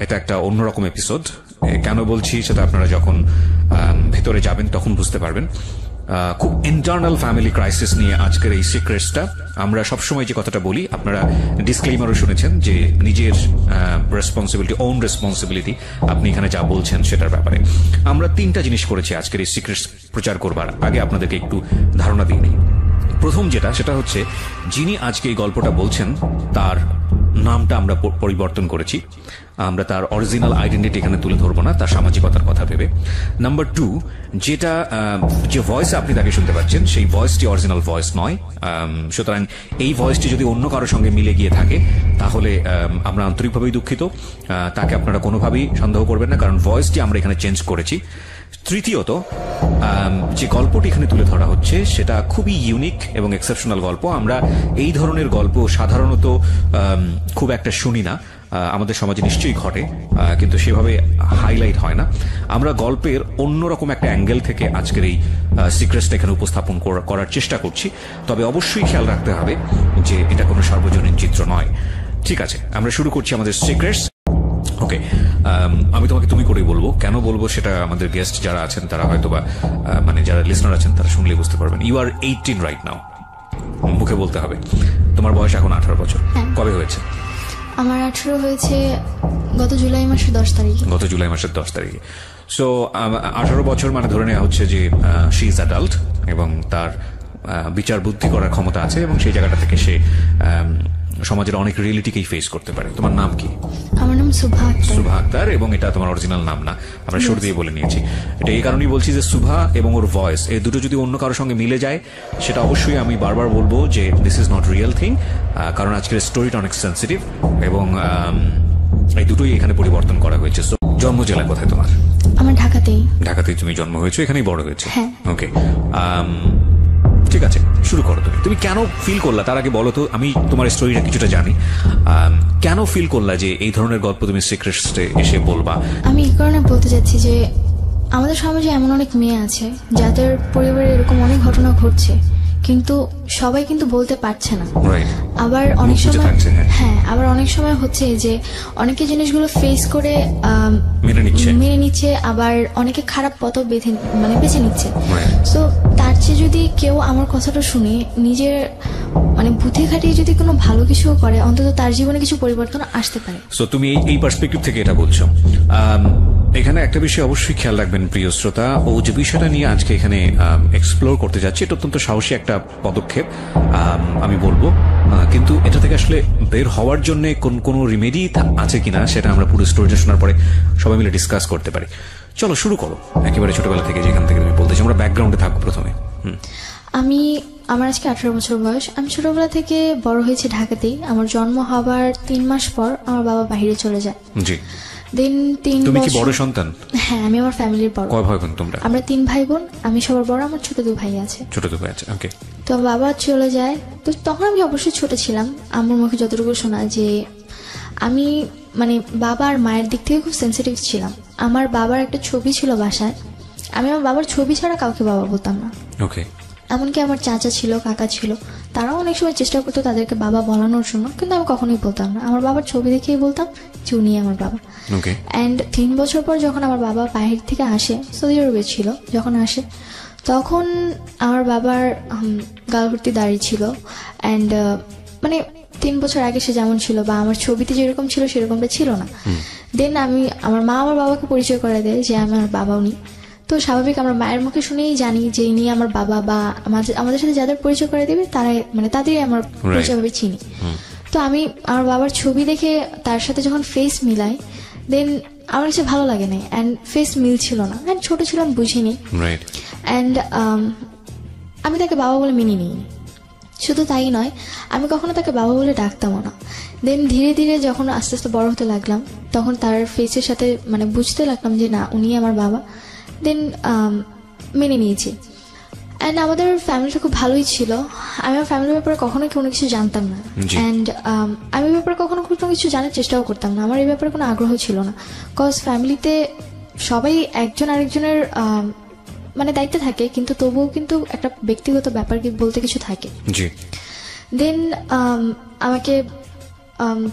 এটা একটা অন্যরকম এপিসোড। কেন বলছি সেটা আপনারা যখন ভেতরে যাবেন তখন বুঝতে পারবেন। খুব ইন্টারনাল ফ্যামিলি ক্রাইসিস নিয়ে আজকের এই সিক্রেটসটা। আমরা সবসময় যে কথাটা বলি, আপনারা ডিসক্লেইমারও শুনেছেন যে নিজের রেসপন্সিবিলিটি, ওন রেসপন্সিবিলিটি, আপনি এখানে যা বলছেন সেটার ব্যাপারে। আমরা 3টা জিনিস করেছি আজকের এই সিক্রেটস প্রচার করবার আগে, আপনাদেরকে একটু ধারণা দিয়ে নিই। প্রথম যেটা, সেটা হচ্ছে যিনি আজকে এই গল্পটা বলছেন তার নামটা আমরা পরিবর্তন করেছি। আমরা তার অরিজিনাল আইডেন্টিটি এখানে তুলে ধরবো না, তার সামাজিকতার কথা ভেবে। নাম্বার 2, যেটা যে ভয়েসে আপনি তাকে শুনতে পাচ্ছেন সেই ভয়েসটি অরিজিনাল ভয়েস নয়। সুতরাং এই ভয়েসটি যদি অন্য কারোর সঙ্গে মিলে গিয়ে থাকে তাহলে আমরা আন্তরিকভাবেই দুঃখিত। তাকে আপনারা কোনোভাবেই সন্দেহ করবেন না, কারণ ভয়েসটি আমরা এখানে চেঞ্জ করেছি। তৃতীয়ত, যে গল্পটি এখানে তুলে ধরা হচ্ছে সেটা খুবই ইউনিক এবং এক্সেপশনাল গল্প। আমরা এই ধরনের গল্প সাধারণত খুব একটা শুনি না, আমাদের সমাজে নিশ্চয়ই ঘটে, কিন্তু সেভাবে হাইলাইট হয় না। আমরা গল্পের অন্যরকম একটা অ্যাঙ্গেল থেকে আজকের এই সিক্রেটসটা এখানে উপস্থাপন করার চেষ্টা করছি। তবে অবশ্যই খেয়াল রাখতে হবে যে এটা কোনো সার্বজনীন চিত্র নয়। ঠিক আছে, আমরা শুরু করছি আমাদের সিক্রেটস। ওকে, আমি তোমাকে তুমি করেই বলবো। কেন বলবো সেটা আমাদের গেস্ট যারা আছেন তারা হয়তো বা মানে যারা লিসনার আছেন তারা শুনলেই বুঝতে পারবেন। ইউ আর 18 রাইট নাও, মুখে বলতে হবে। তোমার বয়স এখন 18 বছর। কবে হয়েছে? আমার 18 হয়েছে গত জুলাই মাসের 10 তারিখে। গত জুলাই মাসের 10 তারিখে। সো 18 বছর মানে ধরে নেওয়া হচ্ছে যে শি ইজ অ্যাডাল্ট এবং তার বিচার বুদ্ধি করার ক্ষমতা আছে, এবং সেই জায়গাটা থেকে সে সমাজের অনেক রিয়েলিটিকেই ফেস করতে পারে। তোমার নাম কি? আমার নাম সুভা আক্তার। সুভা আক্তার, এবং এটা তোমার অরিজিনাল নাম না, আমরা শুরু দিয়ে বলে নিয়েছি। এটা এই কারণেই বলছি যে সুভা এবং ওর ভয়েস, এই দুটো যদি অন্য কারোর সঙ্গে মিলে যায় সেটা অবশ্যই আমি বারবার বলবো যে this is not real thing, কারণ আজকের স্টোরিটা অনেক সেন্সিটিভ এবং এই দুটোই এখানে পরিবর্তন করা হয়েছে। জন্ম জেলা কোথায় তোমার? আমার ঢাকাতেই। ঢাকাতেই তুমি জন্ম হয়েছো, এখানেই বড় হয়েছে? হ্যাঁ। ওকে, ঠিক আছে, শুরু করো। তুমি কেন ফিল করলা, তার আগে বলো তো, আমি তোমার স্টোরিটা কিছুটা জানি। কেন ফিল করলা যে এই ধরনের গল্প তুমি সিক্রেটসে এসে বলবা? আমি এই কারণে বলতে চাচ্ছি যে আমাদের সমাজে এমন অনেক মেয়ে আছে যাদের পরিবারে এরকম অনেক ঘটনা ঘটছে, কিন্তু সবাই কিন্তু বলতে পারছে না। আবার অনেক সময় আবার অনেক সময় হচ্ছে যে অনেকে জিনিসগুলো ফেস করে মেনে নিচ্ছে, আবার অনেকে খারাপ পথ বেছে নিচ্ছে। সো তার চেয়ে যদি কেউ আমার কথাটা শুনে নিজের বুদ্ধি খাটিয়ে যদি কোনো ভালো কিছু করে, অন্তত তার জীবনে কিছু পরিবর্তন আসতে পারে। সো তুমি এই পার্সপেক্টিভ থেকে এটা বলছো। এখানে একটা বিষয় অবশ্যই খেয়াল রাখবেন প্রিয় শ্রোতা, ও যে বিষয়টা নিয়ে আজকে এখানে এক্সপ্লোর করতে যাচ্ছে এটা অত্যন্ত সাহসী একটা পদক্ষেপ আমি বলবো, কিন্তু এটা থেকে আসলে বের হওয়ার জন্য কোনো রিমেডি আছে কিনা সেটা আমরা পুরো স্টোরিটা শোনার পরে সবাই মিলে ডিসকাস করতে পারি। চলো শুরু করো একেবারে ছোটবেলা থেকে, যেখান থেকে তুমি বলতেছি। আমরা ব্যাকগ্রাউন্ডে থাকবো প্রথমে। আমার আজকে 18 বছর বয়স। আমি ছোটবেলা থেকে বড় হয়েছি ঢাকাতেই। আমার জন্ম হবার 3 মাস পর আমার বাবা বাইরে চলে যায়। জি। তুমি কি বড় সন্তান? হ্যাঁ, আমি আমার ফ্যামিলির বড়। কয় ভাই বোন তোমরা? আমরা 3 ভাই বোন, আমি সবার বড়। আমার ছোট 2 ভাই আছে। ওকে। তো বাবা চলে যায়, তো তখন আমি অবশ্যই ছোট ছিলাম। আমার মুখে যতটুকু শোনা যে আমি বাবা আর মায়ের দিক থেকে খুব সেন্সিটিভ ছিলাম। আমার বাবার একটা ছবি ছিল বাসায়, আমি আমার বাবার ছবি ছাড়া কাউকে বাবা বলতাম না। ওকে। এমনকি আমার চাচা ছিল, কাকা ছিল, তারাও অনেক সময় চেষ্টা করতো তাদেরকে বাবা বলানোর জন্য, কিন্তু আমি কখনোই বলতাম না। আমার বাবার ছবি দেখেই বলতাম যে উনি আমার বাবা। অ্যান্ড 3 বছর পর যখন আমার বাবা বাইরে থেকে আসে, সৌদি আরবে ছিল, যখন আসে তখন আমার বাবার গাল ভর্তি দাড়ি ছিল। অ্যান্ড 3 বছর আগে সে যেমন ছিল বা আমার ছবিতে যেরকম ছিল সেরকমটা ছিল না। দেন আমার মা আমার বাবাকে পরিচয় করে দেয় যে আমার বাবা উনি। তো স্বাভাবিক আমরা মায়ের মুখে শুনেই জানি যে ইনি আমার বাবা, বা আমাদের সাথে যাদের পরিচয় করে দেবে তারাই তাদেরই আমার পরিচয় ভাবে চিনি। তো আমি আমার বাবার ছবি দেখে তার সাথে যখন ফেস মিলাই, দেন আমার কাছে ভালো লাগে না, অ্যান্ড ফেস মিল ছিল না, অ্যান্ড ছোট ছিলাম বুঝিনি, অ্যান্ড আমি তাকে বাবা বলে মেনে নিইনি। শুধু তাই নয়, আমি কখনো তাকে বাবা বলে ডাকতামও না। দেন ধীরে ধীরে যখন আস্তে আস্তে বড় হতে লাগলাম, তখন তার ফেসের সাথে বুঝতে লাগলাম যে না, উনি আমার বাবা। দেন মেনে নিয়েছি। অ্যান্ড আমাদের ফ্যামিলিটা খুব ভালোই ছিল। আমি আমার ফ্যামিলির ব্যাপারে কখনোই কোনো কিছু জানতাম না, অ্যান্ড আমি এই ব্যাপারে কখনো কোনো কিছু জানার চেষ্টাও করতাম না। আমার এই ব্যাপারে কোনো আগ্রহ ছিল না, কজ ফ্যামিলিতে সবাই একজন আরেকজনের দায়িত্বে থাকে, কিন্তু তবুও কিন্তু একটা ব্যক্তিগত ব্যাপার বলতে কিছু থাকে। দেন আমাকে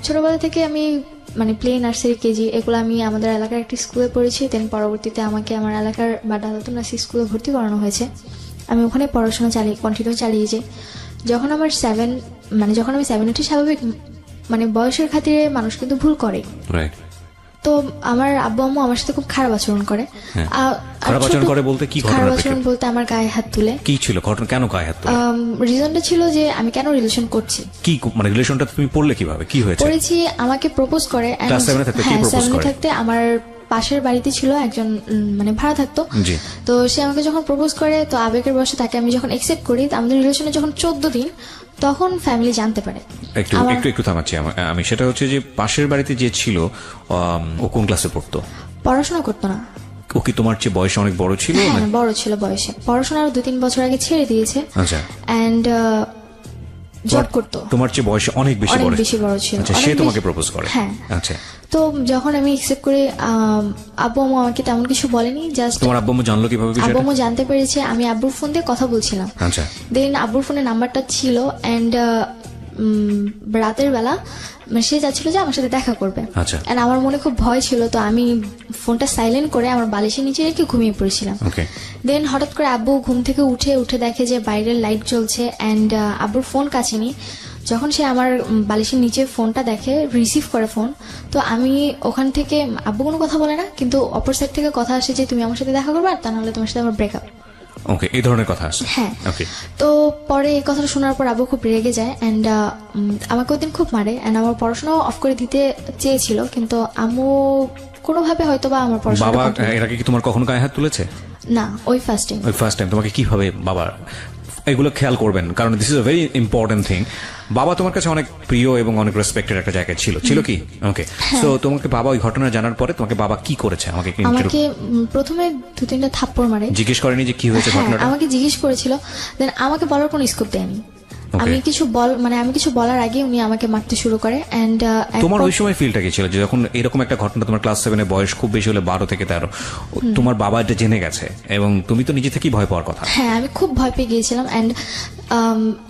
ছোটবেলা থেকে আমি মানে প্লে নার্সারি কেজি এগুলো আমি আমাদের এলাকার একটি স্কুলে পড়েছি। দেন পরবর্তীতে আমাকে আমার এলাকার বা ডালতন নার্সারি স্কুলে ভর্তি করানো হয়েছে। আমি ওখানে পড়াশোনা কন্টিনিউ চালিয়েছি। যখন আমার যখন আমি 7 উঠি, স্বাভাবিক মানে বয়সের খাতিরে মানুষ কিন্তু ভুল করে। তো আমার আব্বু আম্মু আমার সাথে খুব খারাপ আচরণ করে। খারাপ আচরণ করে বলতে কি? খারাপ আচরণ বলতে আমার গায়ে হাত তুলে। কি ছিল ঘটনা? কেন গায়ে হাত তুলে? রিজনটা ছিল যে আমি কেন রিলেশন করছি। কি মানে রিলেশনটা তুমি পড়লে কিভাবে? কি হয়েছে? পড়েছি, আমাকে প্রপোজ করে। ক্লাস 7 এ থাকতে কি প্রপোজ করে? থাকতে আমার পাশের বাড়িতে ছিল একজন মানে ভাড়া থাকতো। তো সে আমাকে যখন প্রপোজ করে, তো আবেগের বশে তাকে আমি যখন একসেপ্ট করি, আমাদের রিলেশনে যখন 14 দিন, তখন ফ্যামিলি জানতে পারে। একটু থামাচ্ছি আমি। সেটা হচ্ছে যে পাশের বাড়িতে যে ছিল, ও কোন ক্লাসে পড়তো? পড়াশোনা করতো না। ও কি তোমার চেয়ে বয়সে অনেক বড় ছিল? হ্যাঁ, বড় ছিল বয়সে। পড়াশোনা 2-3 বছর আগে ছেড়ে দিয়েছে। আচ্ছা। এন্ড জব করতো। তোমার চেয়ে বয়সে অনেক বেশি বড় ছিল। আচ্ছা, সে তোমাকে প্রপোজ করে? হ্যাঁ। আচ্ছা। তো যখন আমি একসেপ্ট করি, আব্বু আম্মু আমাকে তেমন কিছু বলেনি। জাস্ট তোমার আব্বু আম্মু জানলো কিভাবে বিষয়টা? আব্বু আম্মু জানতে পেরেছে আমি আব্বুর ফোন দিয়ে কথা বলছিলাম। আচ্ছা। দেন আব্বুর ফোনে নাম্বারটা ছিল, এন্ড রাতের বেলা সে যাচ্ছিল যে আমার সাথে দেখা করবে। আচ্ছা। এন্ড আমার মনে খুব ভয় ছিল, তো আমি ফোনটা সাইলেন্ট করে আমার বালিশের নিচে রেখে ঘুমিয়ে পড়েছিলাম। দেন হঠাৎ করে আব্বু ঘুম থেকে উঠে দেখে যে বাইরের লাইট জ্বলছে, এন্ড আব্বুর ফোন কাছে নেই। যখন সে আমার বালিশের নিচে ফোনটা দেখে, রিসিভ করে ফোন, তো আমি ওখান থেকে, আব্বু কোনো কথা বলে না, কিন্তু অপর সাইড থেকে কথা আসে যে তুমি আমার সাথে দেখা করবে, আর তা নাহলে তোমার সাথে আমার ব্রেকআপ। ওকে, এই ধরনের কথা আসে? হ্যাঁ। তো পরে এই কথাটা শোনার পর আব্বু খুব রেগে যায়, এন্ড আমাকে ওই দিন খুব মারে। এন্ড আমার পড়াশোনাও অফ করে দিতে চেয়েছিল, কিন্তু আম্মু কোনোভাবে হয়তো বা আমার পড়াশোনা। বাবা এর আগে কি তোমার কখনো গায়ে হাত তুলেছে? না, ওই ফার্স্ট টাইম। তোমাকে কিভাবে বাবা এগুলো খেয়াল করবেন? কারণ this is a very important thing. বাবা তোমার কাছে অনেক প্রিয় এবং অনেক রেসপেক্টেড একটা জায়গায় ছিল কি? ওকে, সো তোমাকে বাবা ওই ঘটনা জানার পরে তোমাকে বাবা কি করেছে? আমাকে প্রথমে 2-3টা থাপ্পড় মারে। জিজ্ঞেস করেনি যে কি হয়েছে ঘটনাটা? আমাকে জিজ্ঞেস করেছিল, দেন আমাকে বলার কোনো স্কোপ দেয়নি। আমি কিছু বলার আগে উনি আমাকে মারতে শুরু করে। এন্ড তোমার ওই সময় ফিলটা কি ছিল যে যখন এরকম একটা ঘটনা, তোমার ক্লাস 7 এ বয়স খুব বেশি হলে 12 থেকে 13, তোমার বাবা এটা জেনে গেছে এবং তুমি তো নিজে থেকেই ভয় পাওয়ার কথা? হ্যাঁ, আমি খুব ভয় পেয়ে গিয়েছিলাম। এন্ড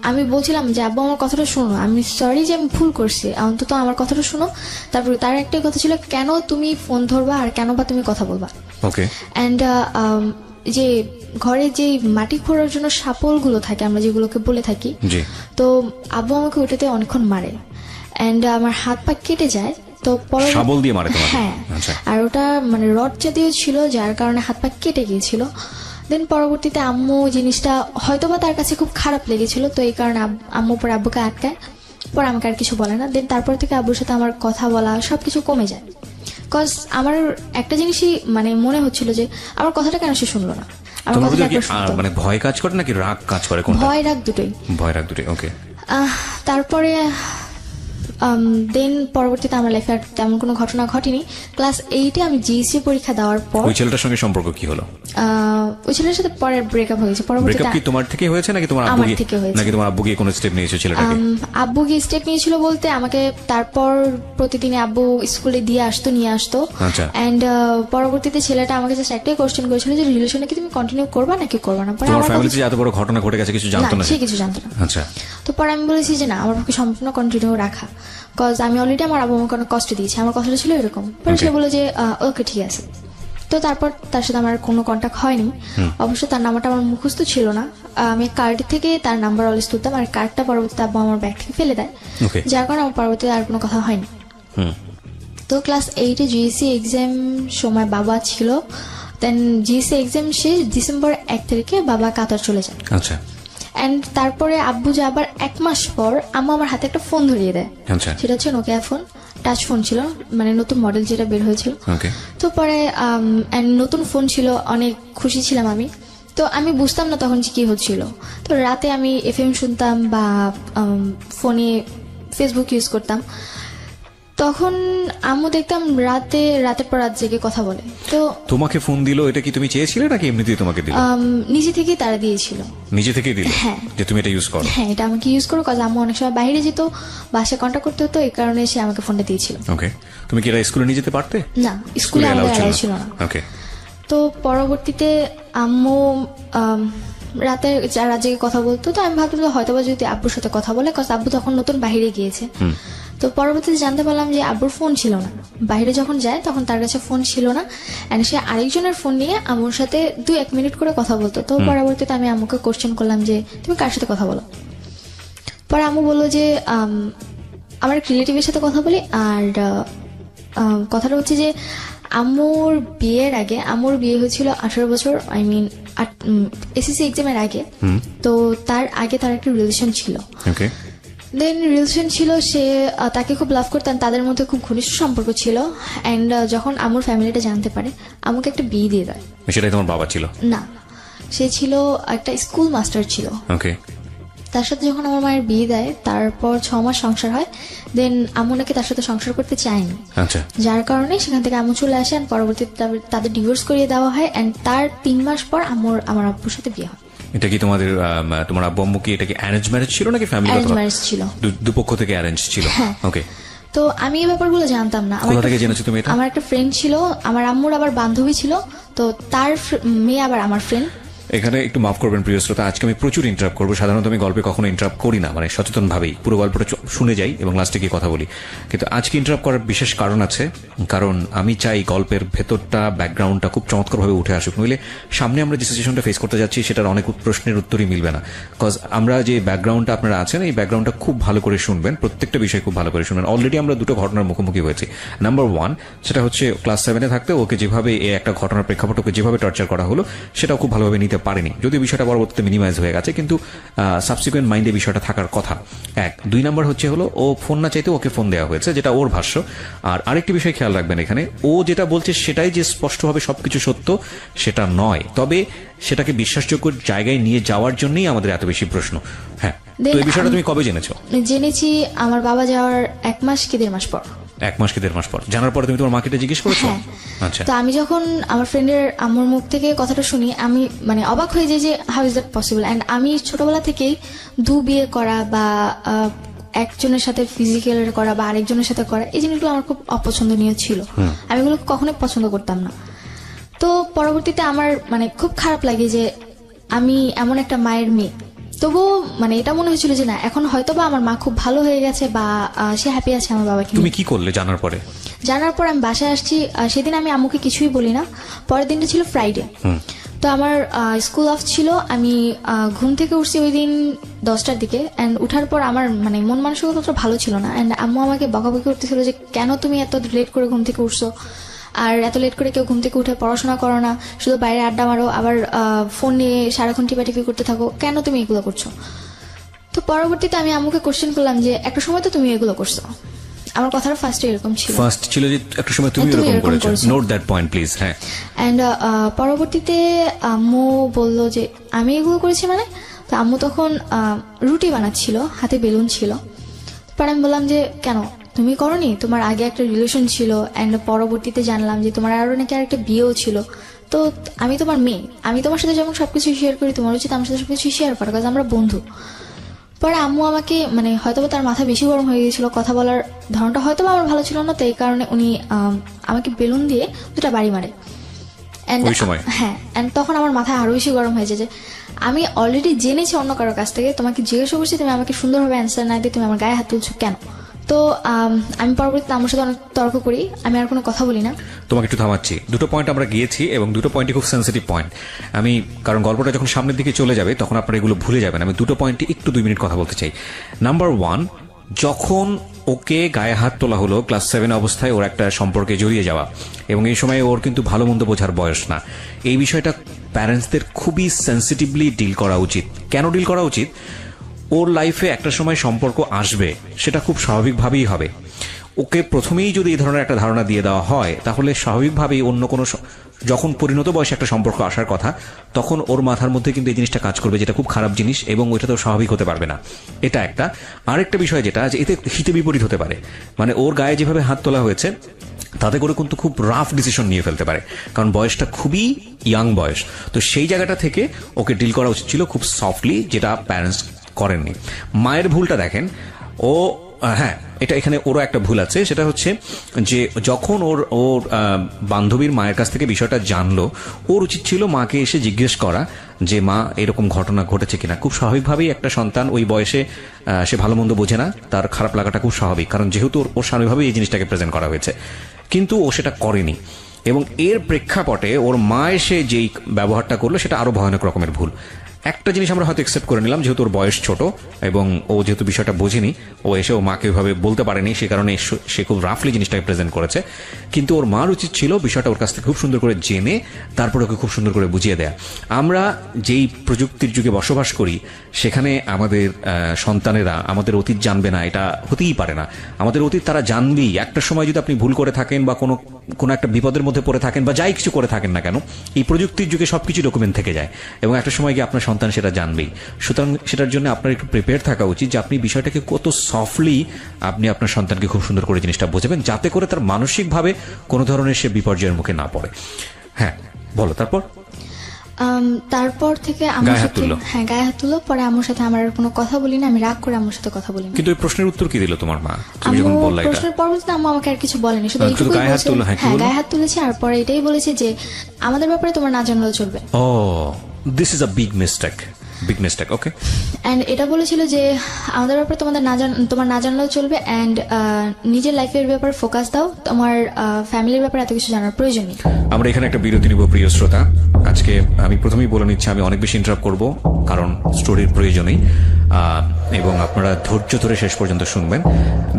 আমি বলছিলাম যে আব্বু আমার কথাটা শোনো, আমি সরি যে আমি ভুল করছি, অন্তত আমার কথাটা শোনো। তারপর তার একটাই কথা ছিল, কেন তুমি ফোন ধরবা আর কেন বা তুমি কথা বলবা? ওকে। এন্ড যে ঘরে যে মাটি খোঁড়ার জন্য সাপল গুলো থাকে, আমরা যেগুলোকে বলে থাকি, তো আব্বু আমাকে ওটাতে অনেকক্ষণ মারে, এন্ড আমার হাত পা কেটে যায়। তো শাবল দিয়ে মারে তোমাকে? হ্যাঁ। আর ওটা মানে রড জাতীয় ছিল, যার কারণে হাত পা কেটে গিয়েছিল। দেন পরবর্তীতে আম্মু জিনিসটা হয়তোবা তার কাছে খুব খারাপ লেগেছিল, তো এই কারণে আম্মু পরে আব্বুকে আটকায়, পরে আমাকে আর কিছু বলে না। দেন তারপর থেকে আব্বুর সাথে আমার কথা বলা সবকিছু কমে যায়। কজ আমার একটা জিনিসই মানে মনে হচ্ছিল যে আমার কথাটা কেন সে শুনলো না। মানে ভয় কাজ করে নাকি রাগ কাজ করে? ভয় রাগ দুটোই। ওকে। তারপরে দেন পরবর্তীতে আমার লাইফে আর তেমন কোনো ঘটনা ঘটেনি। ক্লাস 8 আমি জিএসসি পরীক্ষা দেওয়ার পর ওই ছেলেটার সঙ্গে সম্পর্ক কি হলো? ওই ছেলের সাথে পরে ব্রেকআপ হয়েছে। ব্রেকআপ কি তোমার থেকে হয়েছে নাকি তোমার আব্বু গিয়ে কোনো স্টেপ নিয়েছে ছেলেটাকে? আব্বু গিয়ে স্টেপ নিয়েছিল বলতে, আমাকে তারপর প্রতিদিনে আব্বু স্কুলে দিয়ে আসতো, নিয়ে আসতো। এন্ড পরবর্তীতে ছেলেটা আমাকে জাস্ট একটাই কোশ্চেন করেছিল যে রিলেশনে কি তুমি কন্টিনিউ করবা নাকি করবা না। তোমার ফ্যামিলিতে এত বড় ঘটনা ঘটে গেছে কিছু জানতো না? সে কিছু জানতো না। আচ্ছা। তো পরে আমি বলেছি যে না, আমার পক্ষে সম্পূর্ণ কন্টিনিউ রাখা, কজ আমি অলরেডি আমার আব্বু আমাকে অনেক কষ্ট দিয়েছি। আমার কথাটা ছিল এরকম। পরে সে বলে যে ওকে ঠিক আছে। তো তারপর তার সাথে আমার কোনো কন্ট্যাক্ট হয়নি। অবশ্য তার নাম্বারটা আমার মুখস্থ ছিল না, আমি কার্ড থেকে তার নাম্বার অলওয়েজ তুলতাম, আর কার্ডটা পরবর্তীতে আব্বু আমার ব্যাগ থেকে ফেলে দেয়, যার কারণে আমার পরবর্তীতে আর কোনো কথা হয়নি। তো ক্লাস 8 জিএসসি এক্সাম সময় বাবা ছিল। দেন জিএসসি এক্সাম শেষ ডিসেম্বর 1 তারিখে বাবা কাতার চলে যায়। আচ্ছা। এন্ড তারপরে আব্বু যে আবার 1 মাস পর আম্মু আমার হাতে একটা ফোন ধরিয়ে দেয়। সেটা হচ্ছে নোকিয়া ফোন, টাচ ফোন ছিল, মানে নতুন মডেল যেটা বের হয়েছিল। তো পরে নতুন ফোন ছিল, অনেক খুশি ছিলাম আমি। তো আমি বুঝতাম না তখন যে কি হচ্ছিল। তো রাতে আমি এফএম শুনতাম বা ফোনে ফেসবুক ইউজ করতাম। তখন আম্মু দেখতাম রাতের পর রাত জেগে কথা বলে। তো তোমাকে ফোন দিল, এটা কি তুমি চেয়েছিলে নাকি এমনিতেই তোমাকে দিল? নিজে থেকেই তারা দিয়েছিল। নিজে থেকেই দিল? হ্যাঁ, যে তুমি এটা ইউজ করো। হ্যাঁ, এটা আমাকে ইউজ করো, কাজ আম্মু অনেক সময় বাইরে যেত, বাসায় কন্ট্যাক্ট করতে হতো, এই কারণে সে আমাকে ফোনটা দিয়েছিল। ওকে। তুমি কি এটা স্কুলে নিয়ে যেতে পারতে? না, স্কুলে অ্যালাউ ছিল না। ওকে। তো পরবর্তীতে আম্মু রাতে জেগে কথা বলতো। তো আমি ভাবতাম হয়তো বা যদি আব্বুর সাথে কথা বলে, কজ আব্বু তখন নতুন বাইরে গিয়েছে। তো পরবর্তীতে জানতে পারলাম যে আব্বুর ফোন ছিল না, বাইরে যখন যায় তখন তার কাছে ফোন ছিল না, এন্ড সে আরেকজনের ফোন নিয়ে আম্মুর সাথে 2-1 মিনিট করে কথা বলতো। তো পরবর্তীতে আমি আম্মুকে কোশ্চেন করলাম যে তুমি কার সাথে কথা বলো। পরে আম্মু বললো যে আমার এক রিলেটিভের সাথে কথা বলি। আর কথাটা হচ্ছে যে আম্মুর বিয়ের আগে, আম্মুর বিয়ে হয়েছিল 18 বছর, আই মিন এসএসসি এক্সামের আগে। তো তার আগে তার একটা রিলেশন ছিল। দেন রিলেশন ছিল, সে তাকে খুব লাভ করতেন, তাদের মধ্যে খুব ঘনিষ্ঠ সম্পর্ক ছিল। এন্ড যখন আম্মুর ফ্যামিলিটা জানতে পারে, আমাকে একটা বিয়ে দিয়ে দেয়। সেটাই তোমার বাবা ছিল না, সে ছিল একটা স্কুল মাস্টার ছিল। তার সাথে যখন আমার মায়ের বিয়ে দেয়, তারপর 6 মাস সংসার হয়। দেন আম্মু নাকি তার সাথে সংসার করতে চায়নি, যার কারণে সেখান থেকে আম্মু চলে আসে। পরবর্তীতে তাদের ডিভোর্স করিয়ে দেওয়া হয়। এন্ড তার 3 মাস পর আমার আব্বুর সাথে বিয়ে হয়। এটা কি তোমার আব্বু আম্মু কি এটা কি অ্যারেঞ্জ ম্যারেজ ছিল নাকি ফ্যামিলি ম্যারেজ ছিল? দুপক্ষ থেকে অ্যারেঞ্জ ছিল। ওকে। তো আমি এই ব্যাপারগুলো জানতাম না। কোথা থেকে জেনেছো তুমি এটা? আমার একটা ফ্রেন্ড ছিল, আমার আম্মুর আবার বান্ধবী ছিল, তো তার মেয়ে আবার আমার ফ্রেন্ড। এখানে একটু মাফ করবেন প্রিয় শ্রোতা, আজকে আমি প্রচুর ইন্টারাপ্ট করবো। সাধারণত আমি গল্পে কখনো ইন্টারাপ্ট করি না, মানে সচেতন ভাবেই পুরো গল্পটা শুনে যাই এবং লাস্টে গিয়ে কথা বলি। কিন্তু আজকে ইন্টারাপ্ট করার বিশেষ কারণ আছে, কারণ আমি চাই গল্পের ভেতরটা, ব্যাকগ্রাউন্ডটা খুব চমৎকারভাবে উঠে আসুক। নইলে সামনে আমরা যে সিচুয়েশনটা ফেস করতে যাচ্ছি সেটার অনেক প্রশ্নের উত্তরই মিলবে না। কজ আমরা যে ব্যাকগ্রাউন্ডটা আপনারা আছেন, এই ব্যাকগ্রাউন্ডটা খুব ভালো করে শুনবেন, প্রত্যেকটা বিষয় খুব ভালো করে শুনবেন। অলরেডি আমরা 2টো ঘটনার মুখোমুখি হয়েছি। নাম্বার 1, সেটা হচ্ছে ক্লাস 7-এ থাকতে ওকে যেভাবে এই একটা ঘটনার প্রেক্ষাপট ওকে যেভাবে টর্চার করা হলো, সেটাও খুব ভালোভাবে নিতে পারেনি, যদিও বিষয়টা পরবর্তীতে মিনিমাইজ হয়ে গেছে, কিন্তু সাবসিকুয়েন্ট মাইন্ডে বিষয়টা থাকার কথা। 2 নাম্বার হচ্ছে হলো ও ফোন না চাইতে ওকে ফোন দেওয়া হয়েছে, যেটা ওর ভাষ্য। আর আরেকটি বিষয় খেয়াল রাখবেন, এখানে ও যেটা বলছে সেটাই যে স্পষ্টভাবে সবকিছু সত্য সেটা নয়, তবে সেটাকে বিশ্বাসযোগ্য জায়গায় নিয়ে যাওয়ার জন্যই আমাদের এত বেশি প্রশ্ন। হ্যাঁ, তো এই বিষয়টা তুমি কবে জেনেছো? জেনেছি আমার বাবা যাওয়ার 1 মাস কি 1.5 মাস পর। 1 মাস কি 1.5 মাস পর জানার পরে তুমি তোমার মাকে জিজ্ঞেস করেছো? আচ্ছা। তো আমি যখন আমার ফ্রেন্ডের আম্মুর মুখ থেকে কথাটা শুনি, আমি মানে অবাক হয়ে যাই যে how is that possible. And আমি ছোটবেলা থেকেই বিয়ে করা বা একজনের সাথে ফিজিক্যাল করা বা আরেকজনের সাথে করা, এই জিনিসগুলো আমার খুব অপছন্দনীয় ছিল। আমি এগুলো কখনোই পছন্দ করতাম না। তো পরবর্তীতে আমার মানে খুব খারাপ লাগে যে আমি এমন একটা মায়ের মেয়ে। তবুও মানে এটা মনে হয়েছিল যে না, এখন হয়তো বা আমার মা খুব ভালো হয়ে গেছে বা সে হ্যাপি আছে আমার বাবাকে। তুমি কি করলে জানার পরে? জানার পর আমি বাসায় আসছি। সেদিন আমি আম্মুকে কিছুই বলি না। পরের দিনটা ছিল ফ্রাইডে। তো আমার স্কুল অফ ছিল। আমি ঘুম থেকে উঠছি ওই দিন 10টার দিকে। অ্যান্ড উঠার পর আমার মানে মন মানসিকতা ভালো ছিল না। অ্যান্ড আম্মু আমাকে বকাবকি করতেছিল যে কেন তুমি এত লেট করে ঘুম থেকে উঠছো, আর এত লেট করে কেউ ঘুম থেকে উঠে পড়াশোনা করো না, শুধু বাইরে আড্ডা মারো, আবার ফোন নিয়ে সারাক্ষণ টিপাটিপি করতে থাকো, কেন তুমি এগুলো করছো? তো পরবর্তীতে আমি আম্মুকে কোশ্চেন করলাম যে একটা সময় তো তুমি এগুলো করছো। আমার কথাটা ফার্স্টে এরকম ছিল, ফার্স্ট ছিল যে একটা সময় তুমি এরকম করেছো। Note that point please. হ্যাঁ। এন্ড পরবর্তীতে আম্মু বলল যে আমি এগুলো করেছি মানে। তো আম্মু তখন রুটি বানাচ্ছিল, হাতে বেলুন ছিল। পরে আমি বললাম যে কেন তুমি করনি, তোমার আগে একটা রিলেশন ছিল, এন্ড পরবর্তীতে জানলাম যে তোমার আরো নাকি আরেকটা বিয়েও ছিল। তো আমি তোমার মেয়ে, আমি তোমার সাথে যেমন সবকিছু শেয়ার করি, তোমার উচিত আমার সাথে সবকিছু শেয়ার করা, কারণ আমরা বন্ধু। পরে আম্মু আমাকে মানে হয়তো তার মাথা বেশি গরম হয়ে গিয়েছিল, কথা বলার ধরনটা হয়তো আমার ভালো ছিল না, তো এই কারণে উনি আমাকে বেলুন দিয়ে 2টা বাড়ি মারে। হ্যাঁ, এন্ড তখন আমার মাথায় আরো বেশি গরম হয়েছে যে আমি অলরেডি জেনেছি অন্য কারোর কাছ থেকে, তোমাকে জিজ্ঞাসা করছি, তুমি আমাকে সুন্দরভাবে অ্যান্সার না দিয়ে তুমি আমার গায়ে হাত তুলছো কেন? তো আমি পরবর্তীতে আমার সাথে অনেক তর্ক করি, আমি আর কোনো কথা বলি না। তোমাকে একটু থামাচ্ছি, 2টো পয়েন্ট আমরা গিয়েছি এবং 2টো পয়েন্টই খুব সেন্সিটিভ পয়েন্ট। আমি কারণ গল্পটা যখন সামনের দিকে চলে যাবে তখন আপনারা এগুলো ভুলে যাবেন। আমি 2টো পয়েন্টে একটু 2 মিনিট কথা বলতে চাই। নাম্বার 1, যখন ওকে গায়ে হাত তোলা হলো ক্লাস 7 অবস্থায়, ওর একটা সম্পর্কে জড়িয়ে যাওয়া, এবং এই সময় ওর কিন্তু ভালো মন্দ বোঝার বয়স না। এই বিষয়টা প্যারেন্টসদের খুবই সেন্সিটিভলি ডিল করা উচিত। কেন ডিল করা উচিত? ওর লাইফে একটা সময় সম্পর্ক আসবে, সেটা খুব স্বাভাবিকভাবেই হবে। ওকে প্রথমেই যদি এই ধরনের একটা ধারণা দিয়ে দেওয়া হয়, তাহলে স্বাভাবিকভাবেই অন্য কোনো যখন পরিণত বয়সে একটা সম্পর্ক আসার কথা, তখন ওর মাথার মধ্যে কিন্তু এই জিনিসটা কাজ করবে, যেটা খুব খারাপ জিনিস, এবং ওইটা তো স্বাভাবিক হতে পারবে না। এটা একটা। আরেকটা বিষয় যেটা যে এতে হিতে বিপরীত হতে পারে, মানে ওর গায়ে যেভাবে হাত তোলা হয়েছে তাতে করে কিন্তু খুব রাফ ডিসিশন নিয়ে ফেলতে পারে, কারণ বয়সটা খুবই ইয়াং বয়স। তো সেই জায়গাটা থেকে ওকে ডিল করা উচিত ছিল খুব সফটলি, যেটা প্যারেন্টস করেননি। মায়ের ভুলটা দেখেন, ও হ্যাঁ, এটা এখানে ওরও একটা ভুল আছে, সেটা হচ্ছে যে যখন ওর বান্ধবীর মায়ের কাছ থেকে বিষয়টা জানলো, ওর উচিত ছিল মাকে এসে জিজ্ঞেস করা যে মা এরকম ঘটনা ঘটেছে কিনা। খুব স্বাভাবিকভাবেই একটা সন্তান ওই বয়সে সে ভালো মন্দ বোঝে না, তার খারাপ লাগাটা খুব স্বাভাবিক, কারণ যেহেতু ওর স্বাভাবিকভাবেই এই জিনিসটাকে প্রেজেন্ট করা হয়েছে, কিন্তু ও সেটা করেনি। এবং এর প্রেক্ষাপটে ওর মা এসে যেই ব্যবহারটা করলো সেটা আরো ভয়ানক রকমের ভুল। একটা জিনিস আমরা হয়তো একসেপ্ট করে নিলাম, যেহেতু ওর বয়স ছোট এবং ও যেহেতু বিষয়টা বোঝেনি, ও এসে ও মাকে ওইভাবে বলতে পারেনি, সে কারণে সে খুব রাফলি জিনিসটাকে প্রেজেন্ট করেছে। কিন্তু ওর মার উচিত ছিল বিষয়টা ওর কাছ থেকে খুব সুন্দর করে জেনে তারপর ওকে খুব সুন্দর করে বুঝিয়ে দেয়া। আমরা যেই প্রযুক্তির যুগে বসবাস করি সেখানে আমাদের সন্তানেরা আমাদের অতীত জানবে না, এটা হতেই পারে না। আমাদের অতীত তারা জানবেই। একটা সময় যদি আপনি ভুল করে থাকেন বা কোনো একটা বিপদের মধ্যে পড়ে থাকেন বা যাই কিছু করে থাকেন না কেন, এই প্রযুক্তির যুগে সবকিছু ডকুমেন্ট থেকে যায় এবং একটা সময় গিয়ে আপনার সন্তান সেটা জানবেই। সুতরাং সেটার জন্য আপনার একটু প্রিপেয়ার থাকা উচিত যে আপনি বিষয়টাকে কত সফটলি আপনি আপনার সন্তানকে খুব সুন্দর করে জিনিসটা বোঝাবেন, যাতে করে তার মানসিকভাবে কোনো ধরনের সে বিপর্যয়ের মুখে না পড়ে। হ্যাঁ, বলো তারপর। তারপর থেকে আমার সাথে গায়ে হাত তুললো। পরে আমার সাথে আমার কোনো কথা বলি না, আমি রাগ করে আমার সাথে কথা বলি না। কিন্তু ওই প্রশ্নের উত্তর কি দিল তোমার মা? তুমি যখন বললে এটা, প্রশ্নের পরবর্তীতে আম্মু আমাকে আর কিছু বলেনি, শুধু এইটুকুই গায়ে হাত তুললো। হ্যাঁ, গায়ে হাত তুলেছে আর পরে এটাই বলেছে যে আমাদের ব্যাপারে তোমার না জানলেও চলবে। Oh, this is a big mistake. Okay. And এটা বলেছিল যে আমাদের ব্যাপারে তোমার না জানলেও চলবে, এন্ড নিজের লাইফের ব্যাপারে ফোকাস দাও, তোমার ফ্যামিলির ব্যাপারে এত কিছু জানার প্রয়োজন নেই। আমরা এখানে একটা বিরতি নিব প্রিয় শ্রোতা। আজকে আমি প্রথমেই বলে নিচ্ছি আমি অনেক বেশি ইন্টারাপ্ট করব, কারণ স্টোরির প্রয়োজনেই, এবং আপনারা ধৈর্য ধরে শেষ পর্যন্ত শুনবেন।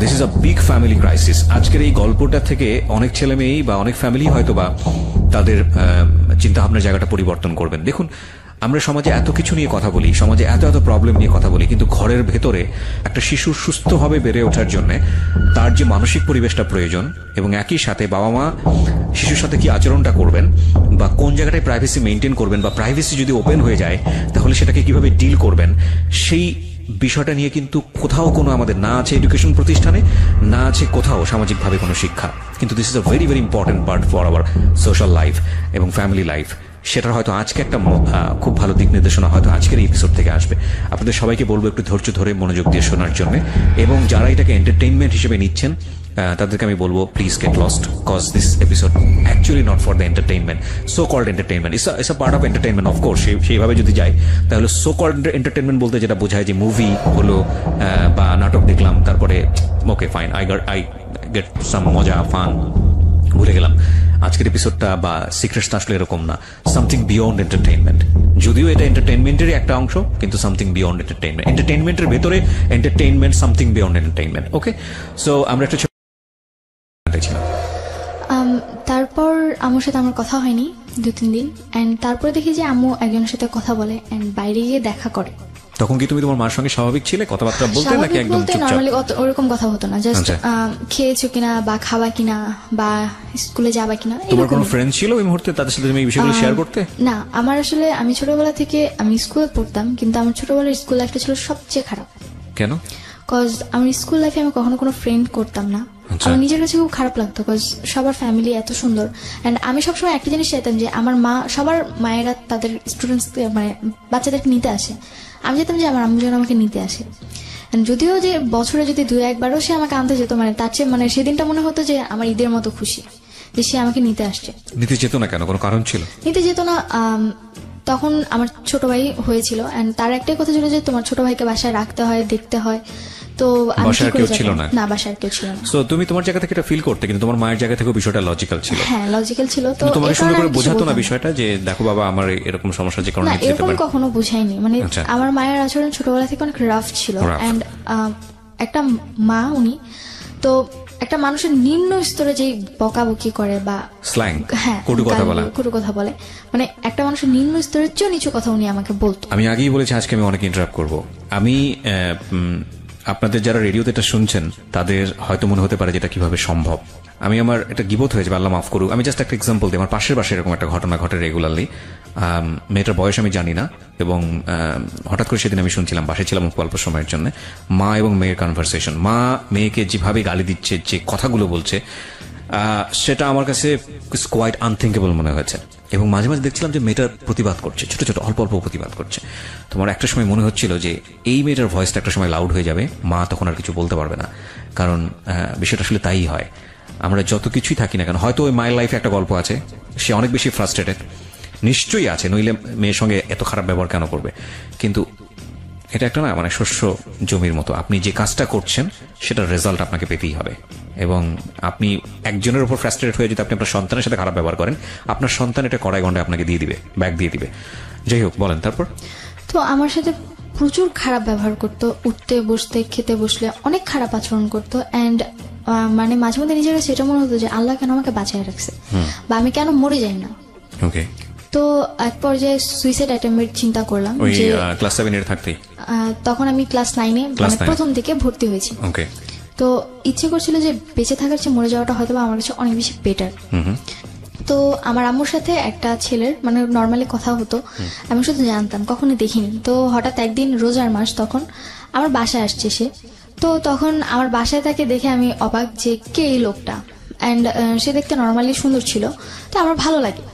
This is a big family crisis. আজকের এই গল্পটা থেকে অনেক ছেলে মেয়েই বা অনেক ফ্যামিলি হয়তো বা তাদের চিন্তাভাবনার জায়গাটা পরিবর্তন করবেন। দেখুন, আমরা সমাজে এত কিছু নিয়ে কথা বলি, সমাজে এত প্রবলেম নিয়ে কথা বলি, কিন্তু ঘরের ভেতরে একটা শিশুর সুস্থভাবে বেড়ে ওঠার জন্য তার যে মানসিক পরিবেশটা প্রয়োজন, এবং একই সাথে বাবা মা শিশুর সাথে কি আচরণটা করবেন বা কোন জায়গাটায় প্রাইভেসি মেনটেন করবেন, বা প্রাইভেসি যদি ওপেন হয়ে যায় তাহলে সেটাকে কিভাবে ডিল করবেন, সেই বিষয়টা নিয়ে কিন্তু কোথাও কোনো আমাদের না আছে এডুকেশন প্রতিষ্ঠানে, না আছে কোথাও সামাজিকভাবে কোনো শিক্ষা। কিন্তু this is a very very important part for our social life এবং ফ্যামিলি লাইফ। সেটার হয়তো আজকে একটা খুব ভালো দিক নির্দেশনা হয়তো আজকের এই এপিসোড থেকে আসবে। আপনাদের সবাইকে বলবো একটু ধৈর্য ধরে মনোযোগ দিয়ে শোনার জন্য, এবং যারা এটাকে এন্টারটেইনমেন্ট হিসেবে নিচ্ছেন তাদেরকে আমি বলবো please get lost, cause this episode actually not for the entertainment. So called entertainment it's a part of entertainment, of course. সেইভাবে যদি যাই তাহলে সো কল্ড এন্টারটেইনমেন্ট বলতে যেটা বোঝায় যে মুভি হলো বা নাটক দেখলাম, তারপরে okay fine, I get some মজা, ফান, ভুলে গেলাম। আজকের এপিসোডটা বা সিক্রেটসটা আসলে এরকম না, সামথিং বিয়ন্ড এন্টারটেইনমেন্ট। যদিও এটা এন্টারটেইনমেন্টেরই একটা অংশ, কিন্তু সামথিং বিয়ন্ড এন্টারটেইনমেন্ট। এন্টারটেইনমেন্টের ভেতরে entertainment, something beyond entertainment. Okay, so আমরা একটা ছিলাম। তারপর আম্মুর সাথে আমার কথা হয়নি 2-3 দিন, এন্ড তারপরে দেখি যে আম্মু একজনের সাথে কথা বলে এন্ড বাইরে গিয়ে দেখা করে। তখন কি তুমি তোমার মার সঙ্গে স্বাভাবিক ছিলে, কথাবার্তা বলতে, নাকি একদম চুপচাপ? নরমালি ওরকম কথা হতো না, জাস্ট খেয়েছো কিনা বা খাবা কিনা বা স্কুলে যাবা কিনা। তোমার কোনো ফ্রেন্ড ছিল ওই মুহূর্তে তাদের সাথে তুমি এই বিষয়গুলো শেয়ার করতে? না, আমার আসলে আমি ছোটবেলা থেকে আমি স্কুলে পড়তাম, কিন্তু আমার ছোটবেলার স্কুল লাইফটা ছিল সবচেয়ে খারাপ। কেন? কজ আমার স্কুল লাইফে আমি কখনো কোনো ফ্রেন্ড করতাম না। আমার নিজের কাছে খুব খারাপ লাগতো, কজ সবার ফ্যামিলি এত সুন্দর, এন্ড আমি সবসময় একটা জিনিস চাইতাম যে আমার মা, সবার মায়েরা তাদের স্টুডেন্টস মানে বাচ্চাদেরকে নিতে আসে, আমি চাইতাম যে আমার আম্মু যেন আমাকে নিতে আসে। যদিও যে বছরে যদি 2-1 বারও সে আমাকে আনতে যেত, মানে তার চেয়ে মানে সেদিনটা মনে হতো যে আমার ঈদের মতো খুশি যে সে আমাকে নিতে আসছে। নিতে যেত না কেন? কোনো কারণ ছিল? নিতে যেত না, তখন আমার ছোট ভাই হয়েছিল, এন্ড তার একটাই কথা ছিল যে তোমার ছোট ভাইকে বাসায় রাখতে হয়, দেখতে হয়। তো বাসার কেউ ছিল না? না, বাসার কেউ ছিল না। সো তুমি তোমার জায়গা থেকে এটা ফিল করতে, কিন্তু তোমার মায়ের জায়গা থেকে বিষয়টা লজিক্যাল ছিল? হ্যাঁ, লজিক্যাল ছিল। তো তোমাকে সুন্দর করে বোঝাতো না বিষয়টা যে দেখো বাবা আমার এরকম সমস্যা, যে কারণে এরকম কখনো বুঝাইনি। মানে আমার মায়ের আচরণ ছোটবেলা থেকে অনেক রাফ ছিল, এন্ড একটা মা উনি তো একটা মানুষের নিম্ন স্তরে যে বকাবকি করে বা স্ল্যাং, হ্যাঁ, কটু কথা বলে, মানে একটা মানুষের নিম্ন স্তরের চেয়ে নিচু কথা উনি আমাকে বলতো। আমি আগেই বলেছি আজকে আমি অনেক ইন্টারাপ্ট করব। আমি আপনাদের যারা রেডিওতে এটা শুনছেন তাদের হয়তো মনে হতে পারে যেটা কিভাবে সম্ভব। আমি আমার এটা গিবত হয়েছে, আল্লাহ মাফ করুক। আমি জাস্ট একটা এক্সাম্পল দিই। আমার পাশের বাসায় এরকম একটা ঘটনা ঘটে রেগুলারলি। মেয়েটার বয়স আমি জানি না, এবং হঠাৎ করে সেদিন আমি শুনছিলাম, বাসায় ছিলাম অল্প সময়ের জন্য, মা এবং মেয়ের কনভারসেশন। মা মেয়েকে যেভাবে গালি দিচ্ছে, যে কথাগুলো বলছে, সেটা আমার কাছে কোয়াইট আনথিঙ্কেবল মনে হয়েছে। এবং মাঝে মাঝে দেখছিলাম যে মেয়েটার প্রতিবাদ করছে, ছোট ছোট অল্প অল্প প্রতিবাদ করছে। তোমার একটা সময় মনে হচ্ছিল যে এই মেয়েটার ভয়েসটা একটা সময় লাউড হয়ে যাবে, মা তখন আর কিছু বলতে পারবে না। কারণ বিষয়টা আসলে তাই হয়, আমরা যত কিছুই থাকি না কেন, হয়তো ওই মায়ের লাইফে একটা গল্প আছে, সে অনেক বেশি ফ্রাস্ট্রেটেড, নিশ্চয়ই আছে, নইলে মেয়ের সঙ্গে এত খারাপ ব্যবহার কেন করবে। কিন্তু এটা একটা না মানে শস্য জমির মতো, আপনি যে কাজটা করছেন সেটার রেজাল্ট আপনাকে পেতেই হবে। এবং আপনি একজনের উপর ফ্রাস্ট্রেটেড হয়ে যদি আপনি আপনার সন্তানের সাথে খারাপ ব্যবহার করেন, আপনার সন্তান এটা কড়াই গন্ডায় আপনাকে দিয়ে দিবে, ব্যাগ দিয়ে দিবে। যাই হোক, বলেন তারপর। তো আমার সাথে প্রচুর খারাপ ব্যবহার করতো, উঠতে বসতে খেতে বসলে অনেক খারাপ আচরণ করতো। অ্যান্ড মানে মাঝে মধ্যে নিজের কাছে এটা মনে হতো যে আল্লাহ কেন আমাকে বাঁচিয়ে রাখছে, বা আমি কেন মরে যাই না। ওকে। তো এক পর্যায়ে সুইসাইড অ্যাটেম্পের চিন্তা করলাম, যে ক্লাস 7 এর থাকতেই, তখন আমি ক্লাস 9-এ মানে প্রথম দিকে ভর্তি হয়েছি। ওকে। তো ইচ্ছে করছিল যে বেঁচে থাকার চেয়ে মরে যাওয়াটা হয়তো আমার কাছে অনেক বেশি বেটার। তো আমার আম্মুর সাথে একটা ছেলের মানে নর্মালি কথা হতো, আমি শুধু জানতাম, কখনো দেখিনি। তো হঠাৎ একদিন রোজার মাস, তখন আমার বাসায় আসছে সে। তো তখন আমার বাসায় তাকে দেখে আমি অবাক যে কে এই লোকটা। অ্যান্ড সে দেখতে নর্মালি সুন্দর ছিল, তো আমার ভালো লাগে,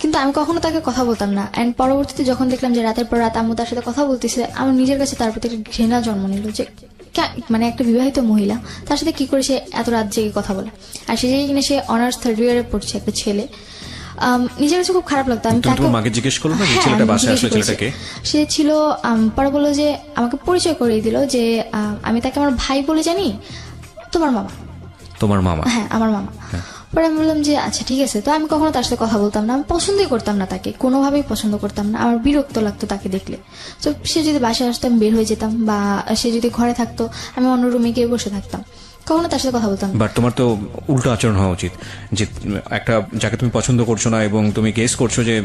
কিন্তু আমি কখনো তাকে কথা বলতাম না। অ্যান্ড পরবর্তীতে যখন দেখলাম যে রাতের পর রাত আম্মু তার সাথে কথা বলতেছে, আমার নিজের কাছে তার প্রতি একটা ঘৃণা জন্ম নিল যে মানে একটা বিবাহিত মহিলা তার সাথে কি করে সে এত রাত জেগে কথা বলে। আর সে জায়গায় কিনা সে অনার্স 3rd ইয়ারে পড়ছে, একটা ছেলে। নিজের কাছে খুব খারাপ লাগতো। আমি তাকে মাকে জিজ্ঞেস করলাম যে ছেলেটা বাসায় আসলে ছেলেটাকে, সে ছিল পরে বললো যে আমাকে পরিচয় করিয়ে দিল যে আমি তাকে আমার ভাই বলে জানি, তোমার মামা। তোমার মামা? হ্যাঁ, আমার মামা। পরে আমি বললাম যে আচ্ছা ঠিক আছে। তো আমি কখনো তার সাথে কথা বলতাম না, আমি পছন্দই করতাম না তাকে, কোনোভাবেই পছন্দ করতাম না, আমার বিরক্ত লাগতো তাকে দেখলে। তো সে যদি বাসায় আসতো আমি বের হয়ে যেতাম, বা সে যদি ঘরে থাকতো আমি অন্য রুমে গিয়ে বসে থাকতাম, কখনো তার সাথে কথা বলতাম। বাট তোমার তো উল্টো আচরণ হওয়া উচিত, যে একটা যাকে তুমি পছন্দ করছো না এবং তুমি গেস করছো যে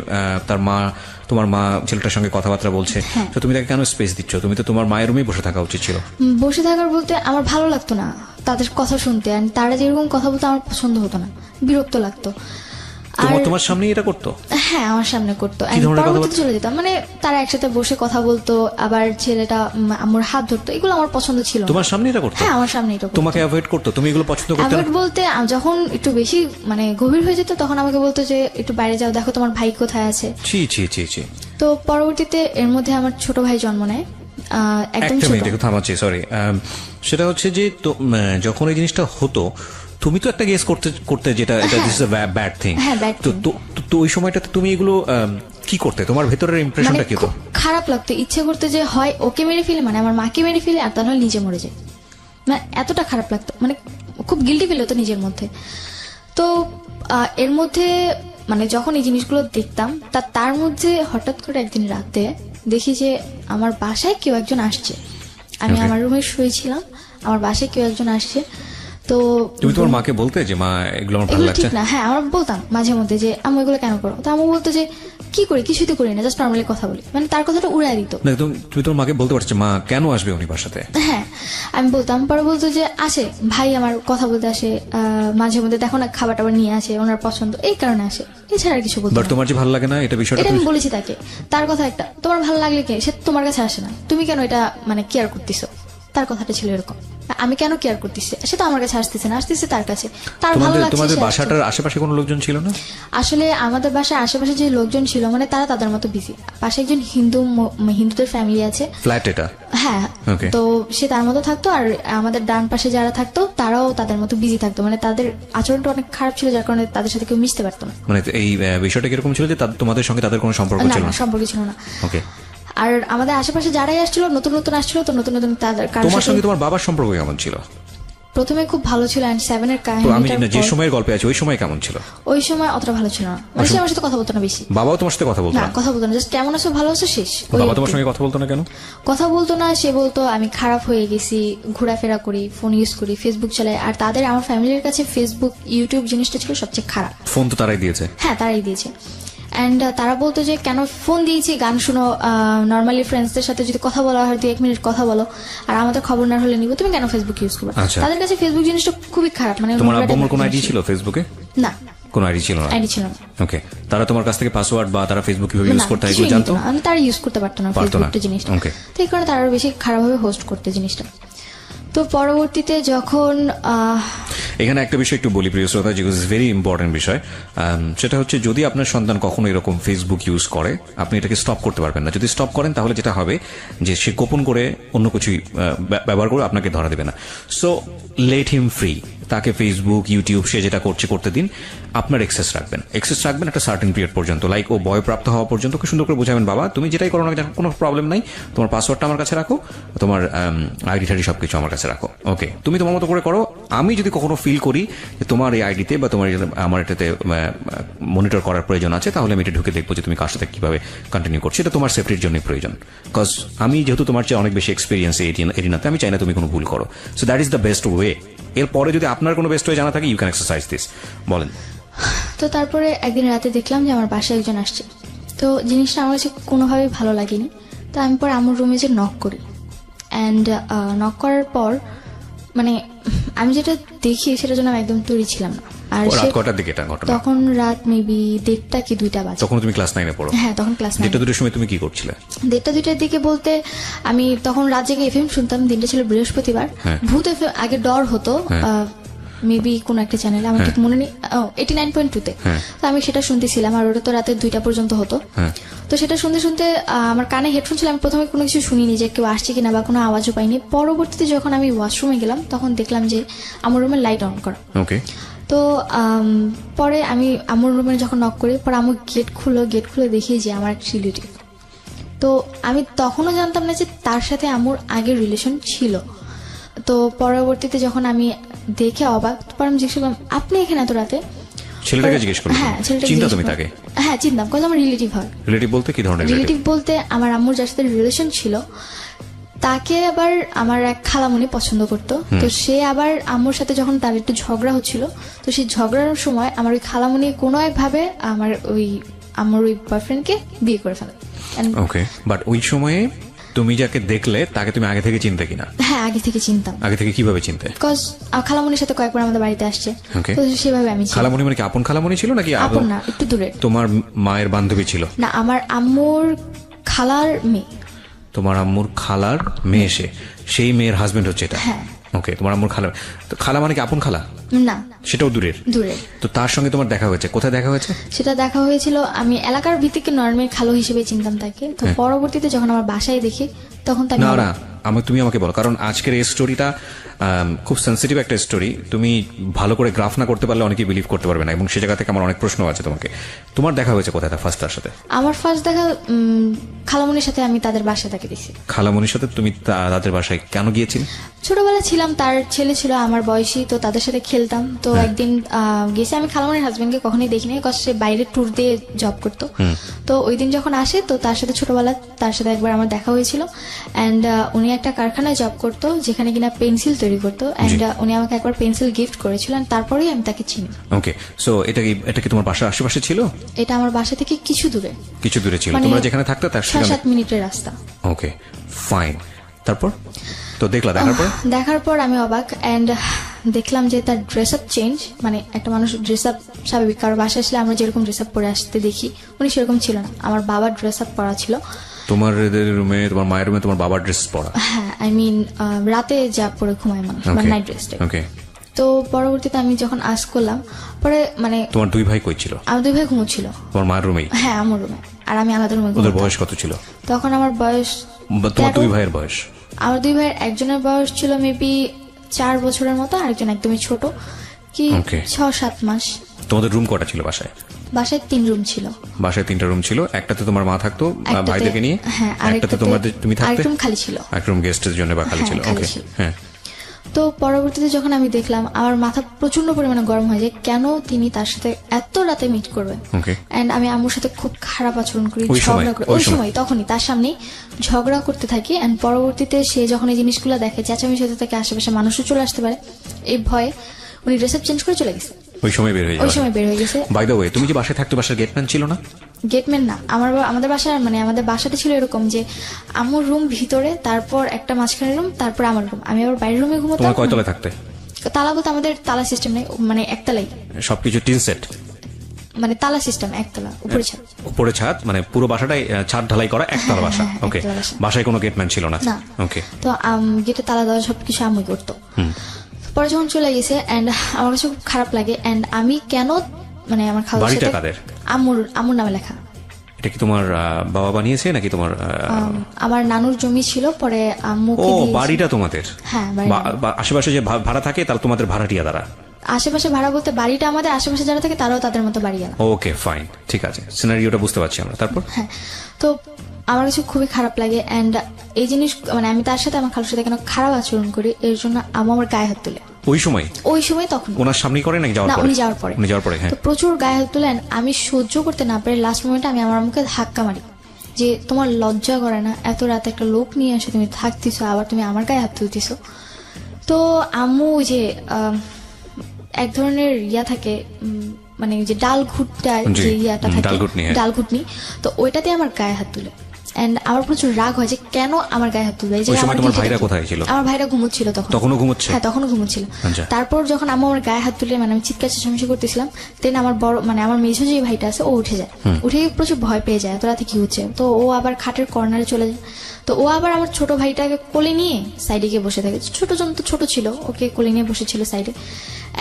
তার মা, তোমার মা ছেলেটার সঙ্গে কথাবার্তা বলছে, তো তুমি তাকে কেন স্পেস দিচ্ছ? তুমি তো তোমার মায়ের রুমেই বসে থাকা উচিত ছিল। বসে থাকার বলতে আমার ভালো লাগতো না তাদের কথা শুনতে, আর তারা যেরকম কথা বলতো আমার পছন্দ হতো না, বিরক্ত লাগতো। তোমার সামনে এটা করতো? হ্যাঁ, আমার সামনে করতো। পরবর্তীতে চলে যেতাম, মানে তারা একসাথে বসে কথা বলতো, আবার ছেলেটা আমার হাত ধরতো, এগুলো আমার পছন্দ ছিল। তোমার সামনে এটা করতো? হ্যাঁ, আমার সামনে এটা করতো। তোমাকে অ্যাভয়েড করতো? তুমি এগুলো পছন্দ করতে? অ্যাভয়েড বলতে যখন একটু বেশি মানে গভীর হয়ে যেত তখন আমাকে বলতো যে একটু বাইরে যাও, দেখো তোমার ভাই কোথায় আছে। ছি ছি ছি ছি। তো পরবর্তীতে এর মধ্যে আমার ছোট ভাই জন্ম নেয়, একদম ছোট। থামাচ্ছি, সরি। সেটা হচ্ছে যে যখন এই জিনিসটা হতো তুমি তো একটা গেস করতে যেটা this is a bad thing. তো ওই সময়টাতে তুমি এগুলো কি করতে? তোমার ভেতরের ইমপ্রেশনটা কি হতো? খারাপ লাগতো, ইচ্ছে করতে যে হয় ওকে মেরে ফেলে, মানে আমার মাকে মেরে ফেলে, আর তা নয় নিজে মরে যায়। মানে এতটা খারাপ লাগতো, মানে খুব গিল্টি ফিল হতো নিজের মধ্যে। তো এর মধ্যে মানে যখন এই জিনিসগুলো দেখতাম, তার মধ্যে হঠাৎ করে একদিন রাতে দেখি যে আমার বাসায় কেউ একজন আসছে। আমি আমার রুমে শুয়েছিলাম, আমার বাসায় কেউ একজন আসছে। তো তুমি তোমার মাকে বলতে যে মা এগুলো আমার ভালো লাগছে না? হ্যাঁ, আমরা বলতাম মাঝে মধ্যে যে আম্মু এগুলো কেন করো। তো আম্মু বলতো যে কি করি, কিছুই তো করি না, জাস্ট নর্মালি কথা বলি, মানে তার কথাটা উড়াই দিত। তুমি তোমার মাকে বলতে পারছো মা কেন আসবে উনি বাসাতে? হ্যাঁ, আমি বলতাম। পরে বলতো যে আসে ভাই, আমার কথা বলতে আসে, মাঝে মধ্যে দেখো না খাবার টাবার নিয়ে আসে, ওনার পছন্দ, এই কারণে আসে, এছাড়া আর কিছু বলতো না। তোমার যে ভালো লাগে না এটা বিষয়টা আমি বলেছি তাকে, তার কথা একটা, তোমার ভালো লাগলে কে, সে তোমার কাছে আসে না, তুমি কেন এটা মানে কেয়ার করতেছো, তার কথাটা ছিল এরকম। আমি কেন কেয়ার করতেছি, সে তো আমার কাছে আসতেছে না, আসতেছে তার কাছে, তার ভালো লাগছে। তোমাদের বাসাটার আশেপাশে কোনো লোকজন ছিল না? আসলে আমাদের বাসার আশেপাশে যে লোকজন ছিল মানে তারা তাদের মতো বিজি। পাশে একজন হিন্দুদের ফ্যামিলি আছে, ফ্ল্যাট এটা। হ্যাঁ, তো সে তার মতো থাকতো, আর আমাদের ডান পাশে যারা থাকতো তারাও তাদের মতো বিজি থাকতো, মানে তাদের আচরণটা অনেক খারাপ ছিল, যার কারণে তাদের সাথে কেউ মিশতে পারতো না। মানে এই বিষয়টা কিরকম ছিল যে তোমাদের সঙ্গে তাদের কোনো সম্পর্ক ছিল না? সম্পর্ক ছিল না। ওকে। আর আমাদের আশেপাশে যারাই আসছিল নতুন নতুন আসছিল, তো নতুন নতুন তাদের। তোমার সঙ্গে তোমার বাবার সম্পর্ক কেমন ছিল? প্রথমে খুব ভালো ছিল, এন্ড 7 এর আমি যে সময়ের গল্পে আছে ওই সময় কেমন ছিল? ওই সময় অতটা ভালো ছিল না, মানে সে আমার সাথে কথা বলতো না বেশি। বাবাও তোমার সাথে কথা বলতো না? কথা বলতো না, জাস্ট কেমন আছো, ভালো আছো, শেষ। বাবা তোমার সঙ্গে কথা বলতো না কেন? কথা বলতো না, সে বলতো আমি খারাপ হয়ে গেছি, ঘোরাফেরা করি, ফোন ইউজ করি, ফেসবুক চালাই। আর তাদের, আমার ফ্যামিলির কাছে ফেসবুক ইউটিউব জিনিসটা ছিল সবচেয়ে খারাপ। ফোন তো তারাই দিয়েছে? হ্যাঁ, তারাই দিয়েছে। অ্যান্ড তারা বলতো যে কেন ফোন দিয়েছি, গান শুনো, নর্মালি ফ্রেন্ডসদের সাথে যদি কথা বলা হয় 2-1 মিনিট কথা বলো, আর আমাদের খবর না হলে নিব, তুমি কেন ফেসবুক ইউজ করবে? তাদের কাছে ফেসবুক জিনিসটা খুবই খারাপ। মানে তোমার আব্বুর কোনো আইডি ছিল ফেসবুকে? না, কোনো আইডি ছিল না। ওকে। তারা তোমার কাছ থেকে পাসওয়ার্ড বা তারা ফেসবুক কিভাবে ইউজ করতে হয় এগুলো জানতো? আমি তারা ইউজ করতে পারতো না ফেসবুকটা জিনিসটা, তো এই কারণে তারা আরো বেশি খারাপভাবে হোস্ট করতে জিনিসটা। তো পরবর্তীতে যখন এখানে একটা বিষয় একটু বলি প্রিয় শ্রোতা, যেগুলো ভেরি ইম্পর্টেন্ট বিষয়। সেটা হচ্ছে যদি আপনার সন্তান কখনো এরকম ফেসবুক ইউজ করে, আপনি এটাকে স্টপ করতে পারবেন না। যদি স্টপ করেন তাহলে যেটা হবে যে সে গোপন করে অন্য কিছুই ব্যবহার করে আপনাকে ধরা দেবে না। সো লেট হিম ফ্রি, তাকে ফেসবুক ইউটিউব সে যেটা করছে করতে দিন। আপনার এক্সেস রাখবেন একটা সার্টেন পিরিয়ড পর্যন্ত, লাইক ও বয়প্রাপ্ত হওয়া পর্যন্ত খুব সুন্দর করে বোঝাবেন, বাবা তুমি যেটাই করো না কোনো প্রবলেম নাই, তোমার পাসওয়ার্ডটা আমার কাছে রাখো, তোমার আইডি টাইডি সবকিছু আমার কাছে রাখো, ওকে তুমি তোমার মতো করে করো। আমি যদি কখনো ফিল করি যে তোমার এই আইডিতে বা তোমার আমার এটাতে মনিটর করার প্রয়োজন আছে, তাহলে আমি এটা ঢুকে দেখবো যে তুমি কার সাথে কিভাবে কন্টিনিউ করছো। এটা তোমার সেফটির জন্য প্রয়োজন, বিকজ আমি যেহেতু তোমার চেয়ে অনেক বেশি এক্সপিরিয়েন্স এরিনাতে, আমি চাই না তুমি কোনো ভুল করো। So that is the best way. এরপরে যদি আপনার কোনো বেস্ট ওয়ে জানা থাকে, ইউ ক্যান এক্সারসাইজ দিস। বলেন। তো তারপরে একদিন রাতে দেখলাম যে আমার বাসায় একজন আসছে। তো জিনিসটা আমার কাছে কোনোভাবেই ভালো লাগেনি। তো আমি পরে আমার রুমে যে নক করি, অ্যান্ড নক করার পর মানে আমি যেটা দেখি সেটার জন্য আমি একদম তৈরি ছিলাম না। আর তখন রাত মেবি 1:30 কি 2টা বাজে। তখন তুমি ক্লাস 9 এ পড়ো? হ্যাঁ, তখন ক্লাস 9। 1:30 সময় তুমি কি করছিলে? 1:30-2টার দিকে বলতে আমি তখন রাত জেগে এফএম শুনতাম। দিনটা ছিল বৃহস্পতিবার। ভূত এফএম আগে ডর হতো মেবি কোন একটা চ্যানেলে, আমার ঠিক মনে নেই, 89.2-তে। তো আমি সেটা শুনতেছিলাম, আর ওটা তো রাতে 2টা পর্যন্ত হতো। তো সেটা শুনতে শুনতে আমার কানে হেডফোন ছিল, আমি প্রথমে কোনো কিছু শুনিনি যে কেউ আসছে কিনা বা কোনো আওয়াজও পাইনি। পরবর্তীতে যখন আমি ওয়াশরুমে গেলাম তখন দেখলাম যে আমার রুমের লাইট অন করা। তো পরে আমি আমার রুমে যখন নক করি, পরে আমার গেট খুলে দেখি যে আমার এক রিলেটিভ। তো আমি তখনও জানতাম না যে তার সাথে আমার আগের রিলেশন ছিল। তো পরবর্তীতে যখন আমি দেখে অবাক, পরে আমি জিজ্ঞেস করলাম, আপনি এখানে এত রাতে? ছেলেটাকে জিজ্ঞেস করলাম। হ্যাঁ, চিন্তা তুমি তাকে? হ্যাঁ, চিনতাম, কারণ আমার রিলেটিভ হয়। রিলেটিভ বলতে কি ধরনের? রিলেটিভ বলতে আমার আম্মুর যার সাথে রিলেশন ছিল তাকে আবার আমার এক খালামণি পছন্দ করতো। তো সে আবার আম্মুর সাথে যখন তার একটু ঝগড়া হচ্ছিল, তো সেই ঝগড়ার সময় আমার ওই খালামণি কোনো একভাবে আমার ওই বয়ফ্রেন্ডকে বিয়ে করে ফেলে। ওকে, বাট ওই সময়ে তুমি যাকে দেখলে তাকে তুমি আগে থেকে চিনতে কিনা? হ্যাঁ, আগে থেকে চিনতাম। আগে থেকে কিভাবে চিনতে? বিকজ খালামণির সাথে কয়েকবার আমাদের বাড়িতে আসছে, তো সেভাবে আমি চিনি। খালামণি মানে কি আপন খালামণি ছিল নাকি? আপন না, একটু দূরে। তোমার মায়ের বান্ধবী ছিল? না, আমার আম্মুর খালার মেয়ে। তোমার আম্মুর খালার মেয়ে, সেই মেয়ের হাজবেন্ড হচ্ছে এটা? হ্যাঁ। ওকে, তোমার আম্মুর খালা। তো খালা মানে কি আপন খালা? না, সেটাও দূরের। তো তার সঙ্গে তোমার দেখা হয়েছে, কোথায় দেখা হয়েছে? সেটা দেখা হয়েছিল, আমি এলাকার ভিত্তিকে নর্মাল খালো হিসেবে চিনতাম তাকে। তো পরবর্তীতে যখন আমার বাসায় দেখি তখন তাকে না তুমি আমাকে বলো, কারণ আজকের এই স্টোরিটা খুব সেন্সিটিভ একটা স্টোরি। তুমি ভালো করে গ্রাফ না করতে পারলে অনেকেই বিলিভ করতে পারবে না, এবং সে জায়গা থেকে আমার অনেক প্রশ্ন আছে তোমাকে। তোমার দেখা হয়েছে কোথায় ফার্স্ট তার সাথে? আমার ফার্স্ট দেখা খালামণির সাথে, আমি তাদের বাসায় তাকে দেখছি। খালামণির সাথে তুমি তাদের বাসায় কেন গিয়েছিলে? ছোটবেলা ছিলাম, তার ছেলে ছিল আমার বয়সী, তো তাদের সাথে খেলতাম। তো একদিন গেছি, আমি খালামণির হাজবেন্ডকে কখনোই দেখিনি, বিকজ সে বাইরে ট্যুর দিয়ে জব করতো। তো ওই দিন যখন আসে, তো তার সাথে ছোটবেলা তার সাথে একবার আমার দেখা হয়েছিল। অ্যান্ড উনি একটা কারখানায় জব করতো যেখানে কিনা পেন্সিল তৈরি করতো, অ্যান্ড উনি আমাকে একবার পেন্সিল গিফট করেছিলেন, তারপরেই আমি তাকে চিনি। ওকে, সো এটা কি তোমার বাসার আশেপাশে ছিল? এটা আমার বাসা থেকে কিছু দূরে ছিল। তোমরা যেখানে থাকতে তার 7 মিনিটের রাস্তা। ওকে, ফাইন। তারপর তো দেখার পর আমি অবাক, অ্যান্ড দেখলাম যে তার ড্রেস আপ চেঞ্জ। মানে একটা মানুষ ড্রেস আপ স্বাভাবিক, কারো বাসায় আসলে আমরা যেরকম ড্রেস আপ পরে আসতে দেখি, উনি সেরকম ছিল না। আমার বাবার ড্রেস আপ পরা ছিল। তোমার রুমে, তোমার মায়ের রুমে তোমার বাবার ড্রেস পরা? হ্যাঁ, আই মিন রাতে যা পরে ঘুমায় মানুষ, নাইট ড্রেসটা। ওকে। তো পরবর্তীতে আমি যখন আস্ক করলাম, পরে মানে তোমার 2 ভাই কই ছিল? আমার 2 ভাই ঘুমোচ্ছিল তোমার মায়ের রুমেই? হ্যাঁ, আমার রুমে, আর আমি আলাদা রুমে। ওদের বয়স কত ছিল তখন? আমার বয়স, তোমার 2 ভাইয়ের বয়স? আমার 2 ভাইয়ের একজনের বয়স ছিল মেবি 4 বছরের মতো, আরেকজন একদমই ছোট, কি 6-7 মাস। তোমাদের রুম কটা ছিল বাসায়? বাসায় 3 রুম ছিল। বাসায় 3টা রুম ছিল। একটাতে তোমার মা থাকতো ভাইদেরকে নিয়ে, হ্যাঁ, একটাতে তুমি থাকতে, আরেকটা রুম খালি ছিল, এক রুম গেস্টের জন্য বা খালি ছিল। ওকে, হ্যাঁ। তো পরবর্তীতে যখন আমি দেখলাম, আমার মাথা প্রচন্ড পরিমাণে গরম হয়ে যায়, কেন তিনি তার সাথে এত রাতে মিট করবে। এন্ড আমি আম্মুর সাথে খুব খারাপ আচরণ করি, ঝগড়া করি। ওই সময় তখনই তার সামনেই ঝগড়া করতে থাকি। এন্ড পরবর্তীতে সে যখন এই জিনিসগুলো দেখে, চেঁচামেচি হতে থাকে, আশেপাশে মানুষও চলে আসতে পারে, এই ভয়ে উনি ড্রেস আপ চেঞ্জ করে চলে গেছে। ওই সময় বের হয়ে গেছে। বাই দ্য ওয়ে, তুমি যে বাসায় থাকতো, বাসার গেটম্যান ছিল না? গেটম্যান না, আমাদের বাসার, মানে আমাদের বাসাটা ছিল এরকম যে আমার রুম ভিতরে, তারপর একটা মাঝখানে রুম, তারপর আমার রুম, আমি আবার বাইরের রুমে ঘুমাতাম। তোমার কয়তলায় থাকতে? তালা বলতে আমাদের তালা সিস্টেম নেই, মানে একতলাই সবকিছু টিন সেট, মানে তালা সিস্টেম, একতলা, উপরে ছাদ, মানে পুরো বাসাটাই ছাদ ঢালাই করা, একতলা বাসা। ওকে, বাসায় কোনো গেটম্যান ছিল না? ওকে। তো গেটে তালা দেওয়া সবকিছু আম্মু করতো। পরে যখন চলে গেছে এন্ড আমার কাছে খুব খারাপ লাগে এন্ড আমি কেন মানে আমার খালার বাড়িটা সাথে কাদের? আম্মুর নামে লেখা। এটা কি তোমার বাবা বানিয়েছে নাকি তোমার আমার নানুর জমি ছিল, পরে আম্মুকে ও দিয়েছি। বাড়িটা তোমাদের? হ্যাঁ, বাড়ি। আশেপাশে যে ভাড়া থাকে তাহলে তোমাদের ভাড়াটিয়া দ্বারা? আশেপাশে ভাড়া বলতে বাড়িটা আমাদের, আশেপাশে যারা থাকে তারাও তাদের মতো বাড়ি। ওকে ফাইন, ঠিক আছে, সিনারিওটা বুঝতে পারছি আমরা। তারপর? হ্যাঁ, তো আমার কাছে খুবই খারাপ লাগে এন্ড এই জিনিস মানে আমি তার সাথে আমার খালুর সাথে কেন খারাপ আচরণ করি এর জন্য আমার গায়ে হাত তুলে। ওই সময় তখন ওনার সামনেই করে নাকি যাওয়ার না, পরে? উনি যাওয়ার পরে। উনি যাওয়ার পরে, হ্যাঁ। তো প্রচুর গায়ে হাত তুলেন, আমি সহ্য করতে না পারি লাস্ট মোমেন্টে আমি আমার মুখে ধাক্কা মারি যে তোমার লজ্জা করে না, এত রাতে একটা লোক নিয়ে এসে তুমি থাকতেছো, আবার তুমি আমার গায়ে হাত তুলতেছো। তো আম্মু ওই যে এক ধরনের ইয়া থাকে মানে যে ডাল ঘুটটায় যে ইয়াটা থাকে, ডাল ঘুটনি, তো ওইটাতে আমার গায়ে হাত তুলে এন্ড আমার প্রচুর রাগ হয় যে কেন আমার গায়ে হাত তুলবে। তোমার ভাইরা কোথায় ছিল? আমার ভাইরা ঘুমোচ্ছিল তখনও ঘুমোচ্ছে? হ্যাঁ, তখনও ঘুমোচ্ছিল। তারপর যখন আম্মু আমার গায়ে হাত তুলে মানে আমি চিৎকার চেঁচামেচি করতেছিলাম, দেন আমার বড় মানে আমার মেঝো যে ভাইটা আছে ও উঠে যায়, উঠে প্রচুর ভয় পেয়ে যায় এত রাতে কি হচ্ছে। তো ও আবার খাটের কর্নারে চলে যায়, তো ও আবার আমার ছোট ভাইটাকে কোলে নিয়ে সাইডে গিয়ে বসে থাকে। ছোটজন তো ছোট ছিল, ওকে কোলে নিয়ে বসেছিল সাইডে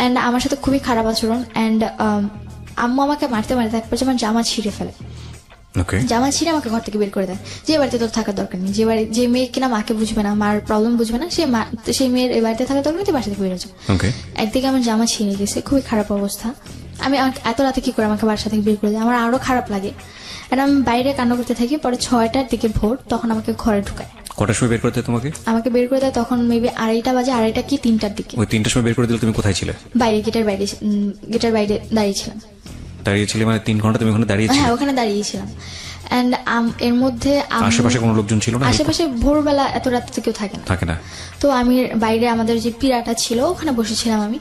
এন্ড আমার সাথে খুবই খারাপ আচরণ এন্ড আম্মু আমাকে মারতে মারতে এক পর্যায়ে আমার জামা ছিঁড়ে ফেলে। জামা ছিঁড়ে আমাকে ঘর থেকে বের করে দেয়, যে বাড়িতে তোর থাকার দরকার নেই, যে মেয়ে কিনা মাকে বুঝবে না, মার প্রবলেম বুঝবে না, সেই মেয়ের এই বাড়িতে থাকার দরকার নেই, তুই বাসা থেকে বেরো যাও। একদিকে আমার জামা ছিঁড়ে গেছে, খুবই খারাপ অবস্থা। আমি এত রাতে কি করে আমাকে বাসা থেকে বের করে দেয়, আমার আরো খারাপ লাগে। আমি বাইরে কান্না করতে থাকি। পরে 6টার দিকে ভোর, তখন আমাকে ঘরে ঢুকায়। কটার সময় বের করতে তোমাকে? আমাকে বের করে দেয় তখন মেবি 2:30 বাজে, 2:30 কি 3টার দিকে। ওই 3টার সময় বের করে দিলে তুমি কোথায় ছিলে? বাইরে, গেটের বাইরে দাঁড়িয়েছিলাম। দাঁড়িয়েছিলে মানে 3 ঘন্টা তুমি ওখানে দাঁড়িয়েছিলে? হ্যাঁ, ওখানে দাঁড়িয়েছিলাম এন্ড এর মধ্যে আশেপাশে কোনো লোকজন ছিল না? আশেপাশে ভোরবেলা এত রাত থেকে কেউ থাকে না। তো আমি বাইরে আমাদের যে পিড়াটা ছিল ওখানে বসেছিলাম আমি।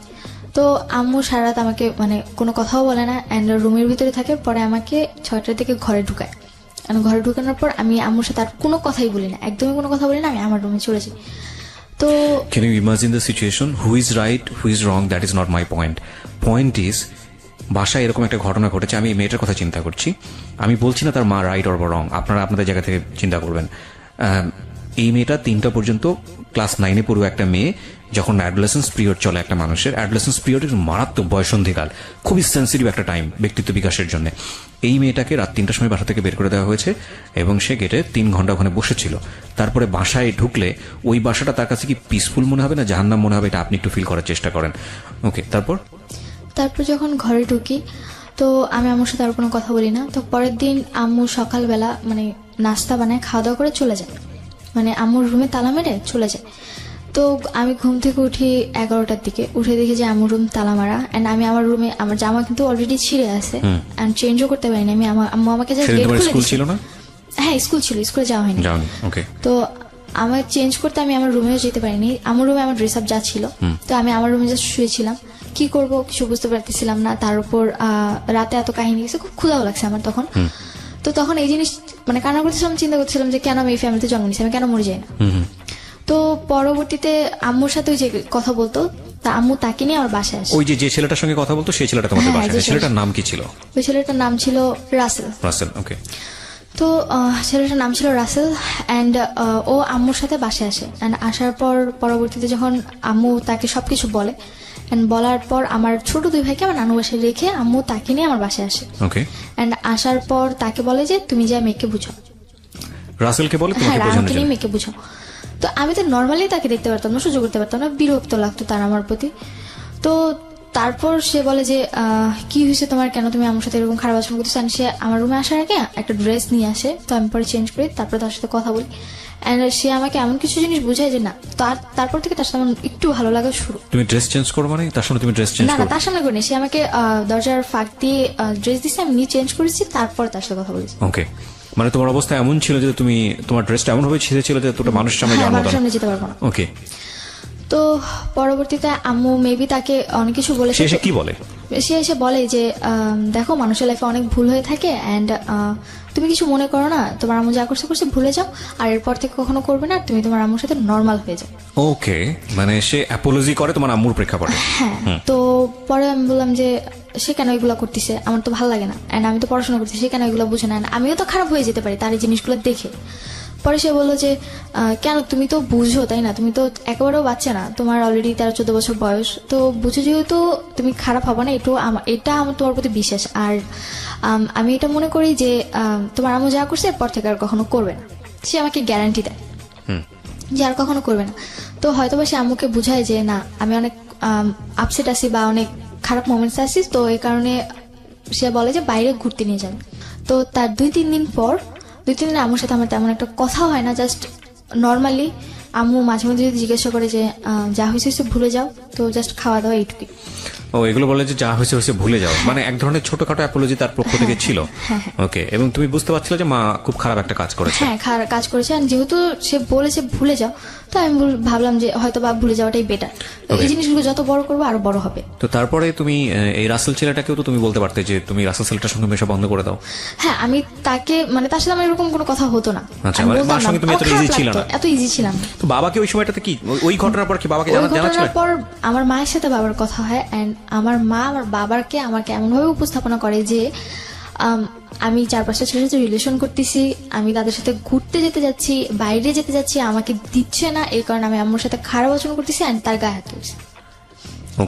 তো আম্মু সারা রাত আমাকে মানে কোনো কথাও বলে না এন্ড রুমের ভিতরে থাকে। পরে আমাকে 6টার দিকে ঘরে ঢুকায়। ঘরে ঢুকানোর পর আমি আম্মুর সাথে আর কোনো কথাই বলি না, একদমই কোনো কথা বলি না, আমি আমার রুমে চলে যাই। তো can you imagine the situation? who is right, who is wrong, that is not my point is বাসায় এরকম একটা ঘটনা ঘটেছে, আমি মেয়েটার কথা চিন্তা করছি, আমি বলছি না তার মা রাইট অর রং, আপনারা আপনাদের জায়গা থেকে চিন্তা করবেন। এই মেয়েটা 3টা পর্যন্ত ক্লাস 9-এ পড়ুয়া একটা মেয়ে, যখন অ্যাডোলেসেন্স পিরিয়ড চলে একটা মানুষের, অ্যাডোলেসেন্স পিরিয়ডের মারাত্মক বয়সন্ধিকাল, খুবই সেন্সিটিভ একটা টাইম ব্যক্তিত্ব বিকাশের জন্য। এই মেয়েটাকে রাত 3টার সময় বাসা থেকে বের করে দেওয়া হয়েছে এবং সে গেটে 3 ঘন্টা ওখানে বসেছিল। তারপরে বাসায় ঢুকলে ওই বাসাটা তার কাছে কি পিসফুল মনে হবে না জাহান্নাম মনে হবে, এটা আপনি একটু ফিল করার চেষ্টা করেন। ওকে, তারপর যখন ঘরে ঢুকি তো আমি আম্মুর সাথে আর কোনো কথা বলি না। তো পরের দিন আম্মু সকালবেলা মানে নাস্তা বানায় খাওয়া দাওয়া করে চলে যায়, মানে আম্মুর রুমে তালা মেরে চলে যায়। তো আমি ঘুম থেকে উঠি 11টার দিকে, উঠে দেখি যে আম্মুর রুম তালা মারা এন্ড আমি আমার রুমে, আমার জামা কিন্তু অলরেডি ছিঁড়ে আছে এন্ড চেঞ্জও করতে পারিনি আমি। আম্মু আমাকে যা গেট খুলে দিয়েছিল। হ্যাঁ, স্কুল ছিল, স্কুলে যাওয়া হয়নি। তো আমার চেঞ্জ করতে আমি আমার রুমেও যেতে পারিনি। আমার রুমে আমার ড্রেস আপ যা ছিল, তো আমি আমার রুমে জাস্ট শুয়েছিলাম। কি করব কিছু বুঝতে পারতেছিলাম না। তার উপর রাতে এত কাহিনী গেছে, খুব ক্ষুধাও লাগছে আমার তখন। তো তখন এই জিনিস মানে কান্না করতেছিলাম, চিন্তা করতেছিলাম যে কেন আমি এই ফ্যামিলিতে জন্ম নিয়েছি, আমি কেন মরে যাই না। তো পরবর্তীতে আম্মুর সাথে যে কথা বলতো, তা আম্মু তাকে নিয়ে আমার বাসায় আসে। ওই যে ছেলেটার সঙ্গে কথা বলতো সেই ছেলেটা তোমাদের বাসায় আসে? ছেলেটার নাম কি ছিল? ওই ছেলেটার নাম ছিল রাসেল। ওকে। তো ছেলেটার নাম ছিল রাসেল এন্ড ও আম্মুর সাথে বাসায় আসে এন্ড আসার পর পরবর্তীতে যখন আম্মু তাকে সবকিছু বলে এন্ড বলার পর আমার ছোট 2 ভাইকে আমার নানু বাসায় রেখে আম্মু তাকে নিয়ে আমার বাসায় আসে। ওকে। এন্ড আসার পর তাকে বলে যে তুমি যা মেয়েকে বুঝাও। রাসেলকে বলে তোমাকে বোঝানোর জন্য? মেয়েকে বুঝাও। তো আমি তো নর্মালি তাকে দেখতে পারতাম না, সহ্য করতে পারতাম না, বিরক্ত লাগতো তার আমার প্রতি। তো তারপর সে বলে যে কি হয়েছে তোমার, কেন তুমি আমার সাথে এরকম খারাপ আচরণ করতেছো। সে আমার রুমে আসার আগে একটা ড্রেস নিয়ে আসে, তো আমি পরে চেঞ্জ করি, তারপর তার সাথে কথা বলি এন্ড সে আমাকে এমন কিছু জিনিস বুঝায় যে না, তারপর থেকে তার সাথে আমার একটু ভালো লাগা শুরু। তুমি ড্রেস চেঞ্জ করো মানে তার সামনে তুমি ড্রেস চেঞ্জ করো? না, তার সামনে করিনি, সে আমাকে দরজার ফাঁক দিয়ে ড্রেস দিছে, আমি নিয়ে চেঞ্জ করেছি, তারপর তার সাথে কথা বলেছি। ওকে, মানে তোমার অবস্থা এমন ছিল যে তুমি তোমার ড্রেসটা এমন ভাবে ছিঁড়েছিল যে তোটা মানুষের সামনে যেতে পারবো না। ওকে। তো পরবর্তীতে আম্মু মেবি তাকে অনেক কিছু বলে। সে কি বলে? সে এসে বলে যে দেখো মানুষের লাইফে অনেক ভুল হয়ে থাকে এন্ড তুমি কিছু মনে করো না, তোমার আম্মু যা করছে ভুলে যাও, আর এরপর থেকে কখনো করবে না, তুমি তোমার আম্মুর সাথে নর্মাল হয়ে যাও। ওকে, মানে সে অ্যাপোলজি করে তোমার আম্মুর প্রেক্ষাপটে? হ্যাঁ। তো পরে আমি বললাম যে সে কেন এগুলো করতেছে, আমার তো ভালো লাগে না এন্ড আমি তো পড়াশোনা করছি, সে কেন এগুলো বুঝে না, আমিও তো খারাপ হয়ে যেতে পারি তার এই জিনিসগুলো দেখে। পরে সে বললো যে কেন, তুমি তো বুঝো তাই না, তুমি তো একেবারেও বাচ্চা না, তোমার অলরেডি 13-14 বছর বয়স, তো বুঝো যেহেতু তুমি খারাপ হবে না, এটা আমার তোমার প্রতি বিশ্বাস। আর আমি এটা মনে করি যে তোমার আম্মু যা করছে এরপর থেকে আর কখনো করবে না, সে আমাকে গ্যারান্টি দেয় যে আর কখনো করবে না। তো হয়তো বা সে আম্মুকে বুঝায় যে না, আমি অনেক আপসেট আছি বা অনেক খারাপ মোমেন্টস আছি, তো এই কারণে সে বলে যে বাইরে ঘুরতে নিয়ে যাবে। তো তার 2-3 দিন পর, 2-3 দিন আম্মুর সাথে আমার তেমন একটা কথা হয় না, জাস্ট নর্মালি আম্মু মাঝে মধ্যে যদি জিজ্ঞাসা করে যে যা হয়েছে ভুলে যাও, তো জাস্ট খাওয়া দাওয়া এইটুকুই। ও, এগুলো বলে যে যা হয়েছে ভুলে যাও, মানে এক ধরনের ছোটখাটো অ্যাপোলজি তার পক্ষ থেকে ছিল। ওকে, এবং তুমি বুঝতে পারছিলে যে মা খুব খারাপ একটা কাজ করেছে। হ্যাঁ, খারাপ কাজ করেছে, আর যেহেতু সে বলেছে ভুলে যাও, তো আমি ভাবলাম যে হয়তো বা ভুলে যাওয়াটাই বেটার, এই জিনিসগুলো যত বড় করবো আরো বড় হবে। তো তারপরে তুমি এই রাসেল ছেলেটাকেও তো তুমি বলতে পারতে যে তুমি রাসেল ছেলেটার সঙ্গে মেশা বন্ধ করে দাও। হ্যাঁ, আমি তাকে মানে তার সাথে আমার এরকম কোনো কথা হতো না। আচ্ছা, মানে মার সঙ্গে তুমি এত ইজি ছিল না, এত ইজি ছিলাম। তো বাবাকে ওই সময়টাতে কি, ওই ঘটনার পর কি বাবাকে জানাচ্ছিল? পর আমার মায়ের সাথে বাবার কথা হয়, এন্ড আমার মা আমার বাবাকে আমাকে এমন ভাবে উপস্থাপনা করে যে আমি 4-5টা ছেলের সাথে রিলেশন করতেছি, আমি তাদের সাথে ঘুরতে যেতে যাচ্ছি, বাইরে যেতে যাচ্ছি, আমাকে দিচ্ছে না, এই কারণে আমি আম্মুর সাথে খারাপ আচরণ করতেছি, এন্ড তার গায়ে হাত তুলছি।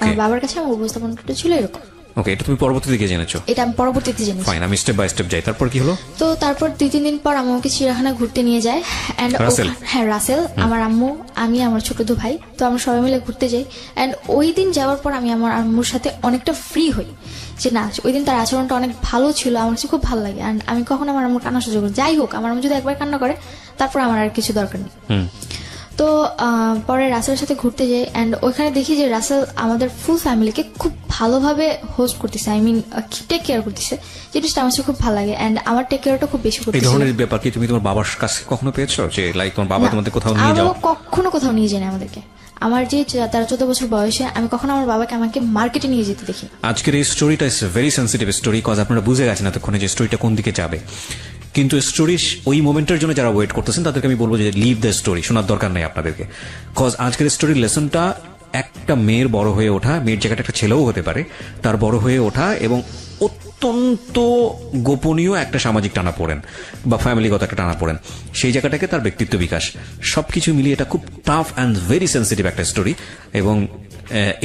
আমার বাবার কাছে আমার উপস্থাপনাটা ছিল এরকম। ওকে, এটা তুমি পরবর্তী দিকে জেনেছো? এটা আমি পরবর্তীতে জেনেছি। ফাইন, আমি স্টেপ বাই স্টেপ যাই। তারপর কি হলো? তো তারপর 2-3 দিন পর আমাকে চিড়িয়াখানা ঘুরতে নিয়ে যায়, এন্ড হ্যাঁ রাসেল, আমার আম্মু, আমি, আমার ছোট 2 ভাই, তো আমরা সবাই মিলে ঘুরতে যাই। এন্ড ওই দিন যাওয়ার পর আমি আমার আম্মুর সাথে অনেকটা ফ্রি হই, যে না ওই দিন তার আচরণটা অনেক ভালো ছিল, আমার কাছে খুব ভালো লাগে। এন্ড আমি কখনো আমার আম্মুর কান্না সহ্য করি, যাই হোক আমার আম্মু যদি একবার কান্না করে তারপর আমার আর কিছু দরকার নেই। তো পরে রাসেলের সাথে ঘুরতে যাই, এন্ড ওইখানে দেখি যে রাসেল আমাদের ফুল ফ্যামিলিকে খুব ভালোভাবে হোস্ট করতেছে, আই মিন টেক কেয়ার করতেছে, জিনিসটা আমার খুব ভালো লাগে। এন্ড আমার টেক কেয়ারটা খুব বেশি করতেছে। এই ধরনের ব্যাপার কি তুমি তোমার বাবার কাছে কখনো পেয়েছো, যে লাইক তোমার বাবা তোমাদের কোথাও নিয়ে যাও? কখনো কোথাও নিয়ে যায় না আমাদেরকে। আমার যে 13-14 বছর বয়সে আমি কখনো আমার বাবাকে আমাকে মার্কেটে নিয়ে যেতে দেখি। আজকের এই স্টোরিটা is very sensitive story, cause আপনারা বুঝে গেছেন এতক্ষণে যে স্টোরিটা কোন দিকে যাবে। কিন্তু স্টোরি ওই মোমেন্টের জন্য যারা ওয়েট করতেছেন তাদেরকে আমি বলবো যে লিভ দ্য স্টোরি, শোনার দরকার নেই আপনাদেরকে। কজ আজকের স্টোরির লেসনটা একটা মেয়ের বড় হয়ে ওঠা, মেয়ের জায়গাটা একটা ছেলেও হতে পারে, তার বড় হয়ে ওঠা এবং অত্যন্ত গোপনীয় একটা সামাজিক টানাপোড়েন বা ফ্যামিলিগত একটা টানাপোড়েন, সেই জায়গাটাকে তার ব্যক্তিত্ব বিকাশ, সবকিছু মিলিয়ে এটা খুব টাফ অ্যান্ড ভেরি সেন্সিটিভ একটা স্টোরি। এবং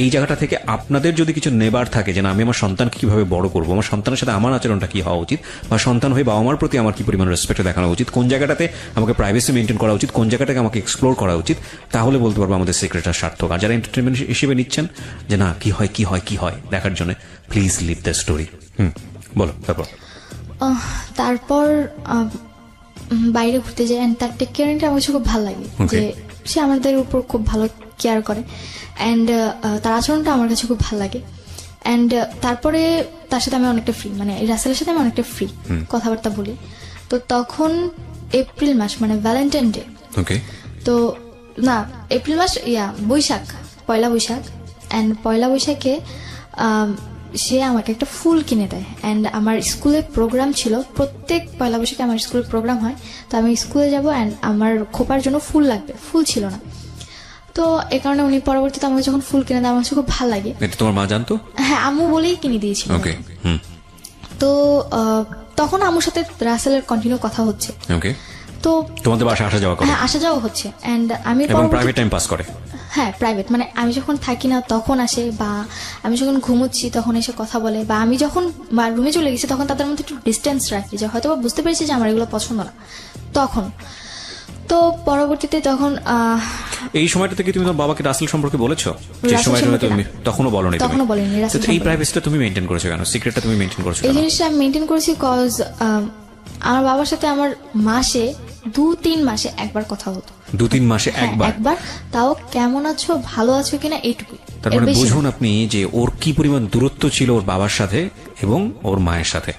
এই জায়গাটা থেকে আপনাদের যদি কিছু নেবার থাকে যে না আমি আমার সন্তানকে কিভাবে বড় করবো, আমার সন্তানের সাথে আমার আচরণটা কি হওয়া উচিত, বা সন্তান হয়ে বাবা মার প্রতি আমার কি পরিমাণ রেসপেক্ট দেখানো উচিত, কোন জায়গাটাতে আমাকে প্রাইভেসি মেনটেন করা উচিত, কোন জায়গাটাকে আমাকে এক্সপ্লোর করা উচিত, তাহলে বলতে পারবো আমাদের সিক্রেটটা সার্থক। আর যারা এন্টারটেনমেন্ট হিসেবে নিচ্ছেন যে না কি হয় কি হয় কি হয় দেখার জন্য, প্লিজ লিভ দ্য স্টোরি। বলো তারপর বাইরে ঘুরতে যাই, তার টেক কেয়ারিংটা আমার কাছে খুব ভালো লাগে, যে সে আমাদের উপর খুব ভালো কেয়ার করে, অ্যান্ড তার আচরণটা আমার কাছে খুব ভালো লাগে। অ্যান্ড তারপরে তার সাথে আমি অনেকটা ফ্রি, মানে রাসেলের সাথে আমি অনেকটা ফ্রি কথাবার্তা বলি। তো তখন এপ্রিল মাস, মানে ভ্যালেন্টাইন ডে, তো না এপ্রিল মাস বৈশাখ, পয়লা বৈশাখ। অ্যান্ড পয়লা বৈশাখে সে আমাকে একটা ফুল কিনে দেয়। অ্যান্ড আমার স্কুলে প্রোগ্রাম ছিল, প্রত্যেক পয়লা বৈশাখে আমার স্কুলে প্রোগ্রাম হয়, তো আমি স্কুলে যাব, অ্যান্ড আমার খোপার জন্য ফুল লাগবে, ফুল ছিল না, তো এই কারণে উনি পরবর্তীতে আমাকে যখন ফুল কিনে দেয় আমার কাছে খুব ভালো লাগে। তোমার মা জানতো? হ্যাঁ, আম্মু বলেই কিনে দিয়েছিল। তো তখন আম্মুর সাথে রাসেলের কন্টিনিউ কথা হচ্ছে, তো তোমাদের বাসায় আসা যাওয়া, হ্যাঁ আসা যাওয়া হচ্ছে। অ্যান্ড আমি প্রাইভেট টাইম পাস করে, হ্যাঁ প্রাইভেট, মানে আমি যখন থাকি না তখন আসে, বা আমি যখন ঘুমোচ্ছি তখন এসে কথা বলে, বা আমি যখন রুমে চলে গেছি তখন তাদের মধ্যে একটু ডিস্টেন্স রাখি, যে হয়তো বুঝতে পেরেছি যে আমার এগুলো পছন্দ না তখন। তো পরবর্তীতে তখন এই সময়টা থেকে তুমি তোমার বাবাকে রাসেল সম্পর্কে বলেছো? যে সময়টা তুমি তখনও বলোনি? তখনও বলিনি। এই প্রাইভেসিটা তুমি মেইনটেইন করেছো কেন? সিক্রেটটা তুমি মেইনটেইন করেছো কেন? এই জিনিসটা আমি মেইনটেইন করেছি কজ আমার বাবার সাথে আমার মাসে 2-3 মাসে একবার কথা হতো। 2-3 মাসে একবার? তাও কেমন আছো, ভালো আছো কিনা, এইটুকুই। তার মানে বুঝুন আপনি যে ওর কি পরিমাণ দূরত্ব ছিল ওর বাবার সাথে এবং ওর মায়ের সাথে।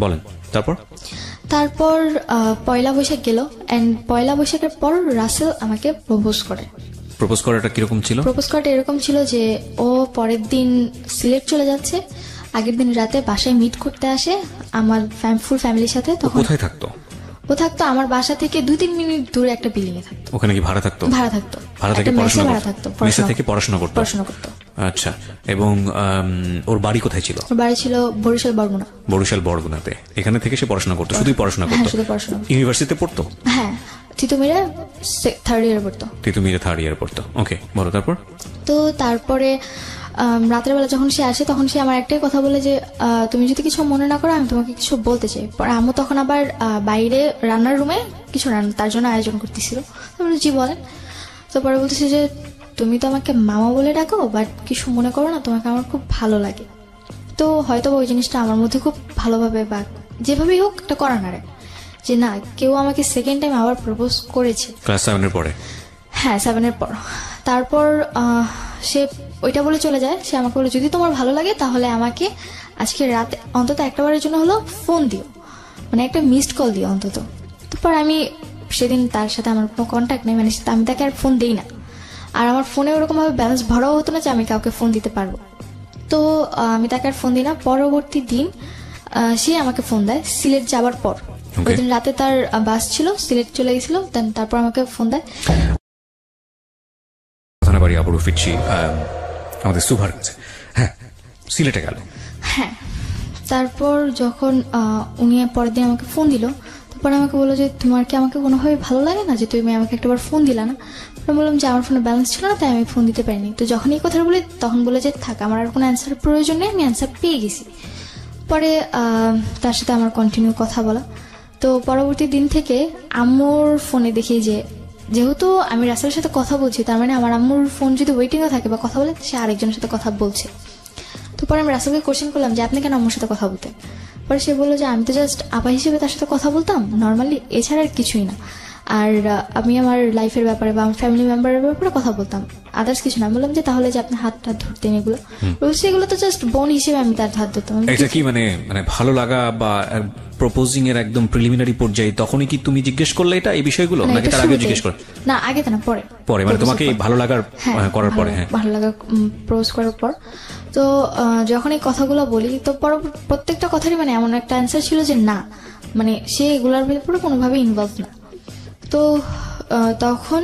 বলেন তারপর পয়লা বৈশাখ গেল, এন্ড পয়লা বৈশাখের পর রাসেল আমাকে প্রপোজ করে। প্রপোজ করাটা কিরকম ছিল? প্রপোজ করাটা এরকম ছিল যে ও পরের দিন সিলেট চলে যাচ্ছে, আগের দিন রাতে বাসায় মিট করতে আসে আমার ফুল ফ্যামিলির সাথে। তখন কোথায় থাকতো? ও থাকতো আমার বাসা থেকে 2-3 মিনিট দূরে একটা বিল্ডিং এ থাকতো। ওখানে কি ভাড়া থাকতো? ভাড়া থাকতো। ভাড়া থেকে পড়াশোনা করতো। মেসে থেকে পড়াশোনা করতো। আচ্ছা, এবং ওর বাড়ি কোথায় ছিল? ওর বাড়ি ছিল বরিশাল বরগুনা। বরিশাল বরগুনাতে। এখানে থেকে সে পড়াশোনা করতো, শুধুই পড়াশোনা করতো? শুধু পড়াশোনা। ইউনিভার্সিটিতে পড়তো? হ্যাঁ, তিতুমিরে 3rd ইয়ার পড়তো। তিতুমিরে 3rd ইয়ার পড়তো, ওকে বলো তারপর। তো তারপরে রাতের বেলা যখন সে আসে তখন সে আমার একটাই কথা বলে যে তুমি যদি কিছু মনে না করো আমি তোমাকে কিছু বলতে চাই। পরে আম্মু তখন আবার বাইরে রান্নার রুমে কিছু তার জন্য আয়োজন করতেছিল। তারপরে জি বলেন। তো পরে বলতেছে যে তুমি তো আমাকে মামা বলে ডাকো, বাট কিছু মনে করো না, তোমাকে আমার খুব ভালো লাগে। তো হয়তো ওই জিনিসটা আমার মধ্যে খুব ভালোভাবে বা যেভাবেই হোক একটা করা নাড়ে যে না, কেউ আমাকে সেকেন্ড টাইম আবার প্রপোজ করেছে। ক্লাস 7 এর পরে? হ্যাঁ, 7 এর পর। তারপর সে ওইটা বলে চলে যায়। সে আমাকে বলে যদি তোমার ভালো লাগে তাহলে আমাকে আজকে রাতে অন্তত একটা বারের জন্য হলো ফোন দিও, মানে একটা মিসড কল দিও অন্তত। তারপর আমি সেদিন তার সাথে আমার কোনো কন্ট্যাক্ট নেই, মানে আমি তাকে আর ফোন দিই না। আর আমার ফোনে ওরকম ভাবে ব্যালেন্স ভরাও হতো না যে আমি কাউকে ফোন দিতে পারবো। তো আমি তাকে আর ফোন দিই না। পরবর্তী দিন সে আমাকে ফোন দেয় সিলেট যাবার পর। ওই দিন রাতে তার বাস ছিল, সিলেট চলে গেছিল। তারপর আমাকে ফোন দেয়। বাড়ি আবারও ফিরছি আমাদের সুভার কাছে। হ্যাঁ, সিলেটে গেল। হ্যাঁ, তারপর যখন উনি পরের দিন আমাকে ফোন দিল, তারপর আমাকে বললো যে তোমার কি আমাকে কোনোভাবে ভালো লাগে না যে তুমি আমাকে একটাবার ফোন দিলা না? আমি বললাম যে আমার ফোনে ব্যালেন্স ছিল না, তাই আমি ফোন দিতে পারিনি। তো যখন এই কথা বলি তখন বলে যে থাক, আমার আর কোনো অ্যান্সারের প্রয়োজন নেই, আমি অ্যান্সার পেয়ে গেছি। পরে তার সাথে আমার কন্টিনিউ কথা বলা। তো পরবর্তী দিন থেকে আম্মুর ফোনে দেখি যে যেহেতু আমি রাসেলের সাথে কথা বলছি, তার মানে আমার আম্মুর ফোন যদি ওয়েটিংয়ে থাকে বা কথা বলে, সে আরেকজনের সাথে কথা বলছে। তো পরে আমি রাসেলকে কোশ্চেন করলাম যে আপনি কেন আম্মুর সাথে কথা বলতে? পরে সে বললো যে আমি তো জাস্ট আপা হিসেবে তার সাথে কথা বলতাম নর্মালি, এছাড়া আর কিছুই না। আর আমি আমার লাইফের ব্যাপারে বা আমার ফ্যামিলি মেম্বারের ব্যাপারে কথা বলতাম, আদার্স কিছু না। বললাম যে তাহলে যে আপনি হাতটা ধরতেন এগুলো, সেগুলো তো জাস্ট বোন হিসেবে আমি তার হাত ধরতাম। এটা কি মানে ভালো লাগা বা প্রপোজিং এর একদম প্রিলিমিনারি পর্যায়ে তখনই কি তুমি জিজ্ঞেস করলে এটা এই বিষয়গুলো, নাকি তার আগে জিজ্ঞেস করে? না, আগে তো না, পরে। পরে মানে তোমাকে ভালো লাগার করার পরে? হ্যাঁ, ভালো লাগা প্রপোজ করার পর। তো যখন এই কথাগুলো বলি তো প্রত্যেকটা কথারই মানে এমন একটা অ্যান্সার ছিল যে না, মানে সে এগুলোর ব্যাপারে কোনোভাবে ইনভলভ না। তো তখন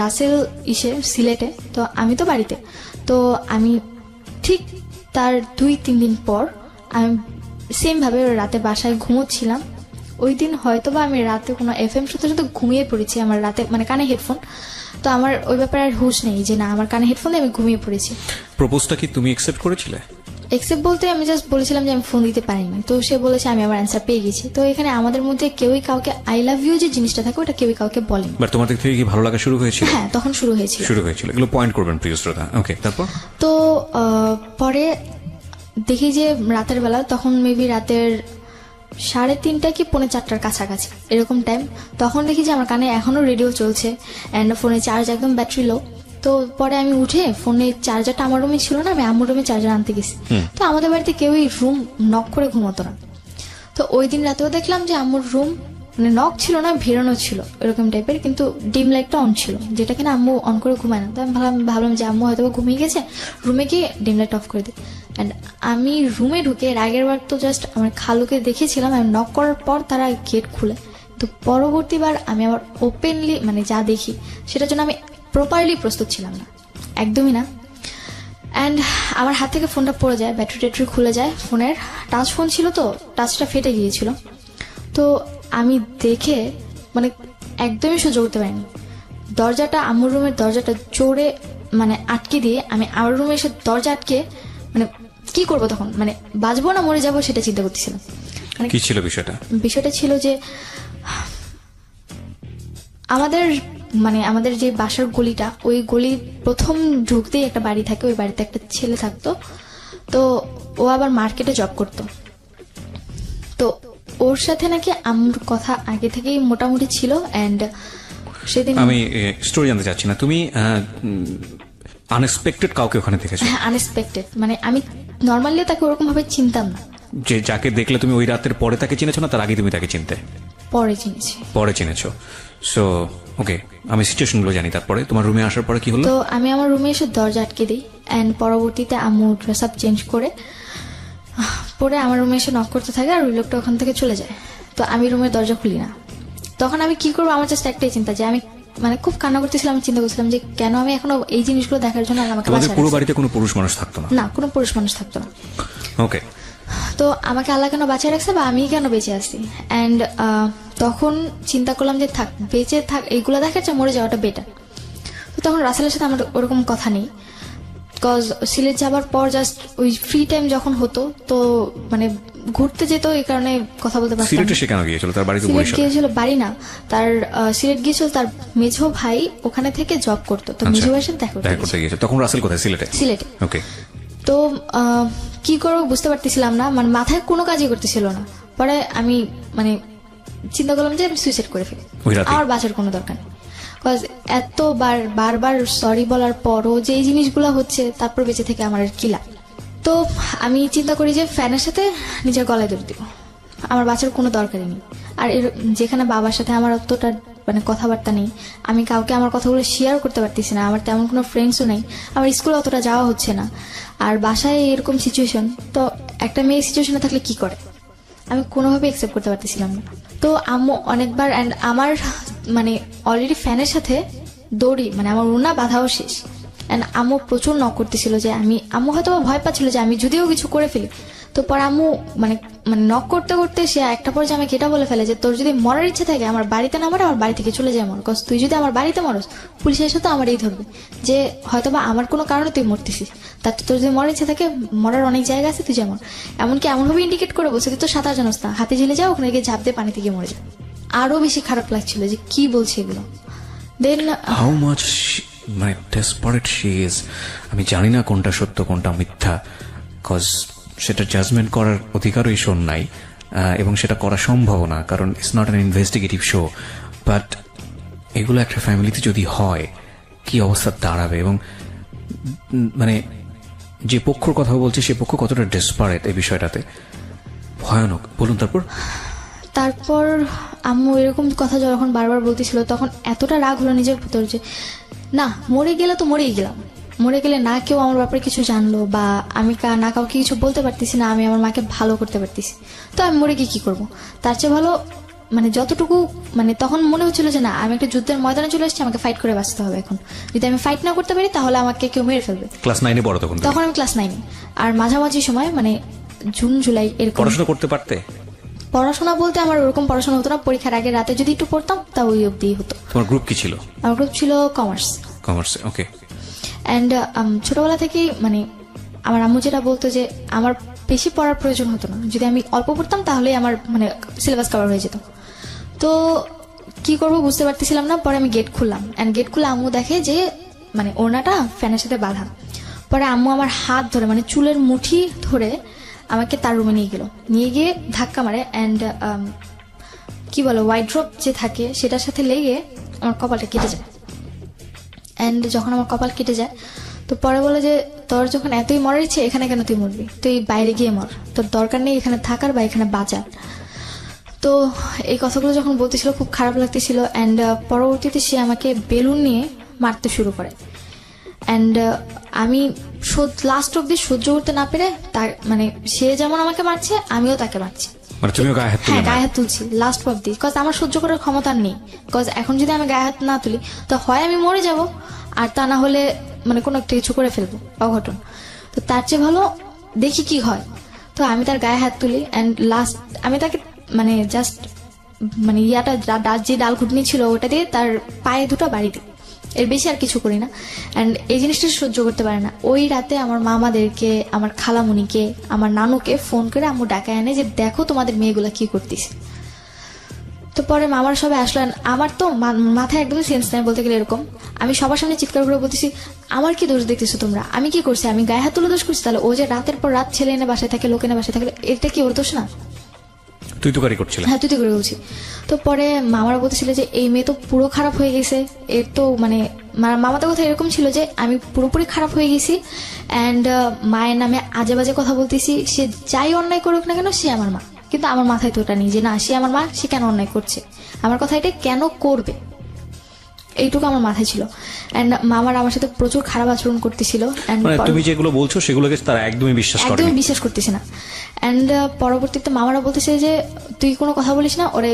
রাসেল সিলেটে, তো আমি তো বাড়িতে। তো আমি ঠিক তার 2-3 দিন পর আমি সেম ভাবে রাতে বাসায় ঘুমোচ্ছিলাম। ওই দিন হয়তো বা আমি রাতে কোনো FM শুনতে শুনতে ঘুমিয়ে পড়েছি, আমার রাতে মানে কানে হেডফোন। তো আমার ওই ব্যাপারে আর হুঁশ নেই যে না, আমার কানে হেডফোন দিয়ে আমি ঘুমিয়ে পড়েছি। প্রপোজটা কি তুমি অ্যাকসেপ্ট করেছিলে? এক্সেপ্ট বলতে আমি জাস্ট বলেছিলাম যে আমি ফোন দিতে পারিনি। তো সে বলেছে আমি আমার অ্যান্সার পেয়ে গেছি। তো এখানে আমাদের মধ্যে কেউই কাউকে আই লাভ ইউ যে জিনিসটা থাকে ওটা কেউই কাউকে বলেনি। বাট তোমাদের থেকে কি ভালো লাগা শুরু হয়েছিল? হ্যাঁ, তখন শুরু হয়েছিল। এগুলো পয়েন্ট করবেন প্রিয় শ্রোতা। ওকে, তারপর? তো পরে দেখি যে রাতের বেলা, তখন মেবি রাতের 3:30 কি 4:45 কাছাকাছি এরকম টাইম। তখন দেখি যে আমার কানে এখনো রেডিও চলছে অ্যান্ড ফোনে চার্জ একদম ব্যাটারি লো। তো পরে আমি উঠে ফোনের চার্জারটা আমার রুমে ছিল না, আমি আম্মুর রুমে চার্জার আনতে গেছি। তো আমাদের বাড়িতে কেউই রুম নক করে ঘুমোতো না। তো ওই দিন রাতেও দেখলাম যে আম্মুর রুম মানে নক ছিল না, ভেরানো ছিল এরকম টাইপের, কিন্তু ডিম লাইটটা অন ছিল, যেটা কিনা আম্মু অন করে ঘুমায় না। তো আমি ভাবলাম যে আম্মু হয়তো ঘুমিয়ে গেছে, রুমে গিয়ে ডিম লাইট অফ করে দিই। অ্যান্ড আমি রুমে ঢুকে এর আগের বার তো জাস্ট আমার খালুকে দেখেছিলাম, আমি নক করার পর তারা গেট খুলে। তো পরবর্তীবার আমি আবার ওপেনলি মানে যা দেখি সেটার জন্য আমি প্রপারলি প্রস্তুত ছিলাম না, একদমই না। অ্যান্ড আমার হাত থেকে ফোনটা পড়ে যায়, ব্যাটারি খুলে যায় ফোনের। টাচ ফোন ছিল তো টাচটা ফেটে গিয়েছিল। তো আমি দেখে মানে একদমই সহ্য করতে পারিনি। দরজাটা আম্মুর রুমের দরজাটা জোরে মানে আটকে দিয়ে আমি আমার রুমে এসে দরজা আটকে মানে কি করবো তখন, মানে বাঁচবো না মরে যাবো সেটা চিন্তা করতেছিলাম। মানে কি ছিল বিষয়টা? বিষয়টা ছিল যে আমাদের যে বাসার গলিটা, ওই গলি প্রথম ঢুকতেই একটা বাড়ি থাকে, ওই বাড়িতে একটা ছেলে থাকতো। তো ও আবার মার্কেটে জব করতো। তো ওর সাথে নাকি আমার কথা আগে থেকেই মোটামুটি ছিল। এন্ড সেদিন আমি স্টোরি জানতে চাচ্ছি না, তুমি আনএক্সপেক্টেড কাউকে ওখানে দেখেছো? হ্যাঁ, আনএক্সপেক্টেড, মানে আমি নর্মালি তাকে ওরকম ভাবে চিনতাম না। যে যাকে দেখলে তুমি ওই রাতের পরে তাকে চিনেছো না তার আগে তুমি তাকে চিনতে? পরে চিনেছো। সো ওকে, আমি সিচুয়েশনগুলো জানি। তারপরে তোমার রুমে আসার পরে কি হলো? তো আমি আমার রুমে এসে দরজা আটকে দিই এন্ড পরবর্তীতে আম্মু ড্রেস আপ চেঞ্জ করে পরে আমার রুমে এসে নক করতে থাকে, আর ওই লোকটা ওখান থেকে চলে যায়। তো আমি রুমের দরজা খুলি না। তখন আমি কি করবো, আমার জাস্ট একটাই চিন্তা যে আমি মানে খুব কান্না করতেছিলাম। আমি চিন্তা করছিলাম যে কেন আমি এখনো এই জিনিসগুলো দেখার জন্য আমাকে পুরো বাড়িতে কোনো পুরুষ মানুষ থাকতো না? না, কোনো পুরুষ মানুষ থাকতো না। ওকে, তো আমাকে আল্লাহ কেন বাঁচিয়ে রাখছে বা আমি কেন বেঁচে আছি। অ্যান্ড তখন চিন্তা করলাম যে থাক, বেঁচে থাক এইগুলো দেখার চেয়ে মরে যাওয়াটা বেটার। তো তখন রাসেলের সাথে আমার ওরকম কথা নেই, বিকজ সিলেট যাবার পর জাস্ট ওই ফ্রি টাইম যখন হতো তো মানে ঘুরতে যেত, এই কারণে কথা বলতে পারতাম। সিলেটে সে কেন গিয়েছিল? তার বাড়ি তো সিলেট বরিশালে। গিয়েছিল, বাড়ি না তার, সিলেট গিয়েছিল তার মেঝো ভাই ওখানে থেকে জব করতো, তো মেঝো ভাইয়ের সাথে দেখা করতে গিয়েছে। তখন রাসেল কোথায়? সিলেটে। সিলেটে। ওকে। তো কি করবো বুঝতে পারতেছিলাম না, মানে মাথায় কোনো কাজই করতেছিল না। পরে আমি মানে চিন্তা করলাম যে আমি সুইসাইড করে ফেলি, আমার বাঁচার কোনো দরকার নেই। বিকজ বারবার সরি বলার পরও যে এই জিনিসগুলো হচ্ছে, তারপর বেঁচে থেকে আমার আর কি লাভ। তো আমি চিন্তা করি যে ফ্যানের সাথে নিজের গলায় দৌড় দিব, আমার বাঁচার কোনো দরকারই নেই। আর যেখানে বাবার সাথে আমার অতটা মানে কথাবার্তা নেই, আমি কাউকে আমার কথাগুলো শেয়ার করতে পারতেছি না, আমার তেমন কোনো ফ্রেন্ডসও নেই, আমার স্কুলে অতটা যাওয়া হচ্ছে না, আর বাসায় এরকম সিচুয়েশন, তো একটা মেয়ে সিচুয়েশনে থাকলে কি করে আমি কোনোভাবে অ্যাকসেপ্ট করতে পারতেছিলাম না। তো আম্মু অনেকবার, অ্যান্ড আমার মানে অলরেডি ফ্যানের সাথে দড়ি মানে আমার ওনা বাঁধাও শেষ, অ্যান্ড আম্মু প্রচুর নক করতেছিল যে আম্মু হয়তো ভয় পাচ্ছিল যে আমি যদিও কিছু করে ফেলি। তো পরে আম্মু মানে নক করতে করতে সে একটা পর্যায়ে আমাকে এটা বলে ফেলে যে তোর যদি মরার ইচ্ছা থাকে আমার বাড়িতে না মরে আমার বাড়ি থেকে চলে যায় মর, কজ তুই যদি আমার বাড়িতে মরস পুলিশের সাথে আমার এই ধরবে যে হয়তোবা আমার কোনো কারণে তুই মরতেছিস, তার তোর যদি মরার ইচ্ছা থাকে মরার অনেক জায়গা আছে, তুই যেমন এমনকি এমনভাবে ইন্ডিকেট করে বলছে তুই তো সাঁতার জানোস না, হাতে ঝেলে যাও ওখানে গিয়ে ঝাঁপ দিয়ে পানিতে গিয়ে মরে যা। আরো বেশি খারাপ লাগছিল যে কি বলছে এগুলো। দেন হাউ মাচ মানে ডেসপারেট শি ইজ। আমি জানি না কোনটা সত্য কোনটা মিথ্যা, কজ সেটা জাজমেন্ট করার অধিকারও এই শোন নাই, এবং সেটা করা সম্ভব না, কারণ it's not an investigative show. But এগুলো একটা ফ্যামিলিতে যদি হয় কি অবস্থা দাঁড়াবে, এবং মানে যে পক্ষর কথা বলছে সে পক্ষ কতটা ডেসপারেট এই বিষয়টাতে, ভয়ানক। বলুন তারপর আম্মু এরকম কথা যখন বারবার বলতেছিল তখন এতটা রাগ হলো নিজের ভিতর যে না, মরে গেলে তো মরেই গেলাম, মরে গেলে না কেউ আমার ব্যাপারে কিছু জানলো বা আমি না কাউকে কিছু বলতে পারতেছি না, আমি আমার মাকে ভালো করতে পারতেছি, তো আমি মরে গিয়ে কি করবো? তার চেয়ে ভালো মানে যতটুকু মানে তখন মনে হচ্ছিল যে না আমি একটা যুদ্ধের ময়দানে চলে এসেছি, আমাকে ফাইট করে বাঁচতে হবে। এখন যদি আমি ফাইট না করতে পারি তাহলে আমাকে কেউ মেরে ফেলবে। ক্লাস 9-এ বড় তখন আমি ক্লাস 9-এ, আর মাঝামাঝি সময় মানে জুন জুলাই এরকম। পড়াশোনা করতে পারতে? পড়াশোনা বলতে আমার ওরকম পড়াশোনা হতো না, পরীক্ষার আগে রাতে যদি একটু পড়তাম তা ওই অবধি হতো। তোমার গ্রুপ কি ছিল? আমার গ্রুপ ছিল কমার্স। ওকে। অ্যান্ড ছোটবেলা থেকেই মানে আমার আম্মু যেটা বলতো যে আমার বেশি পড়ার প্রয়োজন হতো না, যদি আমি অল্প পড়তাম তাহলে আমার মানে সিলেবাস কভার হয়ে যেত। তো কি করবো বুঝতে পারতেছিলাম না। পরে আমি গেট খুললাম, অ্যান্ড গেট খুলে আম্মু দেখে যে মানে ওড়নাটা ফ্যানের সাথে বাঁধা। পরে আম্মু আমার হাত ধরে মানে চুলের মুঠি ধরে আমাকে তার রুমে নিয়ে গিয়ে ধাক্কা মারে, অ্যান্ড কি বলে ওয়াইড্রপ যে থাকে সেটার সাথে লেগে আমার কপালটা কেটে যায়। অ্যান্ড যখন আমার কপাল কেটে যায় তো পরে বলে যে তোর যখন এতই মরার ইচ্ছে এখানে কেন তুই মরবি, তুই বাইরে গিয়ে মর, তোর দরকার নেই এখানে থাকার বা এখানে বাঁচার। তো এই কথাগুলো যখন বলতেছিল খুব খারাপ লাগতেছিল। অ্যান্ড পরবর্তীতে সে আমাকে বেলুন নিয়ে মারতে শুরু করে, অ্যান্ড আমি লাস্ট অব্দি সহ্য করতে না পেরে তার মানে সে যেমন আমাকে মারছে আমিও তাকে মারছি। হ্যাঁ, গায়ে হাত তুলছি লাস্ট অব্দি, বিকজ আমার সহ্য করার ক্ষমতা নেই। বিকজ এখন যদি আমি গায়ে হাত না তুলি তো হয় আমি মরে যাব, আর তা না হলে মানে কোনো একটা কিছু করে ফেলবো অঘটন। তো তার চেয়ে ভালো দেখি কি হয়। তো আমি তার গায়ে হাত তুলি, অ্যান্ড লাস্ট আমি তাকে মানে জাস্ট মানে যে ডাল ঘুটনি ছিল ওটা দিয়ে তার পায়ে দুটো বাড়ি দিই, এর বেশি আর কিছু করি না। অ্যান্ড এই জিনিসটা সহ্য করতে পারে না। ওই রাতে আমার মামাদেরকে, আমার খালামুনিকে, আমার নানুকে ফোন করে আম্মু ডাকায় আনে যে দেখো তোমাদের মেয়েগুলা কি করতেছে। তো পরে মামার সবাই আসলেন, আমার তো মাথায় একদমই সেন্স নাই বলতে গেলে। এরকম আমি সবার সামনে চিৎকার করে বলতেছি আমার কি দোষ দেখতেছো তোমরা, আমি কি করছি, আমি গায়ে হাত তুলে দোষ করছি? তাহলে ও যে রাতের পর রাত ছেলে এনে বাসায় থাকে, লোক এনে বাসায় থাকে, এটা কি ওর দোষ না? তুই তো করছিস। হ্যাঁ, তুই তো করে বলছি। তো পরে মামারা বলতেছিল যে এই মেয়ে তো পুরো খারাপ হয়ে গেছে, এর তো মানে মামাদের কথা এরকম ছিল যে আমি পুরোপুরি খারাপ হয়ে গেছি, অ্যান্ড মায়ের নামে আজে বাজে কথা বলতেছি, সে যাই অন্যায় করুক না কেন সে আমার মা। কিন্তু আমার মাথায় তো ওটা নেই যে না সে আমার মা, সে কেন অন্যায় করছে, আমার কথা এটা কেন করবে, এইটুকু আমার মাথায় ছিল। এন্ড মামার আমার সাথে প্রচুর খারাপ আচরণ করতেছিল। তুমি যেগুলো বলছো সেগুলোকে তারা একদমই বিশ্বাস করতেছে না। এন্ড পরবর্তীতে মামারা বলতেছে যে তুই কোনো কথা বলিস না, ওরে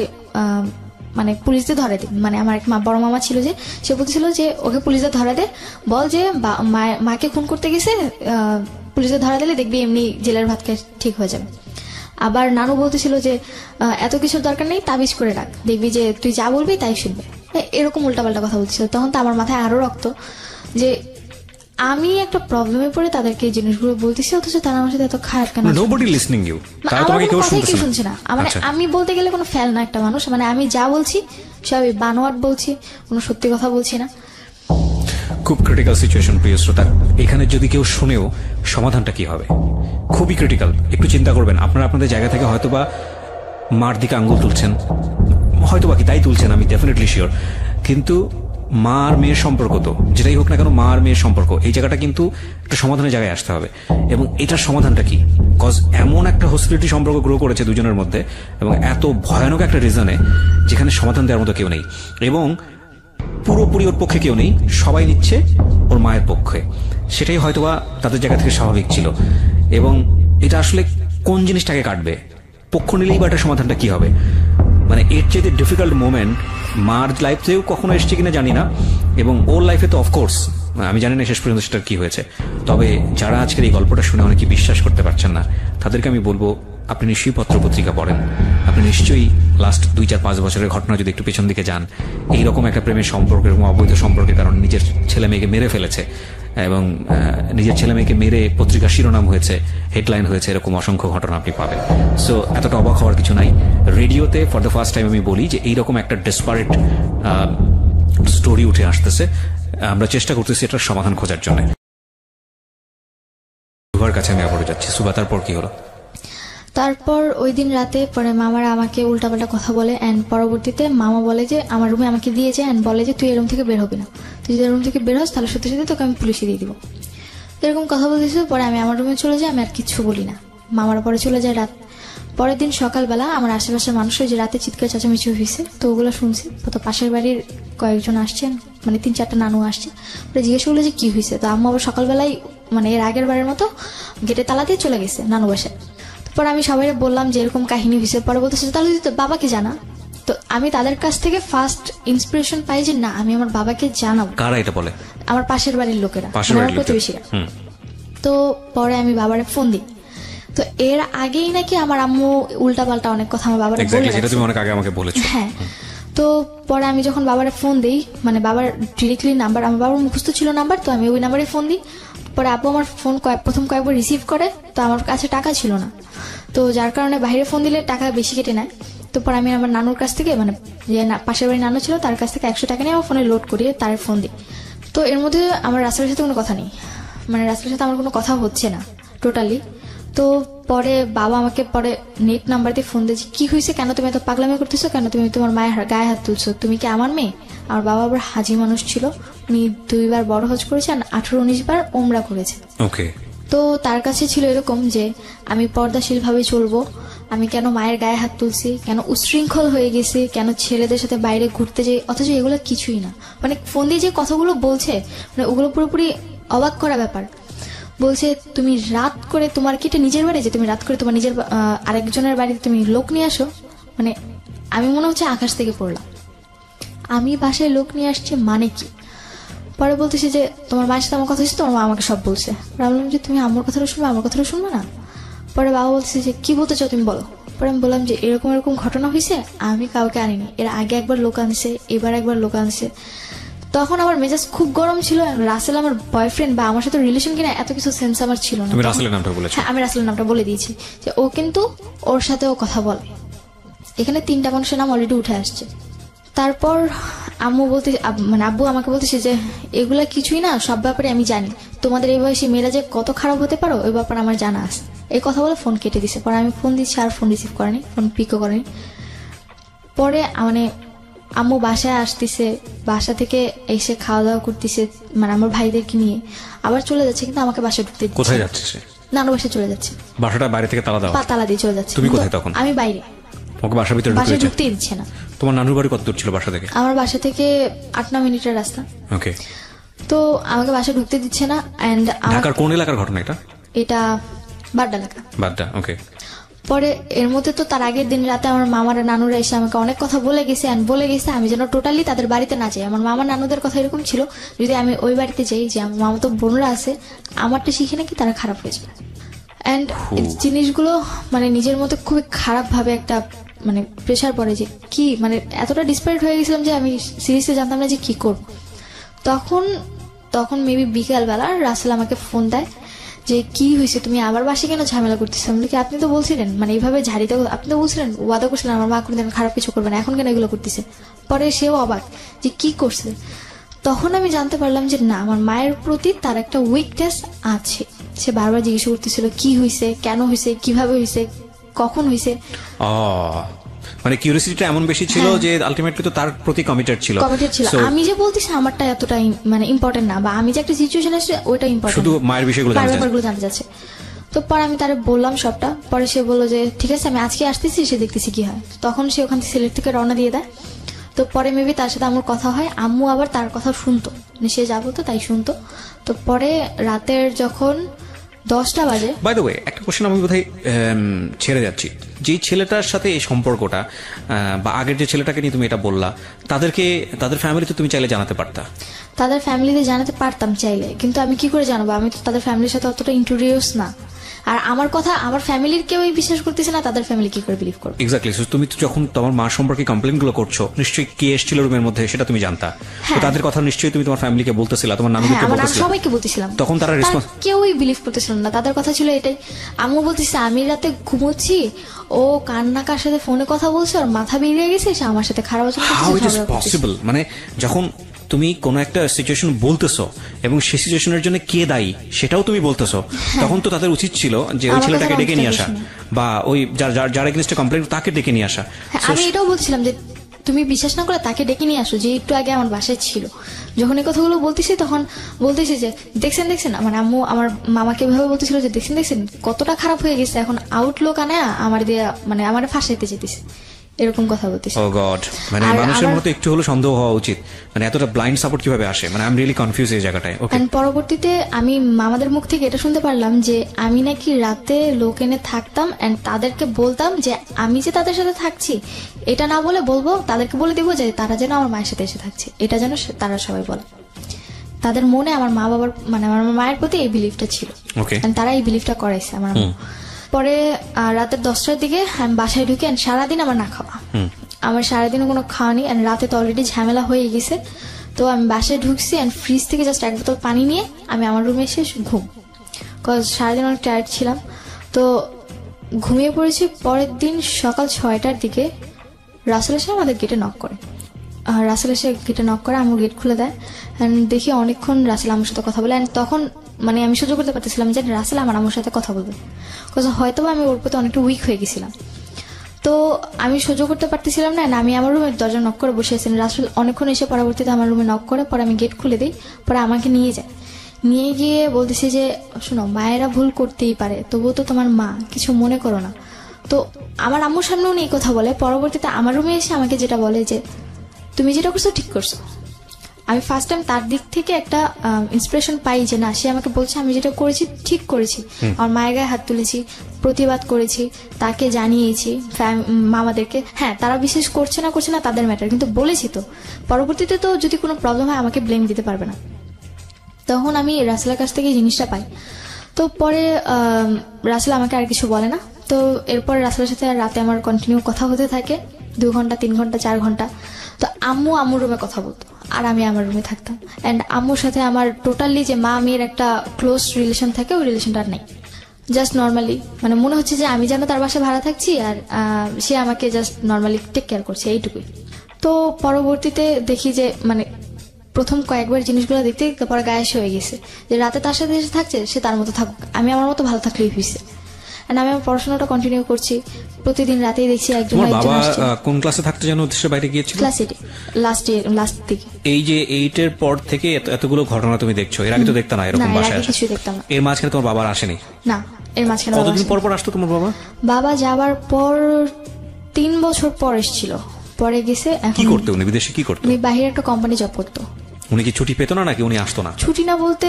মানে পুলিশদের ধরে দে। মানে আমার এক বড় মামা ছিল যে সে বলতেছিল যে ওকে পুলিশদের ধরা দে, বল যে মাকে খুন করতে গেছে, পুলিশদের ধরা দিলে দেখবি এমনি জেলের ভাত খেয়ে ঠিক হয়ে যাবে। আবার নানু বলতেছিল যে এত কিছুর দরকার নেই, তাবিজ করে রাখ, দেখবি যে তুই যা বলবি তাই শুনবে। এরকম উল্টাপাল্টা কথা বলছিল। তখন তো আমার মাথায় আরো রক্ত যে আমি একটা প্রবলেমে পড়ে তাদেরকে এই জিনিসগুলো বলতেছি, অথচ তারা আমার সাথে এত খারাপ কেন? নোবডি লিসনিং ইউ, তারা আমার তোমাকে কোনো কেউ কথাই কেউ শুনছে না। মানে আচ্ছা। আমি বলতে গেলে কোনো ফেল না একটা মানুষ, মানে আমি যা বলছি সবই বানোয়াট বলছি, কোনো সত্যি কথা বলছি না। খুব ক্রিটিক্যাল সিচুয়েশন প্রিয় শ্রোতা। এখানে যদি কেউ শুনেও সমাধানটা কি হবে, খুবই ক্রিটিক্যাল। একটু চিন্তা করবেন, আপনারা আপনাদের জায়গা থেকে হয়তোবা মার দিকে আঙ্গুল তুলছেন, হয়তোবা কি তাই তুলছেন, আমি ডেফিনেটলি শিওর। কিন্তু মা আর মেয়ের সম্পর্ক, তো যেটাই হোক না কেন মা আর মেয়ের সম্পর্ক, এই জায়গাটা কিন্তু একটা সমাধানের জায়গায় আসতে হবে। এবং এটার সমাধানটা কি? কজ এমন একটা হসপিটালিটি সম্পর্ক গ্রো করেছে দুজনের মধ্যে, এবং এত ভয়ানক একটা রিজনে যেখানে সমাধান দেওয়ার মতো কেউ নেই, এবং পুরোপুরি ওর পক্ষে কেউ নেই, সবাই নিচ্ছে ওর মায়ের পক্ষে। সেটাই হয়তোবা তাদের জায়গা থেকে স্বাভাবিক ছিল। এবং এটা আসলে কোন জিনিসটাকে কাটবে, পক্ষ নিলেই বা এটা সমাধানটা কি হবে? মানে এর চেয়ে ডিফিকাল্ট মোমেন্ট মার লাইফেও কখনো এসছে কিনা জানি না, এবং ওর লাইফে তো অফকোর্স আমি জানি না শেষ পর্যন্ত সেটার কি হয়েছে। তবে যারা আজকের এই গল্পটা শুনে অনেকে বিশ্বাস করতে পারছেন না, তাদেরকে আমি বলবো আপনি নিশ্চয়ই পত্রপত্রিকা পড়েন, আপনি নিশ্চয়ই লাস্ট 2-4-5 বছরের ঘটনা যদি একটু পেছন দিকে যান, এইরকম একটা প্রেমের সম্পর্ক এবং অবৈধ সম্পর্কের কারণে নিজের ছেলে মেয়েকে মেরে ফেলেছে, এবং নিজের ছেলে মেয়েকে মেরে পত্রিকা শিরোনাম হয়েছে, হেডলাইন হয়েছে, এরকম অসংখ্য ঘটনা আপনি পাবেন। সো এতটা অবাক হওয়ার কিছু নাই। রেডিওতে ফর দ্য ফার্স্ট টাইম আমি বলি যে এইরকম একটা ডেসপারেট স্টোরি উঠে আসতেছে, আমরা চেষ্টা করতেছি এটার সমাধান খোঁজার জন্য। সুভার কাছে আমি আবারও যাচ্ছি। সুভা, তারপর কি হলো? তারপর ওই দিন রাতে পরে মামারা আমাকে উল্টাপাল্টা কথা বলে, অ্যান্ড পরবর্তীতে মামা বলে যে আমার রুমে আমাকে দিয়েছে, অ্যান্ড বলে যে তুই এই রুম থেকে বের হবি না, তুই যদি রুম থেকে বের হস তাহলে সত্যি সত্যি তোকে আমি পুলিশে দিয়ে দিব। এরকম কথা বলতেছিল। পরে আমি আমার রুমে চলে যাই, আমি আর কিচ্ছু বলি না। মামারা পরে চলে যায় রাত। পরের দিন সকালবেলা আমার আশেপাশের মানুষের যে রাতে চিৎকার চেঁচামেচি হয়েছে, তো ওগুলো শুনছি। তো পাশের বাড়ির কয়েকজন আসছেন, মানে 3-4টা নানু আসছে। ওরা জিজ্ঞেস করলো যে কি হয়েছে। তো আম্মু আবার সকালবেলায় মানে এর আগের বারের মতো গেটে তালা দিয়ে চলে গেছে নানু বাসায়। পরে আমি সবাই বললাম যে এরকম কাহিনী হয়েছে। পরে বলতেছে তাহলে তো বাবাকে জানা। তো আমি তাদের কাছ থেকে ফার্স্ট ইন্সপিরেশন পাই যে না, আমি আমার বাবাকে জানাবো। কারা এটা বলে? আমার পাশের বাড়ির লোকেরা, আমার প্রতিবেশীরা। তো পরে আমি বাবারে ফোন দিই। তো এর আগেই নাকি আমার আম্মু উল্টাপাল্টা অনেক কথা আমার বাবারে বলে, যেটা তুমি অনেক আগে আমাকে বলেছো। হ্যাঁ। তো পরে আমি যখন বাবারে ফোন দিই, মানে বাবার ডিরেক্টলি নাম্বার, আমার বাবার মুখস্থ ছিল নাম্বার, তো আমি ওই নাম্বারে ফোন দিই। পরে আব্বু আমার ফোন প্রথম কয়েকবার রিসিভ করে, তো আমার কাছে টাকা ছিল না, তো যার কারণে বাইরে ফোন দিলে টাকা বেশি কেটে নেয়। তো পরে আমি আমার নানুর কাছ থেকে, মানে যে পাশের বাড়ির নানু ছিল তার কাছ থেকে 100 টাকা নিয়ে আমার ফোনে লোড করিয়ে তার ফোন দিই। তো এর মধ্যে আমার রাসেলের সাথে কোনো কথা নেই, মানে রাসেলের সাথে আমার কোনো কথা হচ্ছে না টোটালি। তো পরে বাবা আমাকে পরে নেট নাম্বার দিয়ে ফোন দিয়েছে, কি হয়েছে, কেন তুমি এত পাগলামি করতেছো, কেন তুমি তোমার মায়ের গায়ে হাত তুলছো, তুমি কি আমার মেয়ে? আমার বাবা আবার হাজি মানুষ ছিল, উনি 2 বার বড় হজ করেছে আর 18-19 বার ওমরা করেছে। ওকে। তো তার কাছে ছিল এরকম যে আমি পর্দাশীল ভাবে চলবো, আমি কেন মায়ের গায়ে হাত তুলছি, কেন উশৃঙ্খল হয়ে গেছি, কেন ছেলেদের সাথে বাইরে ঘুরতে যাই, অথচ এগুলো কিছুই না। মানে ফোন দিয়ে যে কথাগুলো বলছে, মানে ওগুলো পুরোপুরি অবাক করা ব্যাপার। বলছে তুমি রাত করে, তোমার কি এটা নিজের বাড়ি যে তুমি রাত করে তোমার নিজের আরেকজনের বাড়িতে তুমি লোক নিয়ে আসো? মানে আমি মনে হচ্ছে আকাশ থেকে পড়লাম, আমি বাসায় লোক নিয়ে আসছি মানে কি? পরে বলতেছি যে তোমার মায়ের সাথে আমার কথা হচ্ছে, তোমার মা আমাকে সব বলছে। ভাবলাম যে তুমি আমার কথাটা শুনবে, আমার কথাটা শুনবে না। পরে বাবা বলছে যে কি বলতে চাও তুমি বলো। পরে আমি বললাম যে এরকম এরকম ঘটনা হয়েছে, আমি কাউকে আনিনি, এর আগে একবার লোক আনছে, এবার একবার লোক আনছে। তখন আমার মেজাজ খুব গরম ছিল। রাসেল আমার বয়ফ্রেন্ড বা আমার সাথে রিলেশন কিনা এত কিছু সেন্স আমার ছিল না। তুমি রাসেলের নামটা বলেছো? হ্যাঁ, আমি রাসেলের নামটা বলে দিয়েছি যে ও কিন্তু ওর সাথেও কথা বলে। এখানে 3টা মানুষের নাম অলরেডি উঠে আসছে। তারপর আম্মু বলতে, মানে আব্বু আমাকে বলতেছে যে এগুলা কিছুই না, সব ব্যাপারে আমি জানি, তোমাদের এই বয়সে মেয়েরা যে কত খারাপ হতে পারো ওই ব্যাপারে আমার জানা আছে। এই কথা বলে ফোন কেটে দিছে। পরে আমি ফোন দিচ্ছি আর ফোন রিসিভ করেনি, ফোন পিকও করেনি। পরে মানে আম্মু বাসায় আসতেছে, বাসা থেকে এসে খাওয়া দাওয়া করতেছে, মানে আমার ভাইদেরকে নিয়ে আবার চলে যাচ্ছে, কিন্তু আমাকে বাসায় ঢুকতে দিচ্ছে। কোথায় যাচ্ছে সে? নানু বাসায় চলে যাচ্ছে। বাসাটা বাইরে থেকে তালা দাও? তালা দিয়ে চলে যাচ্ছে। তুমি কোথায় তখন? আমি বাইরে। ওকে বাসার ভিতরে ঢুকতে দিচ্ছে না। তোমার নানুর বাড়ি কত দূর ছিল বাসা থেকে? আমার বাসা থেকে 8-9 মিনিটের রাস্তা। ওকে। তো আমাকে বাসায় ঢুকতে দিচ্ছে না। এন্ড ঢাকার কোন এলাকার ঘটনা এটা? এটা বাড্ডা এলাকা। বাড্ডা, ওকে। পরে এর মধ্যে তো তার আগের দিন রাতে আমার মামারা নানুরা এসে আমাকে অনেক কথা বলে গেছে, বলে গেছে আমি যেন টোটালি তাদের বাড়িতে না যাই। আমার মামা নানুদের কথা এরকম ছিল, যদি আমি ওই বাড়িতে যাই যে আমার মামা তো বোনরা আছে, আমারটা শিখে নাকি তারা খারাপ হয়ে যাবে। অ্যান্ড জিনিসগুলো মানে নিজের মধ্যে খুবই খারাপ ভাবে একটা মানে প্রেশার পড়ে যে কি মানে এতটা ডিসপারেট হয়ে গেছিলাম যে আমি সিরিয়াসলি জানতাম না যে কি করব। তখন মেবি বিকালবেলা রাসেল আমাকে ফোন দেয় যে কি হয়েছে, তুমি আবার বাসে কেন ঝামেলা করতেছো? আমি বলি কি আপনি তো বলছিলেন মানে এইভাবে ঝাড়িতে, আপনি তো বলছিলেন ওয়াদা করছিলেন আমার মা কোনোদিন খারাপ কিছু করবে না, এখন কেন এগুলো করতেছে? পরে সেও অবাক যে কি করছে। তখন আমি জানতে পারলাম যে না, আমার মায়ের প্রতি তার একটা উইকনেস আছে। সে বারবার জিজ্ঞেস করতেছিল কি হয়েছে, কেন হয়েছে, কিভাবে হয়েছে, কখন হয়েছে। মানে কিউরিওসিটিটা এমন বেশি ছিল যে আলটিমেটলি তো তার প্রতি কমিটেড ছিল। আমি যে বলতেছি আমারটা এতটা মানে ইম্পর্টেন্ট না, বা আমি যে একটা সিচুয়েশন আছে ওইটা ইম্পর্টেন্ট, শুধু মায়ের বিষয়গুলো জানতে চাচ্ছে। তো পরে আমি তারে বললাম সবটা। পরে সে বললো যে ঠিক আছে আমি আজকে আসতেছি, সে দেখতেছি কি হয়। তখন সে ওখান থেকে সিলেট থেকে রওনা দিয়ে দেয়। তো পরে মেবি তার সাথে আমার কথা হয়, আম্মু আবার তার কথা শুনতো, সে যাবো তো তাই শুনতো। তো পরে রাতের যখন 10টা বাজে, বাই দ্য ওয়ে একটা কোশ্চেন আমি বোধহয় ছেড়ে যাচ্ছি, যে ছেলেটার সাথে এই সম্পর্কটা বা আগের যে ছেলেটাকে নিয়ে তুমি এটা বললা, তাদের ফ্যামিলিতে তুমি চাইলে জানাতে পারতা? তাদের ফ্যামিলিতে জানাতে পারতাম চাইলে, কিন্তু আমি কি করে জানাবো? আমি তো তাদের ফ্যামিলির সাথে অতটা ইন্ট্রোডিউস না। আর আমার কথা আমার ফ্যামিলির কেউই বিশ্বাস করতেছে না, তাদের ফ্যামিলি কি করে বিলিভ করবে? এক্স্যাক্টলি। তুমি তো যখন তোমার মা সম্পর্কে কমপ্লেন গুলো করছো, নিশ্চয়ই কে এসেছিল রুমের মধ্যে সেটা তুমি জানতা, তো তাদের কথা নিশ্চয়ই তুমি তোমার ফ্যামিলিকে বলতেছিলা, তোমার নানুকে বলতেছিলা, সবাইকে বলতেছিলাম। তখন তারা রেসপন্স? কেউই বিলিভ করতেছিল না। তাদের কথা ছিল এটাই, আম্মু বলতেছে আমি রাতে ঘুমোচ্ছি, ও কার সাথে ফোনে কথা বলছে, ওর মাথা বেরিয়ে গেছে, সে আমার সাথে খারাপ আচরণ করছে। How it is possible? মানে যখন তুমি কোন একটা সিচুয়েশন বলতেছো এবং সেই সিচুয়েশনের জন্য কে দায়ী সেটাও তুমি বলতেছো, তখন তো তাদের উচিত ছিল যে ওই ছেলেটাকে ডেকে নিয়ে আসা, বা ওই যার এগেইনস্টে কমপ্লেইন তাকে ডেকে নিয়ে আসা। আমি এটাও বলছিলাম যে তুমি বিশ্বাস না করে তাকে ডেকে নিয়ে আসো, যে একটু আগে আমার বাসায় ছিল। যখন এই কথাগুলো বলতেছি তখন বলতেছি যে দেখছেন মানে আম্মু আমার মামাকে এভাবে বলতেছিল যে দেখছেন কতটা খারাপ হয়ে গেছে, এখন আউটলুক আনে আমার দিয়ে মানে আমার ফাঁসাইতে যেতেছে, এরকম কথা বলতেছে। ও গড, মানে মানুষের মতো একটু হলো সন্দেহ হওয়া উচিত। মানে এতটা ব্লাইন্ড সাপোর্ট কিভাবে আসে? মানে আই এম রিয়েলি কনফিউজ এই জায়গাটায়। ওকে, পরবর্তীতে আমি মামাদের মুখ থেকে এটা শুনতে পারলাম যে আমি নাকি রাতে লোক এনে থাকতাম এন্ড তাদেরকে বলতাম যে আমি যে তাদের সাথে থাকছি এটা না বলে বলবো, তাদেরকে বলে দিব যে তারা যেন আমার মায়ের সাথে এসে থাকছে, এটা যেন তারা সবাই বলে। তাদের মনে আমার মা বাবার মানে আমার মায়ের প্রতি এই বিলিফটা ছিল, তারা এই বিলিফটা করাইছে আমার। পরে রাতের 10টার দিকে আমি বাসায় ঢুকে সারাদিন আমার না খাওয়া, আমার সারাদিনও কোনো খাওয়া নেই, রাতে তো অলরেডি ঝামেলা হয়ে গেছে। তো আমি বাসায় ঢুকছি এন্ড ফ্রিজ থেকে জাস্ট 1 বোতল পানি নিয়ে আমি আমার রুমে এসে ঘুম, কজ সারাদিন অনেক টায়ার্ড ছিলাম। তো ঘুমিয়ে পড়েছি। পরের দিন সকাল 6টার দিকে রাসেল এসে আমাদের গেটে নক করে। রাসেল এসে গেটে নক করে, আমার গেট খুলে দেয় এন্ড দেখি অনেকক্ষণ রাসেল আমার সাথে কথা বলে। এন্ড তখন মানে আমি সহ্য করতে পারতেছিলাম যে রাসেল আমার সাথে কথা বলবে, কজ হয়তো আমি ওর প্রতি অনেকটা উইক হয়ে গেছিলাম। তো আমি সহ্য করতে পারতেছিলাম না, আমি আমার রুমের দরজা নক করে বসে আছি। রাসেল অনেকক্ষণ এসে পরবর্তীতে আমার রুমে নক করে, পরে আমি গেট খুলে দিই। পরে আমাকে নিয়ে যায়, নিয়ে গিয়ে বলতেছে যে শোনো, মায়েরা ভুল করতেই পারে, তবুও তো তোমার মা, কিছু মনে করো না। তো আমার আম্মুর সামনেও এই কথা বলে। পরবর্তীতে আমার রুমে এসে আমাকে যেটা বলে যে তুমি যেটা করছো ঠিক করছো। আমি ফার্স্ট টাইম তার দিক থেকে একটা ইন্সপিরেশন পাই যে না, সে আমাকে বলছে আমি যেটা করেছি ঠিক করেছি। আমার মায়ের গায়ে হাত তুলেছি, প্রতিবাদ করেছি, তাকে জানিয়েছি মামাদেরকে। হ্যাঁ, তারা বিশেষ করছে না তাদের ম্যাটার, কিন্তু বলেছি তো। পরবর্তীতে তো যদি কোনো প্রবলেম হয় আমাকে ব্লেম দিতে পারবে না। তখন আমি রাসেলের কাছ থেকে জিনিসটা পাই। তো পরে রাসেল আমাকে আর কিছু বলে না। তো এরপর রাসেলের সাথে রাতে আমার কন্টিনিউ কথা হতে থাকে, 2 ঘন্টা 3 ঘন্টা 4 ঘন্টা। তো আম্মুর রুমে কথা বলতো আর আমি আমার রুমে থাকতাম। অ্যান্ড আম্মুর সাথে আমার টোটালি যে মা মেয়ের একটা ক্লোজ রিলেশন থাকে, ওই রিলেশনটা আর নেই। জাস্ট নর্মালি মানে মনে হচ্ছে যে আমি যেন তার বাসায় ভাড়া থাকছি আর সে আমাকে জাস্ট নর্মালি টেক কেয়ার করছে, এইটুকুই। তো পরবর্তীতে দেখি যে মানে প্রথম কয়েকবার জিনিসগুলো দেখতে পরে গায়েস হয়ে গেছে, যে রাতে তার সাথে এসে থাকছে, সে তার মতো থাকুক, আমি আমার মতো ভালো থাকলেই হয়েছে। আমি আমার পড়াশোনাটা কন্টিনিউ করছি, প্রতিদিন রাতেই দেখছি একজন বাবা কোন ক্লাসে থাকতে যেন উদ্দেশ্যে বাইরে গিয়েছিল? ক্লাস 8 লাস্ট দিকে। এই যে 8 এর পর থেকে এতগুলো ঘটনা তুমি দেখছো, এর আগে তো দেখতা না এরকম বাসায় আসে? কিছু দেখতাম না। এর মাঝখানে তোমার বাবা আসেনি? না, এর মাঝখানে কতদিন পর আসতো তোমার বাবা? বাবা যাবার পর 3 বছর পর এসেছিল, পরে গেছে। কি করতে উনি বিদেশে? কি করতো? উনি বাইরে একটা কোম্পানি জব করতো। উনি কি ছুটি পেতো না নাকি উনি আসতো না? ছুটি না বলতে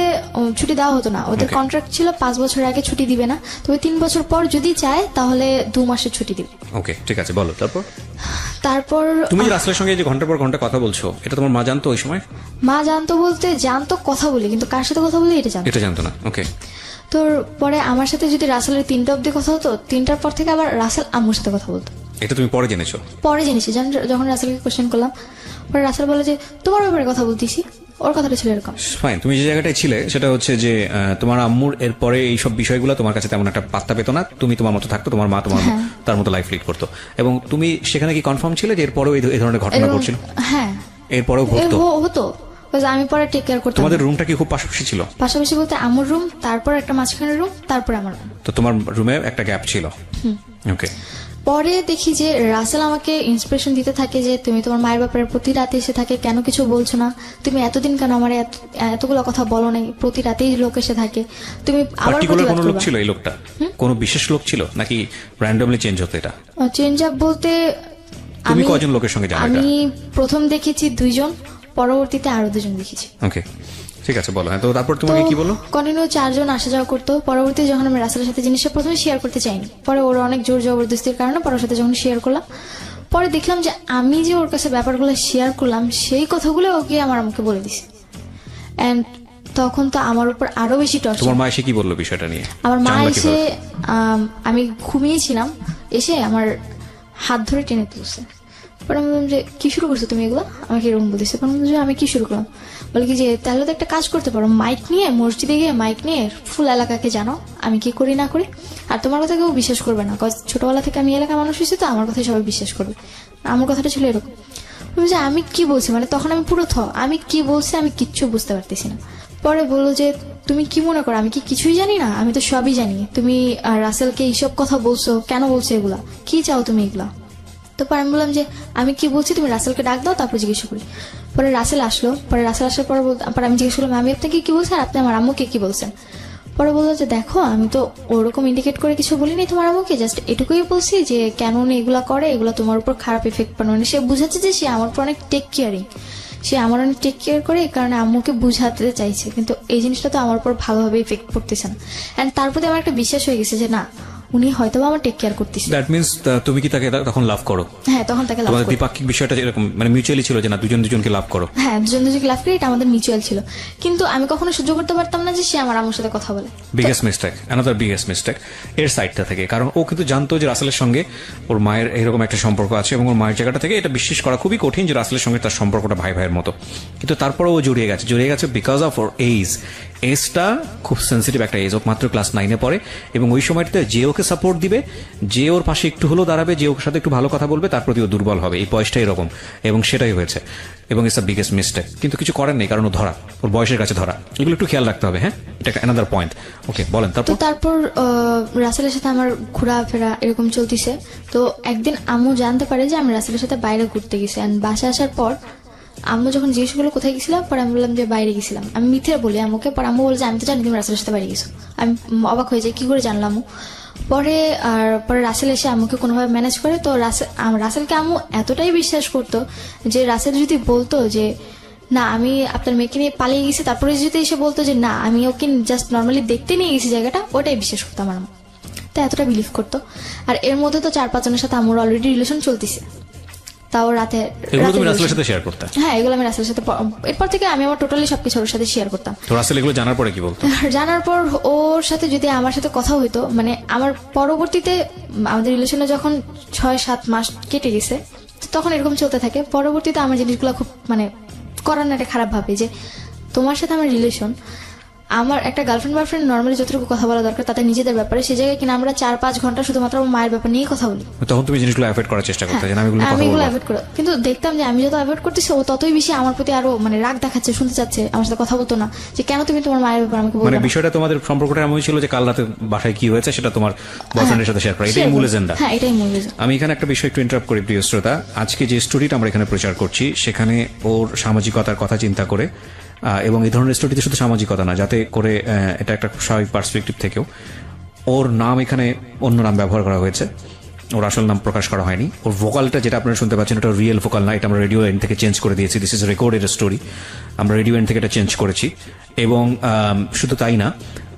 ছুটি দেওয়া হতো না, ওদের কন্ট্রাক্ট ছিল 5 বছর আগে ছুটি দিবে না, তবে 3 বছর পর যদি চায় তাহলে 2 মাসের ছুটি দিবে। ওকে, ঠিক আছে, বলো তারপর তুমি রাসেলের সঙ্গে যে ঘন্টার পর ঘন্টা কথা বলছো, এটা তোমার মা জানতো ওই সময়? মা জানতো বলতে জানতো কথা বলি, কিন্তু কার সাথে কথা বলি এটা জানতো না। ওকে। তোর পরে আমার সাথে যদি রাসেলের 3টা অব্দি কথা হতো, 3টার পর থেকে আবার রাসেল আম্মুর সাথে কথা বলতো। এটা তুমি পরে জেনেছো? পরে জেনেছি, যখন রাসেলকে কোশ্চেন করলাম, পরে রাসেল বলে যে তোমার ব্যাপারে কথা বলতেছি, ওর কথাটা ছিল এরকম। ফাইন, তুমি যে জায়গাটায় ছিলে সেটা হচ্ছে যে তোমার আম্মুর এরপরে এইসব বিষয়গুলো তোমার কাছে তেমন একটা পাত্তা পেতো না, তুমি তোমার মতো থাকতো, তোমার মা তোমার তার মতো লাইফ লিড করতো, এবং তুমি সেখানে কি কনফার্ম ছিলে যে এরপরেও এই ধরনের ঘটনা ঘটছিল? হ্যাঁ, এরপরেও ঘটতো? হতো, আমি পরে টেক কেয়ার করতাম। তোমাদের রুমটা কি খুব পাশাপাশি ছিল? পাশাপাশি বলতে আম্মুর রুম, তারপর একটা মাঝখানের রুম, তারপর আমার রুম। তো তোমার রুমে একটা গ্যাপ ছিল। ওকে। পরে দেখি যে রাসেল আমাকে ইন্সপিরেশন দিতে থাকে যে তুমি তোমার মায়ের ব্যাপারে প্রতি রাতে এসে থাকে, কেন কিছু বলছো না, তুমি এতদিন কেন আমার এতগুলো কথা বলো নাই, প্রতি রাতেই লোক এসে থাকে, তুমি আবার কোনো লোক ছিল? এই লোকটা কোনো বিশেষ লোক ছিল নাকি র্যান্ডমলি চেঞ্জ হতো? এটা চেঞ্জ আপ বলতে তুমি কয়জন লোকের সঙ্গে জানো? আমি প্রথম দেখেছি 2 জন, পরবর্তীতে আরো 2 জন দেখেছি। ওকে, ঠিক আছে, বলো। তো তারপর তোমাকে কি বলো? কন্টিনিউ 4 জন আসা যাওয়া করতো। পরবর্তীতে যখন আমি রাসেলের সাথে জিনিসটা প্রথমে শেয়ার করতে চাইনি, পরে ওর অনেক জোর জবরদস্তির কারণে পরে ওর সাথে যখন শেয়ার করলাম, পরে দেখলাম যে আমি যে ওর কাছে ব্যাপারগুলো শেয়ার করলাম সেই কথাগুলো ওকে আমার আমাকে বলে দিছে, এন্ড তখন তো আমার উপর আরো বেশি টর্চার। তোমার মা এসে কি বললো বিষয়টা নিয়ে? আমার মা এসে, আমি ঘুমিয়েছিলাম, এসে আমার হাত ধরে টেনে তুলছে। পরে আমি বললাম যে কি শুরু করছো তুমি এগুলো, আমাকে এরকম বলতেছে। আমি কি শুরু করলাম, বলে কি যে তাহলে তো একটা কাজ করতে পারো, মাইক নিয়ে মসজিদে গিয়ে মাইক নিয়ে ফুল এলাকাকে জানো আমি কি করি না করি, আর তোমার কথা কেউ বিশ্বাস করবে না, ছোটবেলা থেকে আমি এলাকার মানুষ হয়েছি, তো আমার কথাই সবাই বিশ্বাস করবে। আমার কথাটা ছিল এরকম। যে আমি কি বলছি, মানে তখন আমি পুরো আমি কি বলছি আমি কিচ্ছু বুঝতে পারতেছি না। পরে বললো যে তুমি কি মনে করো আমি কি কিছুই জানি না, আমি তো সবই জানি, তুমি রাসেলকে এইসব কথা বলছো, কেন বলছো এগুলা, কি চাও তুমি এগুলা। তো পরে আমি বললাম যে আমি কি বলছি তুমি রাসেলকে ডাক দাও, তারপর জিজ্ঞেস করি। পরে রাসেল আসলো, পরে রাসেল আসার পর আমি জিজ্ঞেস করলাম আমি আপনাকে কি বলছি আর আপনি আমার আম্মুকে কি বলছেন। পরে বললো যে দেখো আমি তো ওরকম ইন্ডিকেট করে কিছু বলিনি তোমার আম্মুকে, জাস্ট এটুকুই বলছি যে কেন উনি এগুলা করে, এগুলো তোমার উপর খারাপ এফেক্ট পড়ে। মানে সে বুঝাচ্ছে যে সে আমার উপর অনেক টেক কেয়ারিং, সে আমার অনেক টেক কেয়ার করে, এই কারণে আম্মুকে বুঝাতে চাইছে, কিন্তু এই জিনিসটা তো আমার উপর ভালোভাবে ইফেক্ট পড়তেছে না। এন্ড তার প্রতি আমার একটা বিশ্বাস হয়ে গেছে যে না উনি হয়তো আমার টেক কেয়ার করতেছে। দ্যাট মিন্স তুমি কি তাকে তখন লাভ করো? হ্যাঁ, তখন তাকে লাভ করি। তোমাদের দ্বিপাক্ষিক বিষয়টা এরকম মানে মিউচুয়ালি ছিল যে না দুজনকে লাভ করো? হ্যাঁ, দুজনকে লাভ করি, এটা আমাদের মিউচুয়াল ছিল, কিন্তু আমি কখনো সহ্য করতে পারতাম না যে সে আমার আম্মুর সাথে কথা বলে। Biggest mistake, another biggest mistake এর সাইডটা থেকে, কারণ ও কিন্তু জানতো যে রাসেলের সঙ্গে ওর মায়ের এইরকম একটা সম্পর্ক আছে, এবং ওর মায়ের জায়গাটা থেকে এটা বিশ্বাস করা খুবই কঠিন যে রাসেলের সঙ্গে তার সম্পর্কটা ভাই ভাইয়ের মতো, কিন্তু তারপরে ও জড়িয়ে গেছে বিকজ অফ ওর এজটা খুব সেন্সিটিভ একটা এজ, ও মাত্র ক্লাস 9-এ পড়ে, এবং ওই সময়টাতে যে ওকে সাপোর্ট দিবে, যে ওর পাশে একটু হলেও দাঁড়াবে, যে ওর সাথে একটু ভালো কথা বলবে, তার প্রতি ও দুর্বল হবে, এই বয়সটা এরকম, এবং সেটাই হয়েছে, এবং ইটস আ বিগেস্ট মিস্টেক। কিন্তু কিছু করার নেই, কারণ ও ধরা, ওর বয়সের কাছে ধরা, এগুলো একটু খেয়াল রাখতে হবে। হ্যাঁ, এটা অ্যানাদার পয়েন্ট। ওকে, বলেন। তারপর রাসেলের সাথে আমার ঘোরাফেরা এরকম চলতেছে। তো একদিন আম্মু জানতে পারে যে আমি রাসেলের সাথে বাইরে ঘুরতে গেছি, এন্ড বাসায় আসার পর আম্মু যখন জিজ্ঞেস করলো কোথায় গেছিলাম, পরে আমি বললাম যে বাইরে গেছিলাম, আমি মিথ্যে বলি আম্মুকে। পরে আম্মু বলে যে আমি তো জানি তুমি রাসেলের সাথে বাইরে গেছো। আমি অবাক হয়ে যাই, কি করে জানলাম। পরে রাসেল এসে আম্মুকে কোনোভাবে ম্যানেজ করে। তো রাসেলকে আম্মু এতটাই বিশ্বাস করতো যে রাসেল যদি বলতো যে না আমি আপনার মেয়েকে নিয়ে পালিয়ে গেছি, তারপরে যদি এসে বলতো যে না আমি ওকে জাস্ট নর্মালি দেখতে নিয়ে গেছি জায়গাটা, ওটাই বিশ্বাস করতো আমার আম্মু। তাই এতটা বিলিভ করতো। আর এর মধ্যে তো 4-5 জনের সাথে আমার অলরেডি রিলেশন চলতেছে, তাও রাতে। তুমি রাসেলের সাথে শেয়ার করতে? হ্যাঁ, এগুলো আমি রাসেলের সাথে, এরপর থেকে আমি আমার টোটালি সবকিছু ওর সাথে শেয়ার করতাম। তো রাসেল এগুলো জানার পরে কি বলতো? জানার পর ওর সাথে যদি আমার সাথে কথা হইতো, মানে আমার পরবর্তীতে আমাদের রিলেশনে যখন 6-7 মাস কেটে গেছে, তখন এরকম চলতে থাকে। পরবর্তীতে আমার জিনিসগুলো খুব মানে করার না, এটা খারাপ ভাবে যে তোমার সাথে আমার রিলেশন, আমার একটা গার্লফ্রেন্ড বয়ফ্রেন্ড নর্মালি যতটুকু কথা বলা দরকার তাদের নিজেদের ব্যাপারে, সেই জায়গায় কিনা আমরা 4-5 ঘন্টা শুধুমাত্র আমার মায়ের ব্যাপার নিয়েই কথা বলি। তখন তুমি জিনিসগুলো অ্যাভয়েড করার চেষ্টা করতে, যে আমি এগুলো অ্যাভয়েড করি, কিন্তু দেখতাম যে আমি যত অ্যাভয়েড করতেছি ও ততই বেশি আমার প্রতি আরো মানে রাগ দেখাচ্ছে, শুনতে চাচ্ছে, আমার সাথে কথা বলতো না, যে কেন তুমি তোমার মায়ের ব্যাপারে আমাকে বলছো। মানে বিষয়টা তোমাদের সম্পর্কটা এমন ছিল যে কাল রাতে বাসায় কি হয়েছে সেটা তোমার বয়ফ্রেন্ডের সাথে শেয়ার করা, এটাই মূল এজেন্ডা। হ্যাঁ, এটাই মূল এজেন্ডা। আমি এখানে একটা বিষয় একটু ইন্টারাপ্ট করি প্রিয় শ্রোতা। আজকে যে স্টোরিটা আমরা এখানে প্রচার করছি সেখানে ওর সামাজিকতার কথা চিন্তা করে, এবং এই ধরনের স্টোরিতে শুধু সামাজিকতা না, যাতে করে এটা একটা স্বাভাবিক পার্সপেক্টিভ থেকেও ওর নাম এখানে অন্য নাম ব্যবহার করা হয়েছে, ওর আসল নাম প্রকাশ করা হয়নি। ওর ভোকালটা যেটা আপনারা শুনতে পাচ্ছেন এটা রিয়েল ভোকাল না, এটা আমরা রেডিও এন্ড থেকে চেঞ্জ করে দিয়েছি। দিস ইজ রেকর্ডেড স্টোরি, আমরা রেডিও এন্ড থেকে এটা চেঞ্জ করেছি। এবং শুধু তাই না,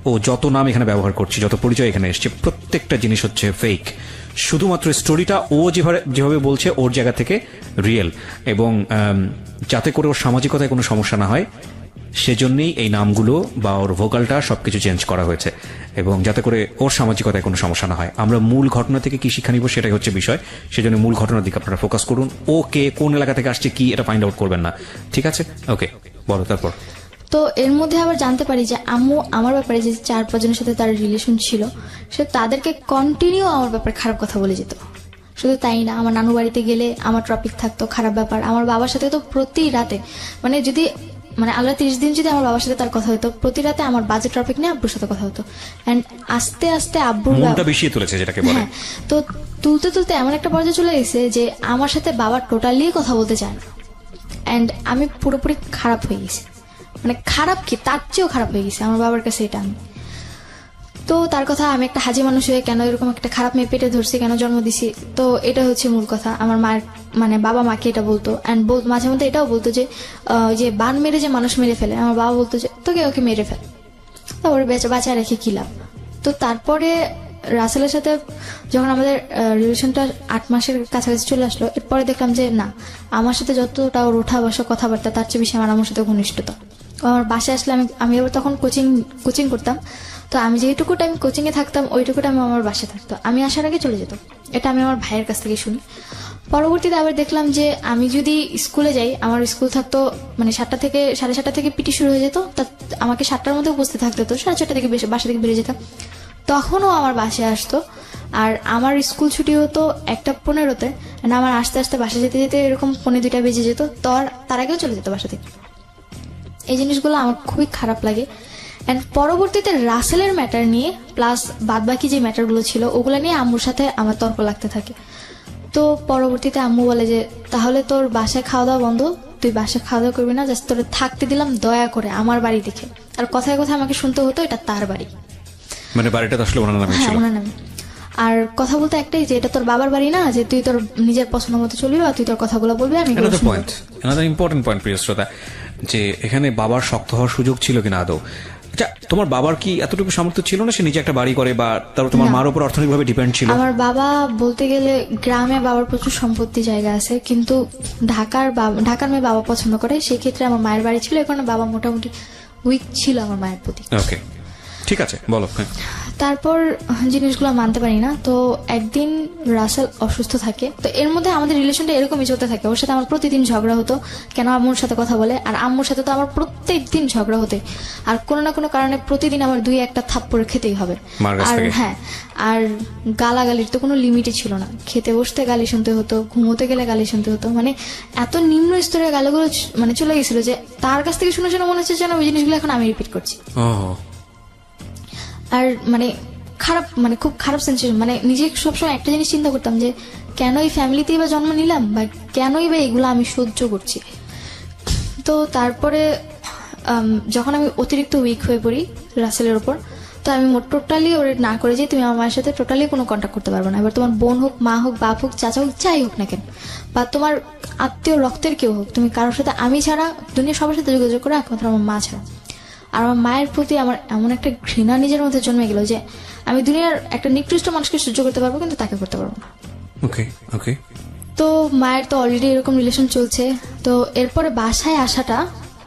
ও যত নাম এখানে ব্যবহার করছি, যত পরিচয় এখানে এসছে, প্রত্যেকটা জিনিস হচ্ছে ফেক। শুধুমাত্র স্টোরিটা ও যেভাবে বলছে ওর জায়গা থেকে রিয়েল, এবং যাতে করে ওর সামাজিকতায় কোনো সমস্যা না হয় সেজন্যই এই নামগুলো বা ওর ভোকালটা সবকিছু চেঞ্জ করা হয়েছে, এবং যাতে করে ওর সামাজিকতায় কোনো সমস্যা না হয়। আমরা মূল ঘটনা থেকে কি শিক্ষা নিব সেটাই হচ্ছে বিষয়, সেজন্য মূল ঘটনার দিকে আপনারা ফোকাস করুন। ও কে, কোন এলাকা থেকে আসছে, কি, এটা ফাইন্ড আউট করবেন না, ঠিক আছে? ওকে, বলো তারপর। তো এর মধ্যে আবার জানতে পারি যে আম্মু আমার ব্যাপারে যে 4-5 জনের সাথে তার রিলেশন ছিল, সে তাদেরকে কন্টিনিউ আমার ব্যাপারে খারাপ কথা বলে যেত। শুধু তাই না, আমার নানু বাড়িতে গেলে আমার টপিক থাকতো খারাপ ব্যাপার। আমার বাবার সাথে তো প্রতি রাতে, মানে যদি মানে আল্লাহ 30 দিন যদি আমার বাবার সাথে তার কথা হতো, প্রতি রাতে আমার বাজে টপিক নিয়ে আব্বুর সাথে কথা হতো। এন্ড আস্তে আস্তে আব্বুর মনটা বেশি তুলেছে যেটাকে বলে। হ্যাঁ, তো তুলতে তুলতে এমন একটা পর্যায়ে চলে গেছে যে আমার সাথে বাবা টোটালি কথা বলতে চায় না। এন্ড আমি পুরোপুরি খারাপ হয়ে গেছি, মানে খারাপ কি তার চেয়েও খারাপ হয়ে গেছে আমার বাবার কাছে। এটা আমি তো তার কথা, আমি একটা হাজি মানুষ হয়ে কেন এরকম একটা খারাপ মেয়ে পেটে ধরছি, কেন জন্ম দিছি, তো এটা হচ্ছে মূল কথা। আমার মায়ের মানে বাবা মাকে এটা বলতো, অ্যান্ড মাঝে মধ্যে এটাও বলতো যে যে বান মেরে যে মানুষ মেরে ফেলে, আমার বাবা বলতো যে তোকে ওকে মেরে ফেল, তারপরে বাঁচা রেখে কি লাভ। তো তারপরে রাসেলের সাথে যখন আমাদের রিলেশনটা 8 মাসের কাছাকাছি চলে আসলো, এরপরে দেখলাম যে না, আমার সাথে যতটা ওর ওঠা বসা কথাবার্তা তার চেয়ে বেশি আমার আমার সাথে ঘনিষ্ঠতা। আমার বাসায় আসলে আমি আবার তখন কোচিং করতাম, তো আমি যেটুকু টাইম কোচিং এ থাকতাম ওইটুকু টাইম আমার বাসায় থাকতো, আমি আসার আগে চলে যেত। এটা আমি আমার ভাইয়ের কাছ থেকে শুনি। পরবর্তীতে আবার দেখলাম যে আমি যদি স্কুলে যাই, আমার স্কুল থাকতো মানে 7টা থেকে 7:30 থেকে পিটি শুরু হয়ে যেত, তা আমাকে 7টার মধ্যে উপস্থিত থাকতে হতো, 6:30 থেকে বাসা থেকে বেরিয়ে যেতাম। তখনও আমার বাসায় আসতো, আর আমার স্কুল ছুটি হতো 1:15-তে, আমার আস্তে আস্তে বাসা যেতে যেতে এরকম 1:45 বেজে যেত, তার আগেও চলে যেত বাসা থেকে। এই জিনিসগুলো আমার খুবই খারাপ লাগে। অ্যান্ড পরবর্তীতে রাসেলের ম্যাটার নিয়ে প্লাস বাদবাকি যে ম্যাটারগুলো ছিল ওগুলো নিয়ে আম্মুর সাথে আমার তর্ক লাগতে থাকে। তো পরবর্তীতে আম্মু বলে যে তাহলে তোর বাসায় খাওয়া দাওয়া বন্ধ, তুই বাসায় খাওয়া দাওয়া করবি না, জাস্ট তোরে থাকতে দিলাম দয়া করে আমার বাড়ি দেখে। আর কথায় কথায় আমাকে শুনতে হতো এটা তার বাড়ি, মানে বাড়িটা তো আসলে ওনার নামে ছিল। হ্যাঁ, ওনার নামে। আর কথা বলতে একটাই যে এটা তোর বাবার বাড়ি না, যে তুই তোর নিজের পছন্দ মতো চলবি আর তুই তোর কথাগুলো বলবি। আমি another important point প্রিয় শ্রোতা, যে এখানে বাবার শক্ত হওয়ার সুযোগ ছিল কিনা আদৌ? আচ্ছা, তোমার বাবার কি এতটুকু সামর্থ্য ছিল না সে নিজে একটা বাড়ি করে, বা তারপর তোমার মার উপর অর্থনৈতিকভাবে ডিপেন্ড ছিল? আমার বাবা বলতে গেলে গ্রামে বাবার প্রচুর সম্পত্তি জায়গা আছে, কিন্তু ঢাকার মেয়ে বাবা পছন্দ করে, সেই ক্ষেত্রে আমার মায়ের বাড়ি ছিল, এখানে বাবা মোটামুটি উইক ছিল আমার মায়ের প্রতি। ওকে, ঠিক আছে, বলো। তারপর জিনিসগুলো মানতে পারি না। তো একদিন রাসেল অসুস্থ থাকে, তো এর মধ্যে আমাদের রিলেশনটা এরকমই চলতে থাকে। ওর সাথে আমার প্রতিদিন ঝগড়া হতো, কেন আম্মুর সাথে কথা বলে, আর আম্মুর সাথে তো আমার প্রত্যেক দিন ঝগড়া হতে, আর কোনো না কোনো কারণে প্রতিদিন আমার 2-1টা থাপ্পড় খেতেই হবে। আর হ্যাঁ, আর গালাগালির তো কোনো লিমিটই ছিল না, খেতে বসতে গালি শুনতে হতো, ঘুমোতে গেলে গালি শুনতে হতো, মানে এত নিম্ন স্তরের গালিগুলো মানে চলে গেছিল যে তার কাছ থেকে শুনে শুনে মনে হচ্ছে যেন ওই জিনিসগুলো এখন আমি রিপিট করছি। আর মানে খারাপ, মানে খুব খারাপ সেন্সেশন, মানে নিজে সবসময় একটা জিনিস চিন্তা করতাম যে কেন এই ফ্যামিলিতেই বা জন্ম নিলাম, বা কেনই বা এগুলো আমি সহ্য করছি। তো তারপরে যখন আমি অতিরিক্ত উইক হয়ে পড়ি রাসেলের ওপর, তো আমি টোটালি ওর না করে যে তুমি আমার মায়ের সাথে টোটালি কোনো কন্ট্যাক্ট করতে পারবে না। এবার তোমার বোন হোক, মা হোক, বাপ হোক, চাচা হোক, যাই হোক না কেন, বা তোমার আত্মীয় রক্তের কেউ হোক, তুমি কারোর সাথে, আমি ছাড়া দুনিয়া সবার সাথে যোগাযোগ করে, একমাত্র আমার মা ছাড়া। আর আমার মায়ের প্রতি আমার এমন একটা ঘৃণা নিজের মধ্যে জন্মে গেল যে আমি দুনিয়ার একটা নিকৃষ্ট মানুষকে সহ্য করতে পারবো, কিন্তু তাকে করতে পারবো না। ওকে ওকে। তো মায়ের তো অলরেডি এরকম রিলেশন চলছে, তো এরপরে বাসায় আসাটা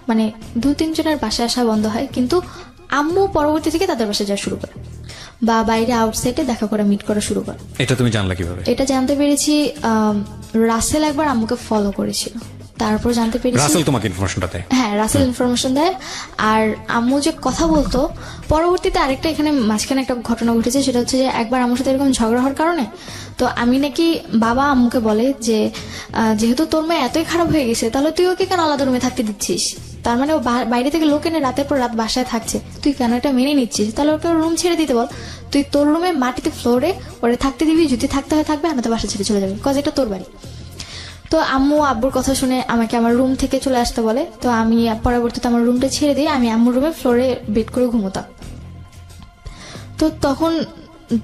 মানে 2-3 জনের বাসায় আসা বন্ধ হয়, কিন্তু আম্মু পরবর্তী থেকে তাদের বাসায় যাওয়া শুরু করে, বা বাইরে আউটসাইডে দেখা করা, মিট করা শুরু করে। এটা তুমি জানলা কিভাবে? এটা জানতে পেরেছি রাসেল একবার আম্মুকে ফলো করেছিল, তারপর জানতে পেরেছি রাসেল তোমাকে ইনফরমেশনটা দেয়। হ্যাঁ, রাসেল ইনফরমেশন দেয়। আর আম্মু যে কথা বলতো, পরবর্তীতে আরেকটা এখানে মাঝখানে একটা ঘটনা ঘটেছে, সেটা হচ্ছে যে একবার আম্মুর সাথে এরকম ঝগড়া হওয়ার কারণে তো আমি নাকি, বাবা আম্মুকে বলে যে যেহেতু তোর মেয়ে এতই খারাপ হয়ে গেছে, তাহলে তুই ওকে কেন আলাদা রুমে থাকতে দিচ্ছিস, তার মানে ও বাইরে থেকে লোক এনে রাতের পর রাত বাসায় থাকছে, তুই কেন এটা মেনে নিচ্ছিস, তাহলে ওকে রুম ছেড়ে দিতে বল, তুই তোর রুমে মাটিতে ফ্লোরে ওরে থাকতে দিবি, যদি থাকতে হয় থাকবে, আমি তো বাসা ছেড়ে চলে যাবে, কজ এটা তোর বাড়ি। তো আম্মু আব্বুর কথা শুনে আমাকে আমার রুম থেকে চলে আসতে বলে, তো আমি পরবর্তীতে আমার রুমটা ছেড়ে দিয়ে আমি আম্মুর রুমে ফ্লোরে বেড করে ঘুমোতাম। তো তখন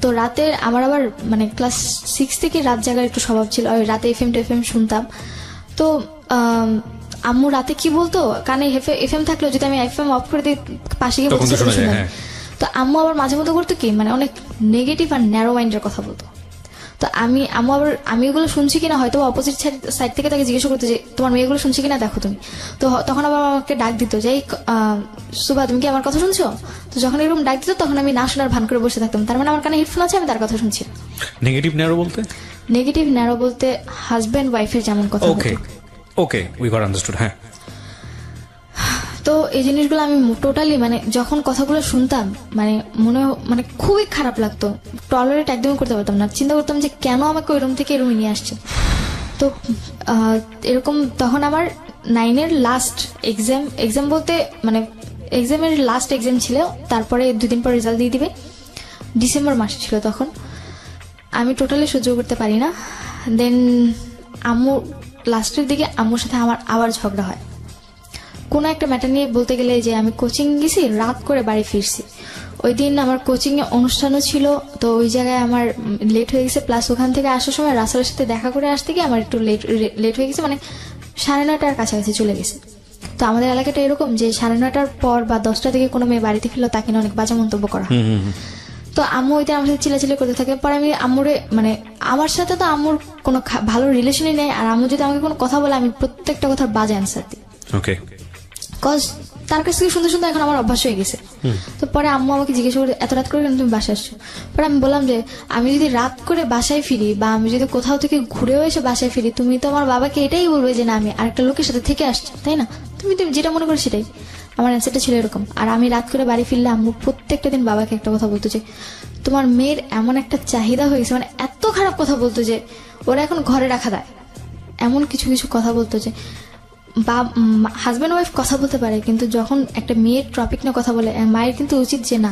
তো রাতে আমার আবার মানে ক্লাস 6 থেকে রাত জাগার একটু স্বভাব ছিল, রাতে এফএম শুনতাম। তো আম্মু রাতে কি বলতো, কানে এফএম থাকলেও যদি আমি এফএম অফ করে দিই পাশে গিয়ে বলতে শুনতাম। তো আম্মু আবার মাঝে মধ্যে করতো কি, মানে অনেক নেগেটিভ আর ন্যারো মাইন্ডের কথা বলতো। তো আমি এগুলো শুনছি কিনা হয়তো অপোজিট সাইড থেকে তাকে জিজ্ঞেস করতে যে তোমার মেয়েগুলো শুনছি কিনা দেখো তুমি। তো তখন আবার আমাকে ডাক দিত যে সুভা তুমি কি আমার কথা শুনছো? তো যখন এরকম ডাক দিত তখন আমি না শোনার ভান করে বসে থাকতাম, তার মানে আমার কানে হেডফোন আছে, আমি তার কথা শুনছি। নেগেটিভ ন্যারো বলতে হাজব্যান্ড ওয়াইফের যেমন কথা। Okay we got understood. হ্যাঁ, তো এই জিনিসগুলো আমি টোটালি মানে যখন কথাগুলো শুনতাম মানে খুবই খারাপ লাগতো, টলারেট একদমই করতে পারতাম না। চিন্তা করতাম যে কেন আমাকে ওই রুম থেকে এই রুমে নিয়ে আসছে। তো এরকম তখন আমার 9-এর লাস্ট এক্সাম বলতে মানে এক্সামের লাস্ট এক্সাম ছিল, তারপরে 2 দিন পর রেজাল্ট দিয়ে দিবে, ডিসেম্বর মাস ছিল তখন। আমি টোটালি সহ্য করতে পারি না। দেন আম্মু লাস্টের দিকে আম্মুর সাথে আমার আবার ঝগড়া হয় কোনো একটা ম্যাটার নিয়ে, বলতে গেলে যে আমি কোচিং গেছি, রাত করে বাড়ি ফিরছি। ওই দিন আমার কোচিং এ অনুষ্ঠানও ছিল, তো ওই জায়গায় আমার লেট হয়ে গেছে। প্লাস ওখান থেকে আসার সময় রাসেলের সাথে দেখা করে আসতে গিয়ে আমার একটু লেট হয়ে গেছে, মানে 9:30টার কাছাকাছি চলে গেছে। তো আমাদের এলাকাটা এরকম যে 9:30টার পর বা 10টা থেকে কোনো মেয়ে বাড়িতে ফিরলো তাকে নিয়ে অনেক বাজে মন্তব্য করা। তো আম্মু ওইটা আমার সাথে চিল্লাচিল্লি করতে থাকে। পরে আমি আম্মুরে মানে আমার সাথে তো আম্মুর কোনো ভালো রিলেশনই নেই, আর আম্মু যদি আমাকে কোনো কথা বলে আমি প্রত্যেকটা কথার বাজে অ্যান্সার দিই। ওকে, কজ তার কাছ থেকে শুনতে এখন আমার অভ্যাস হয়ে গেছে। তো পরে আম্মু আমাকে জিজ্ঞেস করে এত রাত করে কেন তুমি বাসায় আসছো? পরে আমি বললাম যে আমি যদি রাত করে বাসায় ফিরি বা আমি যদি কোথাও থেকে ঘুরেও এসে বাসায় ফিরি, তুমি তো আমার বাবাকে এটাই বলবে যে না আমি আরেকটা লোকের সাথে থেকে আসছি, তাই না? তুমি যেটা মনে করো সেটাই। আমার অ্যান্সারটা ছিল এরকম। আর আমি রাত করে বাড়ি ফিরলে আম্মু প্রত্যেকটা দিন বাবাকে একটা কথা বলতো যে তোমার মেয়ের এমন একটা চাহিদা হয়ে গেছে, মানে এত খারাপ কথা বলতো যে ওরা এখন ঘরে রাখা দেয়, এমন কিছু কিছু কথা বলতো যে বা হাজব্যান্ড ওয়াইফ কথা বলতে পারে, কিন্তু যখন একটা মেয়ের টপিক নিয়ে কথা বলে মায়ের কিন্তু উচিত যে না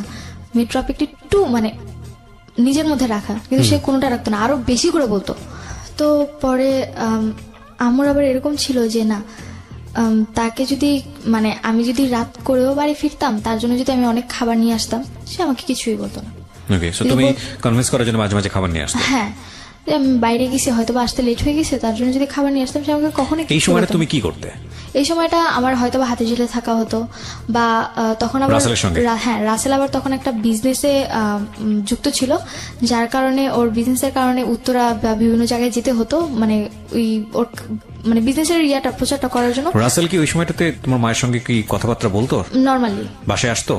মেয়ের টপিকটি একটু মানে নিজের মধ্যে রাখা, কিন্তু সে কোনোটা রাখতো না, আরো বেশি করে বলতো। তো পরে আমার আবার এরকম ছিল যে না তাকে যদি মানে আমি যদি রাত করেও বাড়ি ফিরতাম, তার জন্য যদি আমি অনেক খাবার নিয়ে আসতাম, সে আমাকে কিছুই বলতো না। তুমি কনভিন্স করার জন্য মাঝে মাঝে খাবার নিয়ে আসতে? হ্যাঁ, আমি বাইরে গেছি, হয়তো বা আসতে লেট হয়ে গেছে, তার জন্য যদি খাবার নিয়ে আসতাম সে আমাকে কখনোই। এই সময়টা তুমি কি করতে? এই সময়টা আমার হয়তো বা হাতে ঝিলে থাকা হতো, বা তখন আবার হ্যাঁ রাসেল আবার তখন একটা বিজনেসে যুক্ত ছিল, যার কারণে ওর বিজনেসের কারণে উত্তরা বা বিভিন্ন জায়গায় যেতে হতো, মানে ওই ওর মানে বিজনেসের ইয়াটা প্রচারটা করার জন্য। রাসেল কি ওই সময়টাতে তোমার মায়ের সঙ্গে কি কথাবার্তা বলতো? নর্মালি বাসায় আসতো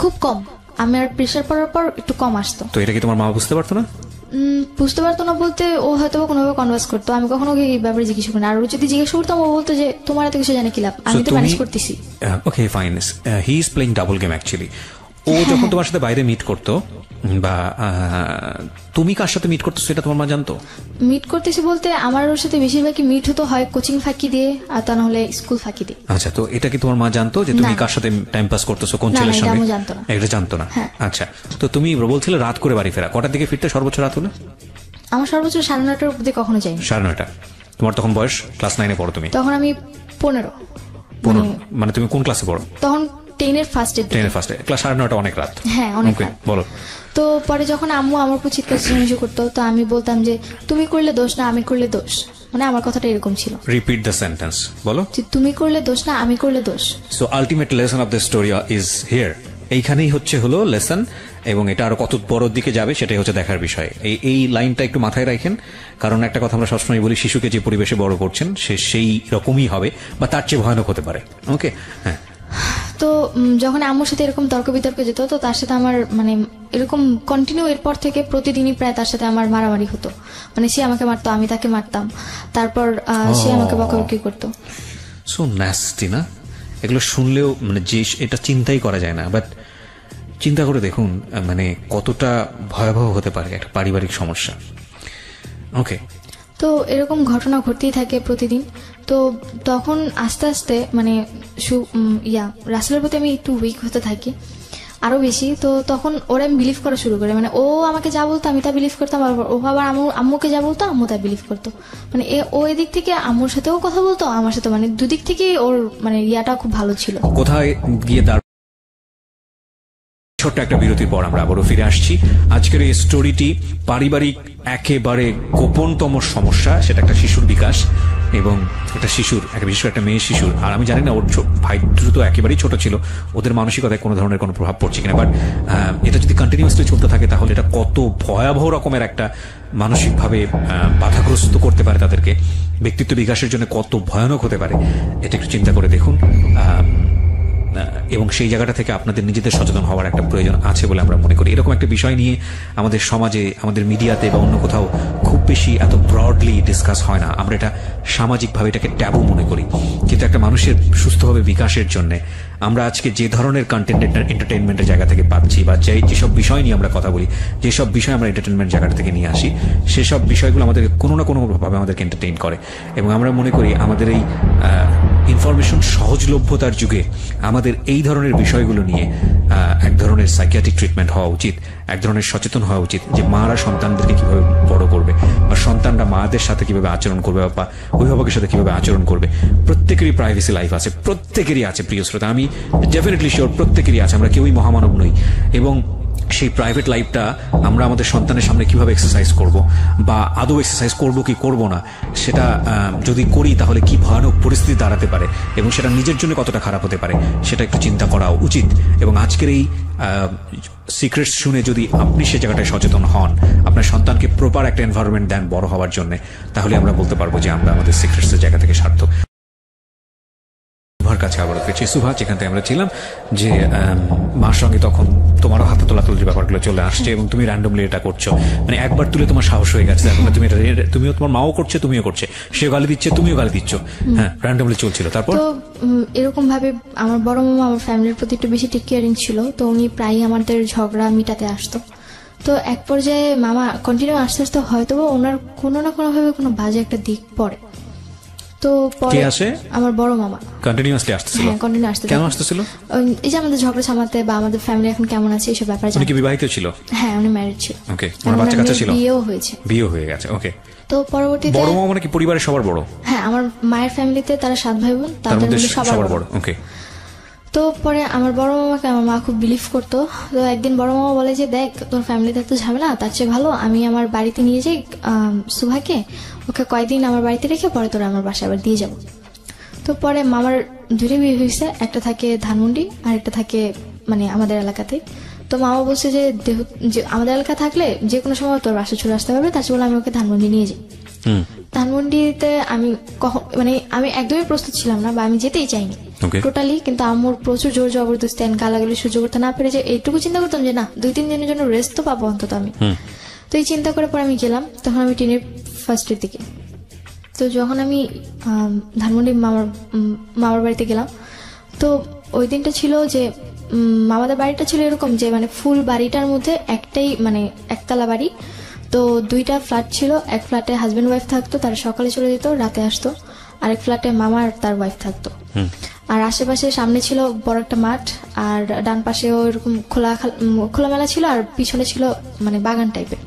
খুব কম, আমার প্রেশার পড়ার পর একটু কম আসতো। তো এটা কি তোমার মা বুঝতে পারতো না? বুঝতে পারতো না বলতে ও হয়তো কোনোভাবে কনভার্স করতো, আমি কখনো ওকে এই ব্যাপারে জিজ্ঞেস করি না। আর ও যদি জিজ্ঞেস করতাম ও বলতো যে তোমার এত কিছু জানে কি লাভ, আমি তো ম্যানেজ করতেছি। Okay fine, he is playing double game actually. ও যখন তোমার সাথে বাইরে মিট করতো বা তুমি কার সাথে মিট করতেছো এটা তোমার মা জানতো? মিট করতেছি বলতে আমার ওর সাথে বেশিরভাগই মিট হতো হয় কোচিং ফাঁকি দিয়ে, আর তা না হলে স্কুল ফাঁকি দিয়ে। আচ্ছা, তো এটা কি তোমার মা জানতো যে তুমি কার সাথে টাইম পাস করতেছো, কোন ছেলের সঙ্গে? এটা জানতো না। আচ্ছা, তো তুমি বলছিলে রাত করে বাড়ি ফেরা, কটার দিকে ফিরতে সর্বোচ্চ রাত হলো? আমার সর্বোচ্চ 9:30টার অবধি কখনো যাই। 9:30? তোমার তখন বয়স ক্লাস 9-এ পড়ো তুমি? তখন আমি 15। মানে তুমি কোন ক্লাসে পড়ো তখন? 10-এর ফার্স্টে। ক্লাস 9:30 অনেক রাত। হ্যাঁ অনেক রাত। বলো। তো পরে যখন আম্মু আমার উপর চিৎকার চেঁচামেচি করতো, তো আমি বলতাম যে তুমি করলে দোষ না আমি করলে দোষ, মানে আমার কথাটা এরকম ছিল। রিপিট দ্য সেন্টেন্স, বলো। যে তুমি করলে দোষ না আমি করলে দোষ। So ultimate lesson of the story is here. এইখানেই হলো লেসন, এবং এটা আরো কত বড় দিকে যাবে সেটাই হচ্ছে দেখার বিষয়। এই লাইনটা একটু মাথায় রাখেন, কারণ একটা কথা আমরা সবসময় বলি, শিশুকে যে পরিবেশে বড় করছেন সে সেই রকমই হবে বা তার চেয়ে ভয়ানক হতে পারে। ওকে, হ্যাঁ। তো যখন আম্মুর সাথে এরকম তর্ক বিতর্ক যেত, তো তার সাথে আমার মানে এরকম কন্টিনিউ এরপর থেকে প্রতিদিনই প্রায় তার সাথে আমার মারামারি হতো, মানে সে আমাকে মারতো আমি তাকে মারতাম, তারপর সে আমাকে বকাবকি করতো। সো ন্যাস্টি না? এগুলো শুনলেও মানে যে এটা চিন্তাই করা যায় না, বাট চিন্তা করে দেখুন মানে কতটা ভয়াবহ হতে পারে একটা পারিবারিক সমস্যা। ওকে, তো এরকম ঘটনা ঘটতেই থাকে প্রতিদিন। তো তখন আস্তে আস্তে মানে রাসেলের প্রতি আমি একটু উইক হতে থাকি আরো বেশি। তো তখন ওরা আমি বিলিভ করা শুরু করে, মানে ও আমাকে যা বলতো আমি তা বিলিভ করতাম, ও আবার আম্মুকে যা বলতো আম্মু তা বিলিভ করতো। মানে ও এদিক থেকে আম্মুর সাথেও কথা বলতো, আমার সাথে, মানে দুদিক থেকে ওর মানে ইয়াটা খুব ভালো ছিল। কোথায় গিয়ে ছোট্ট একটা বিরতির পর আমরা আবারও ফিরে আসছি। আজকের এই স্টোরিটি পারিবারিক একেবারে গোপনতম সমস্যা, সেটা একটা শিশুর বিকাশ, এবং একটা শিশুর, বিশেষ করে একটা মেয়ে শিশুর, আর আমি জানি না ওর ভাই দ্রুত একেবারেই ছোট ছিল, ওদের মানসিকতায় কোনো ধরনের কোনো প্রভাব পড়ছে কিনা, বাট এটা যদি কন্টিনিউয়াসলি চলতে থাকে তাহলে এটা কত ভয়াবহ রকমের একটা মানসিকভাবে বাধাগ্রস্ত করতে পারে তাদেরকে, ব্যক্তিত্ব বিকাশের জন্য কত ভয়ানক হতে পারে এটা একটু চিন্তা করে দেখুন। এবং সেই জায়গাটা থেকে আপনাদের নিজেদের সচেতন হওয়ার একটা প্রয়োজন আছে বলে আমরা মনে করি। এরকম একটা বিষয় নিয়ে আমাদের সমাজে, আমাদের মিডিয়াতে বা অন্য কোথাও খুব বেশি এত ব্রডলি ডিসকাস হয় না। আমরা এটা সামাজিকভাবে এটাকে ট্যাবু মনে করি, কিন্তু একটা মানুষের সুস্থভাবে বিকাশের জন্য আমরা আজকে যে ধরনের কন্টেন্ট এন্টারটেইনমেন্টের জায়গা থেকে পাচ্ছি, বা যেসব বিষয় নিয়ে আমরা কথা বলি, যেসব বিষয় আমরা এন্টারটেইনমেন্ট জায়গাটা থেকে নিয়ে আসি, সেসব বিষয়গুলো আমাদের কোনো না কোনোভাবে আমাদেরকে এন্টারটেইন করে। এবং আমরা মনে করি আমাদের এই ইনফরমেশন সহজলভ্যতার যুগে আমাদের এই ধরনের বিষয়গুলো নিয়ে এক ধরনের সাইকিয়াট্রিক ট্রিটমেন্ট হওয়া উচিত, এক ধরনের সচেতন হওয়া উচিত যে মারা সন্তানদেরকে কিভাবে বড় করবে, বা সন্তানরা মাদের সাথে কিভাবে আচরণ করবে, বা অভিভাবকের সাথে কিভাবে আচরণ করবে। প্রত্যেকেরই প্রাইভেসি লাইফ আছে, প্রত্যেকেরই আছে প্রিয় শ্রোতা, আমি ডেফিনেটলি শিওর প্রত্যেকেরই আছে, আমরা কেউই মহামানব নই। এবং সেই প্রাইভেট লাইফটা আমরা আমাদের সন্তানের সামনে কিভাবে এক্সারসাইজ করব, বা আদৌ এক্সারসাইজ করব কি করব না, সেটা যদি করি তাহলে কি ভয়ানক পরিস্থিতি দাঁড়াতে পারে এবং সেটা নিজের জন্য কতটা খারাপ হতে পারে সেটা একটু চিন্তা করা উচিত। এবং আজকের এই সিক্রেটস শুনে যদি আপনি সে জায়গাটায় সচেতন হন, আপনার সন্তানকে প্রপার একটা এনভায়রনমেন্ট দেন বড় হওয়ার জন্য, তাহলে আমরা বলতে পারবো যে আমরা আমাদের সিক্রেটসের জায়গা থেকে সার্থক। সুভার কাছে আবার ফিরছি। সুভা, যেখান থেকে আমরা ছিলাম যে মার সঙ্গে তখন তোমারও হাতে তোলাতুলির ব্যাপারগুলো চলে আসছে এবং তুমি র্যান্ডমলি এটা করছো, মানে একবার তুলে তোমার সাহস হয়ে গেছে, এখন তুমি এটা, তুমিও, তোমার মাও করছে, তুমিও করছে, সেও গালি দিচ্ছে, তুমিও গালি দিচ্ছ, হ্যাঁ, র্যান্ডমলি চলছিল। তারপর তো এরকম ভাবে আমার বড় মামা আমার ফ্যামিলির প্রতি একটু বেশি টেক কেয়ারিং ছিল, তো উনি প্রায়ই আমাদের ঝগড়া মিটাতে আসতো। তো এক পর্যায়ে মামা কন্টিনিউ আস্তে আস্তে হয়তো ওনার কোনো না কোনো ভাবে কোনো বাজে একটা দিক পড়ে। তো পরে আমার বড় মামা কন্টিনিউয়াসলি আসতেছিল। হ্যাঁ, কন্টিনিউ আসতে। কেন আসতেছিল? এই যে আমাদের ঝগড়া সামাতে বা আমাদের ফ্যামিলি এখন কেমন আছে এইসব ব্যাপারে। উনি কি বিবাহিত ছিল? হ্যাঁ, উনি ম্যারিড ছিল। ওকে, ওনার বাচ্চা কাচ্চা ছিল? বিয়েও হয়েছে। বিয়ে হয়ে গেছে, ওকে। তো পরবর্তীতে বড় মামা মানে কি পরিবারের সবার বড়? হ্যাঁ, আমার মায়ের ফ্যামিলিতে তারা 7 ভাই বোন, তাদের মধ্যে সবার বড়। ওকে। তো পরে আমার বড় মামাকে আমার মা খুব বিলিভ করতো। তো একদিন বড় মামা বলে যে, দেখ তোর ফ্যামিলিতে এত ঝামেলা, তার চেয়ে ভালো আমি আমার বাড়িতে নিয়ে যাই সুভাকে, ওকে কয়েকদিন আমার বাড়িতে রেখে পরে তোরা আমার বাসায় আবার দিয়ে যাবো। তো পরে মামার দুটো বিয়ে হয়েছে, একটা থাকে ধানমন্ডি আর একটা থাকে মানে আমাদের এলাকাতে। তো মামা বলছে যে আমাদের এলাকা থাকলে যে কোনো সময় তোর বাসা চলে আসতে পারবে, তার বলে আমি ওকে ধানমন্ডি নিয়ে যাই। ধানমন্ডিতে আমি মানে আমি একদমই প্রস্তুত ছিলাম না, বা আমি যেতেই চাইনি টোটালি, কিন্তু আমার প্রচুর জোর জবরদস্তি গালাগালি সহ্য করতে না পেরে যে এইটুকু চিন্তা করতাম যে না, 2-3 দিনের জন্য রেস্ট তো পাবো অন্তত আমি। তো এই চিন্তা করে পরে আমি গেলাম, তখন আমি টিনের ফার্স্টের দিকে। তো যখন আমি ধানমন্ডি মামার বাড়িতে গেলাম, তো ওই দিনটা ছিল যে মামাদের বাড়িটা ছিল এরকম যে মানে ফুল বাড়িটার মধ্যে একটাই মানে একতলা বাড়ি। তো 2টা ফ্ল্যাট ছিল, এক ফ্ল্যাটে হাজবেন্ড ওয়াইফ থাকতো, তারা সকালে চলে যেত, রাতে আসতো। আরেক ফ্ল্যাটে মামা আর তার ওয়াইফ থাকতো। আর আশেপাশে সামনে ছিল বড় একটা মাঠ, আর ডান পাশেও এরকম খোলামেলা ছিল, আর পিছনে ছিল মানে বাগান টাইপের।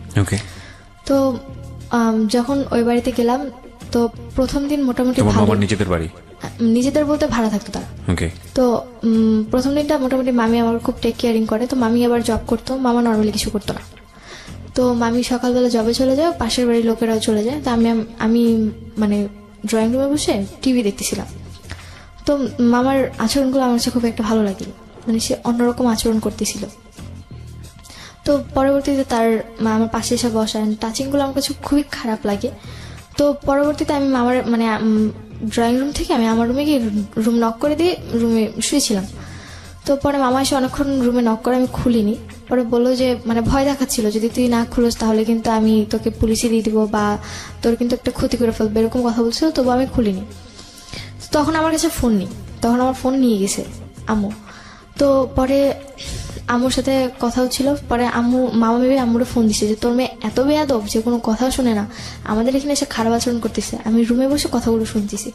তো যখন ওই বাড়িতে গেলাম, তো প্রথম দিন মোটামুটি নিজেদের বাড়ি, নিজেদের বলতে ভাড়া থাকতো তারা। তো প্রথম দিনটা মোটামুটি মামি আমার খুব টেক কেয়ারিং করে। তো মামি আবার জব করতো, মামা নর্মালি কিছু করতো না। তো মামি সকালবেলা জবে চলে যায়, পাশের বাড়ির লোকেরাও চলে যায়। তো আমি মানে ড্রয়িং রুমে বসে টিভি দেখতেছিলাম। তো মামার আচরণগুলো আমার কাছে খুব একটা ভালো লাগে, মানে সে অন্যরকম আচরণ করতেছিল। তো পরবর্তীতে তার মা আমার পাশে এসে বসা, টাচিংগুলো আমার কাছে খুবই খারাপ লাগে। তো পরবর্তীতে আমি মামার মানে ড্রয়িং রুম থেকে আমি আমার রুমে গিয়ে রুম নক করে দিয়ে রুমে শুয়েছিলাম। তো পরে মামা এসে অনেকক্ষণ রুমে নক করে, আমি খুলিনি। পরে বললো যে মানে ভয় দেখাচ্ছিল, যদি তুই না খুলোস তাহলে কিন্তু আমি তোকে পুলিশে দিয়ে দিব বা তোর কিন্তু একটা ক্ষতি করে ফেলবে, এরকম কথা বলছিল। তবু আমি খুলিনি। তখন আমার কাছে ফোন নেই, তখন আমার ফোন নিয়ে গেছে আম্মু। তো পরে আম্মুর সাথে কথাও ছিল। পরে মামা ভেবে আম্মুরে ফোন দিছে যে তোর মেয়ে এত বেয়াদব যে কোনো কথাও শুনে না, আমাদের এখানে এসে খারাপ আচরণ করতেছে। আমি রুমে বসে কথাগুলো শুনতেছি,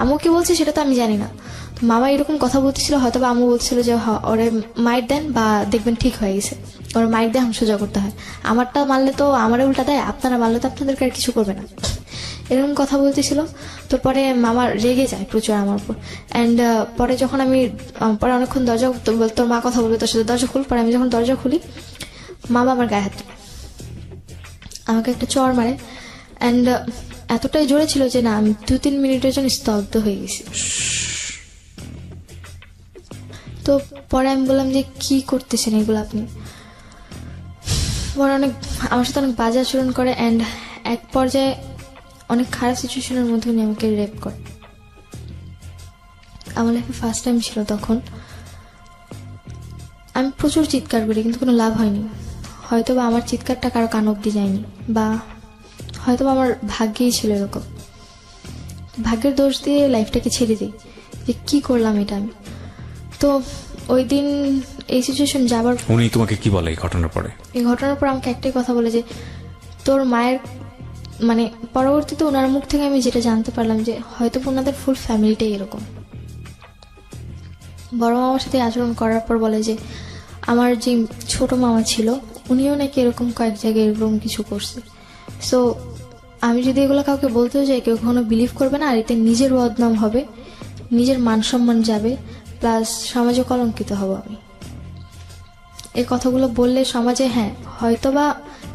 আম্মু কি বলছে সেটা তো আমি জানি না। তো মামা এরকম কথা বলতেছিল, হয়তো বা আম্মু বলছিল যে ওরে মাইর দেন বা দেখবেন ঠিক হয়ে গেছে, ওরা মাইর দিয়ে সোজা করতে হয়, আমারটা মারলে তো আমারে উল্টা দেয়, আপনারা মারলে তো আপনাদেরকে আর কিছু করবে না, এরকম কথা বলতেছিল। তো পরে মামা রেগে যায় প্রচুর আমার উপর। অ্যান্ড পরে যখন আমি পরে অনেকক্ষণ দরজা, তোর মা কথা বলবে তোর সাথে, দরজা খুল। পরে আমি যখন দরজা খুলি, মামা আমার গায়ে হাত তুলে আমাকে একটা চড় মারে। অ্যান্ড এতটাই জোরে ছিল যে না, আমি 2-3 মিনিটের জন্য স্তব্ধ হয়ে গেছি। তো পরে আমি বললাম যে কি করতেছেন এগুলো আপনি। পরে আমার সাথে অনেক বাজে আচরণ করে, অ্যান্ড এক পর্যায়ে অনেক খারাপ সিচুয়েশনের মধ্যে উনি আমাকে রেপ করে। আমার লাইফে ফার্স্ট টাইম ছিল তখন। আমি প্রচুর চিৎকার করি, কিন্তু কোনো লাভ হয়নি। হয়তো বা আমার চিৎকারটা কারো কান অব্দি যায়নি, বা হয়তো বা আমার ভাগ্যেই ছিল এরকম। ভাগ্যের দোষ দিয়ে লাইফটাকে ছেড়ে দিই যে কি করলাম এটা আমি। তো ওই দিন এই সিচুয়েশন যাবার, উনি তোমাকে কি বলে এই ঘটনার পরে? এই ঘটনার পর আমাকে একটাই কথা বলে যে তোর মায়ের, মানে পরবর্তীতে ওনার মুখ থেকে আমি যেটা জানতে পারলাম যে হয়তো ওনাদের ফুল ফ্যামিলিটাই এরকম। বড় মামার সাথে আচরণ করার পর বলে যে আমার যে ছোট মামা ছিল উনিও নাকি এরকম কয়েক জায়গায় এরকম কিছু করছে। সো আমি যদি এগুলো কাউকে বলতেও যাই, কেউ কখনো বিলিভ করবে না, আর এতে নিজের বদনাম হবে, নিজের মান সম্মান যাবে, প্লাস সমাজে কলঙ্কিত হব আমি। এই কথাগুলো বললে সমাজে, হ্যাঁ হয়তো বা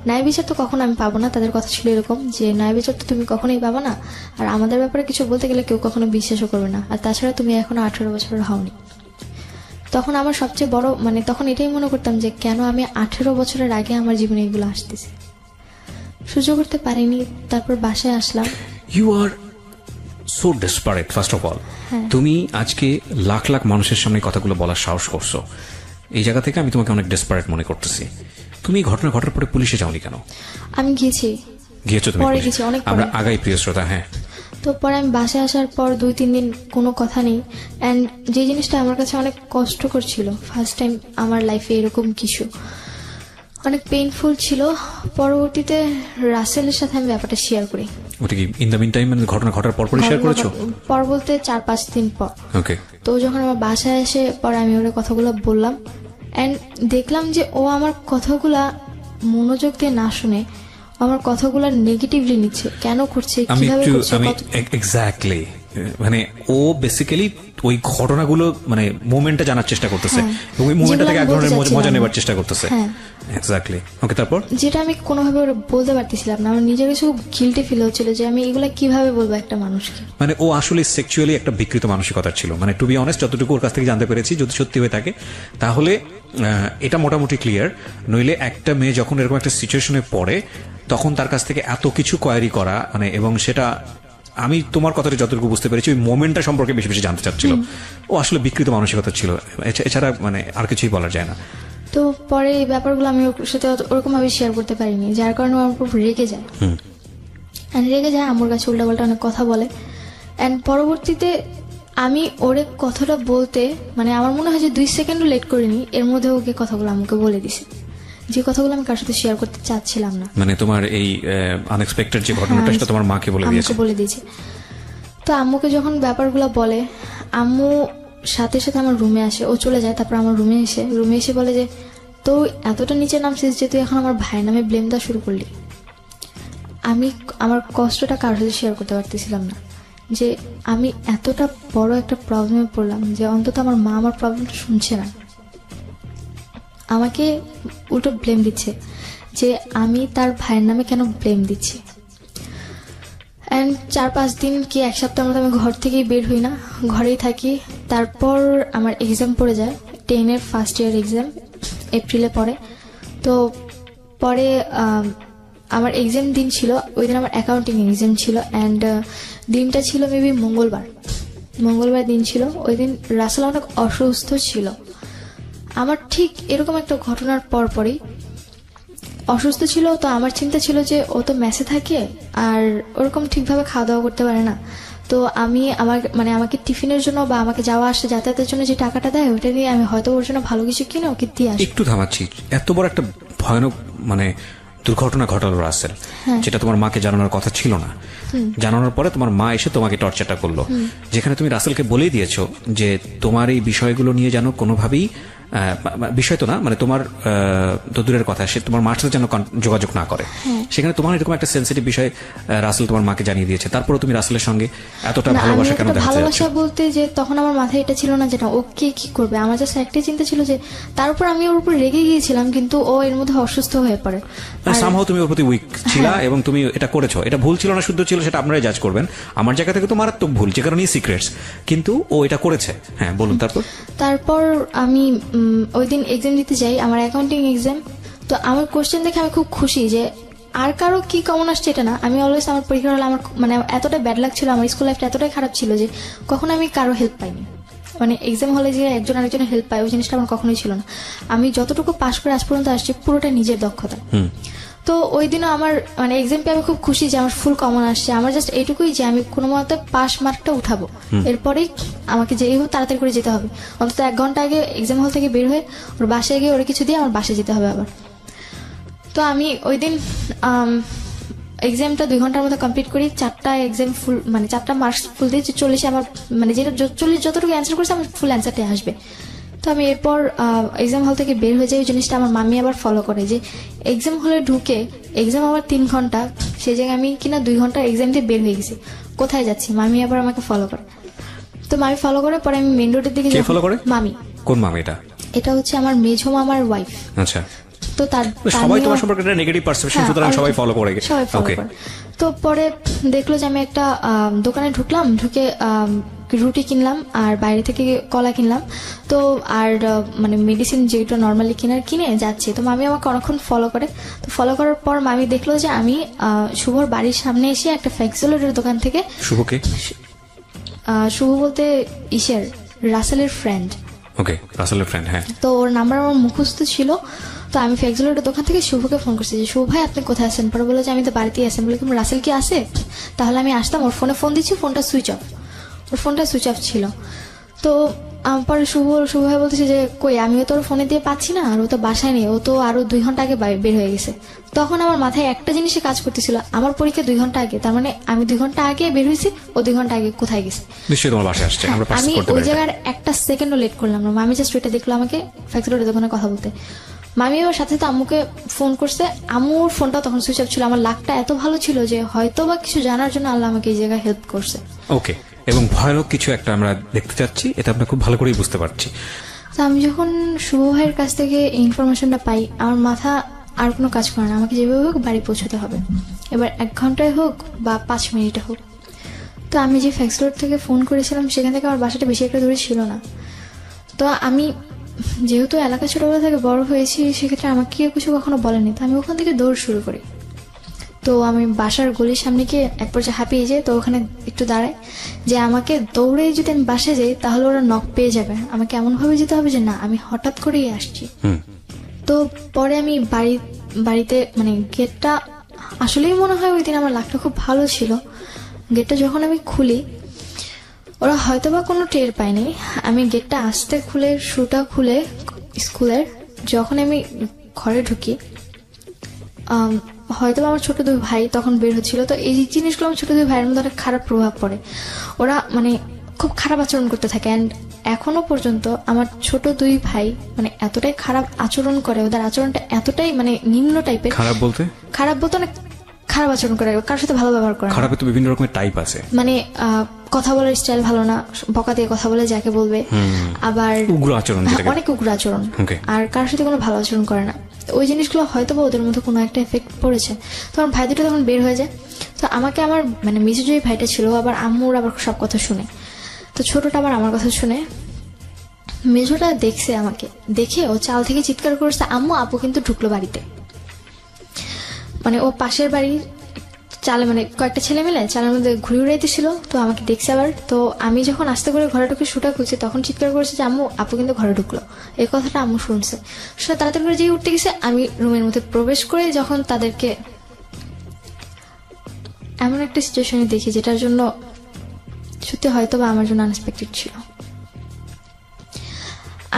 ন্যায় বিচার তো কখনো আমি পাবো না, তাদের কথা ছিল এরকম যে ন্যায় বিচার তো তুমি কখনোই পাবো না, আর আমাদের ব্যাপারে কিছু বলতে গেলে কেউ কখনো বিশ্বাসও করবে না, আর তাছাড়া তুমি এখনো 18 বছরের হওনি। তখন আমার সবচেয়ে বড়, মানে তখন এটাই মনে করতাম যে কেন আমি 18 বছরের আগে আমার জীবনে এগুলো আসতেছে, সহ্য করতে পারিনি। তারপর বাসায় আসলাম। You are so desperate first of all. তুমি আজকে লাখ লাখ মানুষের সামনে কথাগুলো বলার সাহস করছো, এই জায়গা থেকে আমি তোমাকে অনেক ডেসপারেট মনে করতেছি। তুমি এই ঘটনা ঘটার পরে পুলিশে যাওনি কেন? আমি গিয়েছো তুমি? পরে গেছি, অনেক আমরা আগাই প্রিয় শ্রোতা। হ্যাঁ, তো পরে আমি বাসায় আসার পর 2-3 দিন কোনো কথা নেই, অ্যান্ড যে জিনিসটা আমার কাছে অনেক কষ্টকর ছিল, ফার্স্ট টাইম আমার লাইফে এরকম কিছু, অনেক পেইনফুল ছিল। পরবর্তীতে রাসেলের সাথে আমি ব্যাপারটা শেয়ার করি। ওটা কি ইন দ্য মিন টাইম, মানে ঘটনা ঘটার পর শেয়ার করেছো? পর বলতে 4-5 দিন পর। ওকে। তো যখন আমার বাসায় এসে পরে আমি ওর কথাগুলো বললাম, অ্যান্ড দেখলাম যে ও আমার কথাগুলা মনোযোগ দিয়ে না শুনে আমার কথাগুলো নেগেটিভলি নিচ্ছে। কেন করছে, কিভাবে করছে, এক্স্যাক্টলি, মানে ও বেসিক্যালি ওই ঘটনাগুলো, মানে মোমেন্টটা জানার চেষ্টা করতেছে, এবং ওই মোমেন্টটা থেকে এক ধরনের মজা নেবার চেষ্টা করতেছে। এক্স্যাক্টলি। ওকে, তারপর? যেটা আমি কোনোভাবে বলতে পারতেছিলাম না, আমার নিজের কাছে গিল্টি ফিল হচ্ছিল যে আমি এগুলা কিভাবে বলবো একটা মানুষকে। মানে ও আসলে সেক্সুয়ালি একটা বিকৃত মানসিকতার ছিল, মানে টু বি অনেস্ট, যতটুকু ওর কাছ থেকে জানতে পেরেছি, যদি সত্যি হয়ে থাকে তাহলে এটা মোটামুটি ক্লিয়ার। নইলে একটা মেয়ে যখন এরকম একটা সিচুয়েশনে পড়ে তখন তার কাছ থেকে এত কিছু কোয়ারি করা, মানে, এবং সেটা আমি তোমার কথাটা যতটুকু বুঝতে পেরেছি ওই মোমেন্টটা সম্পর্কে বেশি বেশি জানতে চাচ্ছিল। ও আসলে বিকৃত মানসিকতা ছিল, এছাড়া মানে আর কিছুই বলা যায় না। তো পরে এই ব্যাপারগুলো আমি ওর সাথে ওরকম ভাবে শেয়ার করতে পারিনি, যার কারণে আমার উপর রেগে যায়। রেগে যায়, আমার কাছে উল্টাপাল্টা অনেক কথা বলে। অ্যান্ড পরবর্তীতে আমি ওরে কথাটা বলতে, মানে আমার মনে হয় যে 2 সেকেন্ডও লেট করিনি, এর মধ্যে ওকে কথাগুলো আমাকে বলে দিছে, যে কথাগুলো আমি কার সাথে শেয়ার করতে চাচ্ছিলাম না। মানে তোমার এই আনএক্সপেক্টেড যে ঘটনাটা, সেটা তোমার মাকে বলে দিয়েছে। তো আম্মুকে যখন ব্যাপারগুলো বলে, আম্মু সাথে সাথে আমার রুমে আসে, ও চলে যায়, তারপর আমার রুমে এসে বলে যে তো এতটা নিচে নামছিস যে তুই এখন আমার ভাইয়ের নামে ব্লেম দেওয়া শুরু করলি। আমি আমার কষ্টটা কারোর সাথে শেয়ার করতে পারতেছিলাম না, যে আমি এতটা বড় একটা প্রবলেমে পড়লাম যে অন্তত আমার মা আমার প্রবলেমটা শুনছে না, আমাকে উল্টো ব্লেম দিচ্ছে যে আমি তার ভাইয়ের নামে কেন ব্লেম দিচ্ছি। অ্যান্ড 4-5 দিন কি 1 সপ্তাহের মতো আমি ঘর থেকেই বের হই না, ঘরেই থাকি। তারপর আমার এক্সাম পড়ে যায়, 10-এর ফার্স্ট ইয়ার এক্সাম, এপ্রিলে পড়ে। তো পরে আমার এক্সাম দিন ছিল, ওই দিন আমার অ্যাকাউন্টিং এক্সাম ছিল, অ্যান্ড দিনটা ছিল মেবি মঙ্গলবার দিন ছিল। ওই দিন রাসেল অনেক অসুস্থ ছিল। আমার ঠিক এরকম একটা ঘটনার পরপরই অসুস্থ ছিল, তো আমার চিন্তা ছিল যে ও তো মেসে থাকে আর ওরকম ঠিকভাবে খাওয়া দাওয়া করতে পারে না, তো আমি আমাকে টিফিনের জন্য বা আমাকে যাওয়া আসা যাতায়াতের জন্য যে টাকাটা দেয় ওটা দিয়ে আমি হয়তো ওর জন্য ভালো কিছু কিনে ওকে দিয়ে আসি। একটু থামাচ্ছি, এত বড় একটা ভয়ানক মানে দুর্ঘটনা ঘটালো রাসেল, যেটা তোমার মাকে জানানোর কথা ছিল না, জানানোর পরে তোমার মা এসে তোমাকে টর্চারটা করলো, যেখানে তুমি রাসেলকে বলেই দিয়েছো যে তোমার এই বিষয়গুলো নিয়ে যেন কোনোভাবেই বিষয় তো না, মানে তোমার তো দূরের কথা, সে তোমার মার সাথে যেন যোগাযোগ না করে, সেখানে তোমার এরকম একটা সেন্সিটিভ বিষয় রাসেল তোমার মাকে জানিয়ে দিয়েছে, তারপরে তুমি রাসেলের সঙ্গে এতটা ভালোবাসা কেন দেখাতে যাচ্ছ? ভালোবাসা বলতে যে তখন আমার মাথায় এটা ছিল না যেটা ওকে কি করবে, আমার জাস্ট একটাই চিন্তা ছিল যে তার উপর আমি ওর উপর রেগে গিয়েছিলাম, কিন্তু ও এর মধ্যে অসুস্থ হয়ে পড়ে। সামহাও তুমি ওর প্রতি উইক ছিলা এবং তুমি এটা করেছো, এটা ভুল ছিল না শুদ্ধ ছিল সেটা আপনারাই জাজ করবেন। আমার জায়গা থেকে তো মারাত্মক ভুল, যে কারণে সিক্রেটস, কিন্তু ও এটা করেছে। হ্যাঁ বলুন। তারপর আমি ওই দিন এক্সাম দিতে যাই, আমার অ্যাকাউন্টিং এক্সাম। তো আমার কোশ্চেন দেখে আমি খুব খুশি যে আর কারো কি কমন আসছে এটা না, আমি অলওয়েজ আমার পরীক্ষা হলে আমার মানে এতটা ব্যাড লাগ ছিল, আমার স্কুল লাইফটা এতটাই খারাপ ছিল যে কখনো আমি কারো হেল্প পাইনি। মানে এক্সাম হলে যে একজন আরেকজনের হেল্প পায় ওই জিনিসটা আমার কখনোই ছিল না। আমি যতটুকু পাশ করে আজ পর্যন্ত আসছি পুরোটা নিজের দক্ষতা। তো ওই দিনও আমার মানে এক্সাম পেয়ে আমি খুব খুশি যে আমার ফুল কমন আসছে। আমার জাস্ট এইটুকুই যে আমি কোনো মতে পাস মার্কটা উঠাবো, এরপরেই আমাকে যেই হোক তাড়াতাড়ি করে যেতে হবে, অন্তত 1 ঘন্টা আগে এক্সাম হল থেকে বের হয়ে ওর বাসায় গিয়ে ওরা কিছু দিয়ে আমার বাসায় যেতে হবে আবার। তো আমি ওই দিন এক্সামটা 2 ঘন্টার মধ্যে কমপ্লিট করি, 4টা এক্সাম ফুল মানে 4টা মার্কস ফুল দিয়ে 40 আমার মানে যেটা 40 যতটুকু অ্যান্সার করেছে আমার ফুল অ্যান্সারটাই আসবে। তো আমি এরপর এক্সাম হল থেকে বের হয়ে যাই। ওই জিনিসটা আমার মামি আবার ফলো করে যে এক্সাম হলে ঢুকে এক্সাম আমার 3 ঘন্টা, সেই জায়গায় আমি কিনা 2 ঘন্টা এক্সাম দিয়ে বের হয়ে গেছি, কোথায় যাচ্ছি, মামি আবার আমাকে ফলো করে। তো মামি ফলো করে পরে আমি মেন রোডের দিকে ফলো করে। মামি? কোন মামি এটা? এটা হচ্ছে আমার মেঝো মামার ওয়াইফ। আচ্ছা। তো সবাই তোমার সম্পর্কে একটা নেগেটিভ পারসেপশন, সুতরাং সবাই ফলো করে। ওকে। তো পরে দেখলো যে আমি একটা দোকানে ঢুকলাম, ঢুকে রুটি কিনলাম আর বাইরে থেকে কলা কিনলাম। তো আর মানে মেডিসিন যেটা নর্মালি কিনে যাচ্ছি। তো মামি আমাকে অনেকক্ষণ ফলো করে। তো ফলো করার পর মামি দেখলো যে আমি শুভর বাড়ির সামনে এসে একটা ফ্যাক্সিলোডের দোকান থেকে। শুভকে? শুভ বলতে রাসেলের ফ্রেন্ড। ওকে, রাসেলের ফ্রেন্ড। হ্যাঁ। তো ওর নাম্বার আমার মুখস্থ ছিল। তো আমি ফ্যাক্সিলোডের দোকান থেকে শুভকে ফোন করছি যে শুভ ভাই আপনি কোথায় আছেন? পরে বলে যে আমি তো বাড়িতেই আছেন। বলে তুমি রাসেল কি আসে? তাহলে আমি আসতাম। ওর ফোনে ফোন দিচ্ছি, ফোনটা সুইচ অফ, ওর ফোনটা সুইচ অফ ছিল। তো পরে শুভ ভাই বলতেছে যে কই, আমিও তো ওর ফোনে দিয়ে পাচ্ছি না, আর ও তো বাসায় নেই, ও তো আরো 2 ঘন্টা আগে বের হয়ে গেছে। তখন আমার মাথায় একটা জিনিসে কাজ করতেছিল, আমার পরীক্ষা 2 ঘন্টা আগে, তার মানে আমি 2 ঘন্টা আগে বের হয়েছি, ও 2 ঘন্টা আগে কোথায় গেছে? নিশ্চয়ই তোমার বাসায় আসছে। আমি ওই জায়গার একটা সেকেন্ডও লেট করলাম না। মামি জাস্ট ওইটা দেখলো আমাকে ফ্যাক্টরির দোকানে কথা বলতে। মামি ওর সাথে সাথে আম্মুকে ফোন করছে। আম্মুর ফোনটা তখন সুইচ অফ ছিল। আমার লাকটা এত ভালো ছিল যে হয়তো বা কিছু জানার জন্য আল্লাহ আমাকে এই জায়গায় হেল্প করছে। ওকে। এবং ভয়ানক কিছু একটা আমরা দেখতে চাচ্ছি, এটা আমরা খুব ভালো করেই বুঝতে পারছি। তো আমি যখন শুভ ভাইয়ের কাছ থেকে ইনফরমেশনটা পাই, আমার মাথা আর কোনো কাজ করে না, আমাকে যেভাবে হোক বাড়ি পৌঁছতে হবে, এবার 1 ঘন্টায় হোক বা 5 মিনিটে হোক। তো আমি যে ফ্যাক্সলোড থেকে ফোন করেছিলাম সেখান থেকে আমার বাসাটা বেশি একটা দূরে ছিল না। তো আমি যেহেতু এলাকা ছোটবেলা থেকে বড় হয়েছি, সেক্ষেত্রে আমাকে কেউ কিছু কখনো বলেনি। তো আমি ওখান থেকে দৌড় শুরু করি। তো আমি বাসার গলির সামনে গিয়ে এক পর্যায়ে হাঁপিয়ে যাই। তো ওখানে একটু দাঁড়াই যে আমাকে দৌড়ে যদি আমি বাসায় যাই তাহলে ওরা নক পেয়ে যাবে, আমাকে এমন ভাবে যেতে হবে যে না আমি হঠাৎ করেই আসছি। তো পরে আমি বাড়িতে মানে গেটটা আসলেই মনে হয় ওই দিন আমার লাকটা খুব ভালো ছিল। গেটটা যখন আমি খুলি ওরা হয়তো বা কোনো টের পায়নি। আমি গেটটা আস্তে খুলে শুটা খুলে স্কুলের যখন আমি ঘরে ঢুকি, হয়তো আমার ছোট 2 ভাই তখন বের হচ্ছিল। তো এই জিনিসগুলো আমার ছোট 2 ভাইয়ের মধ্যে অনেক খারাপ প্রভাব পড়ে। ওরা মানে খুব খারাপ আচরণ করতে থাকে। অ্যান্ড এখনো পর্যন্ত আমার ছোট 2 ভাই মানে এতটাই খারাপ আচরণ করে, ওদের আচরণটা এতটাই মানে নিম্ন টাইপের। খারাপ বলতে অনেক খারাপ আচরণ করে, কারোর সাথে ভালো ব্যবহার করে। খারাপে তো বিভিন্ন রকমের টাইপ আছে। মানে কথা বলার স্টাইল ভালো না, বকা দিয়ে কথা বলে যাকে বলবে, আবার উগ্র আচরণ, অনেক উগ্র আচরণ, আর কারোর সাথে কোনো ভালো আচরণ করে না। ওই জিনিসগুলো হয়তো বা ওদের মধ্যে কোনো একটা এফেক্ট পড়েছে। তো আমার ভাই দুটো তখন বের হয়ে যায়। তো আমাকে আমার মানে মেজো যে ভাইটা ছিল আবার আম্মুর আবার সব কথা শুনে। তো ছোটটা আবার আমার কথা শুনে। মেজোটা দেখছে আমাকে, দেখে ও চাল থেকে চিৎকার করছে আম্মু আপু কিন্তু ঢুকলো বাড়িতে। মানে ও পাশের বাড়ির চালে মানে কয়েকটা ছেলে মিলে চালের মধ্যে ঘুরে উড়াইতেছিল। তো আমাকে দেখছে আবার। তো আমি যখন আস্তে করে ঘরে ঢুকে শুটা খুলছি তখন চিৎকার করেছে যে আম্মু আপু কিন্তু ঘরে ঢুকলো। এই কথাটা আম্মু শুনছে। শুনে তাড়াতাড়ি করে যেই উঠতে গেছে আমি রুমের মধ্যে প্রবেশ করে যখন তাদেরকে এমন একটা সিচুয়েশনে দেখি যেটার জন্য সত্যি হয়তো বা আমার জন্য আনএক্সপেক্টেড ছিল।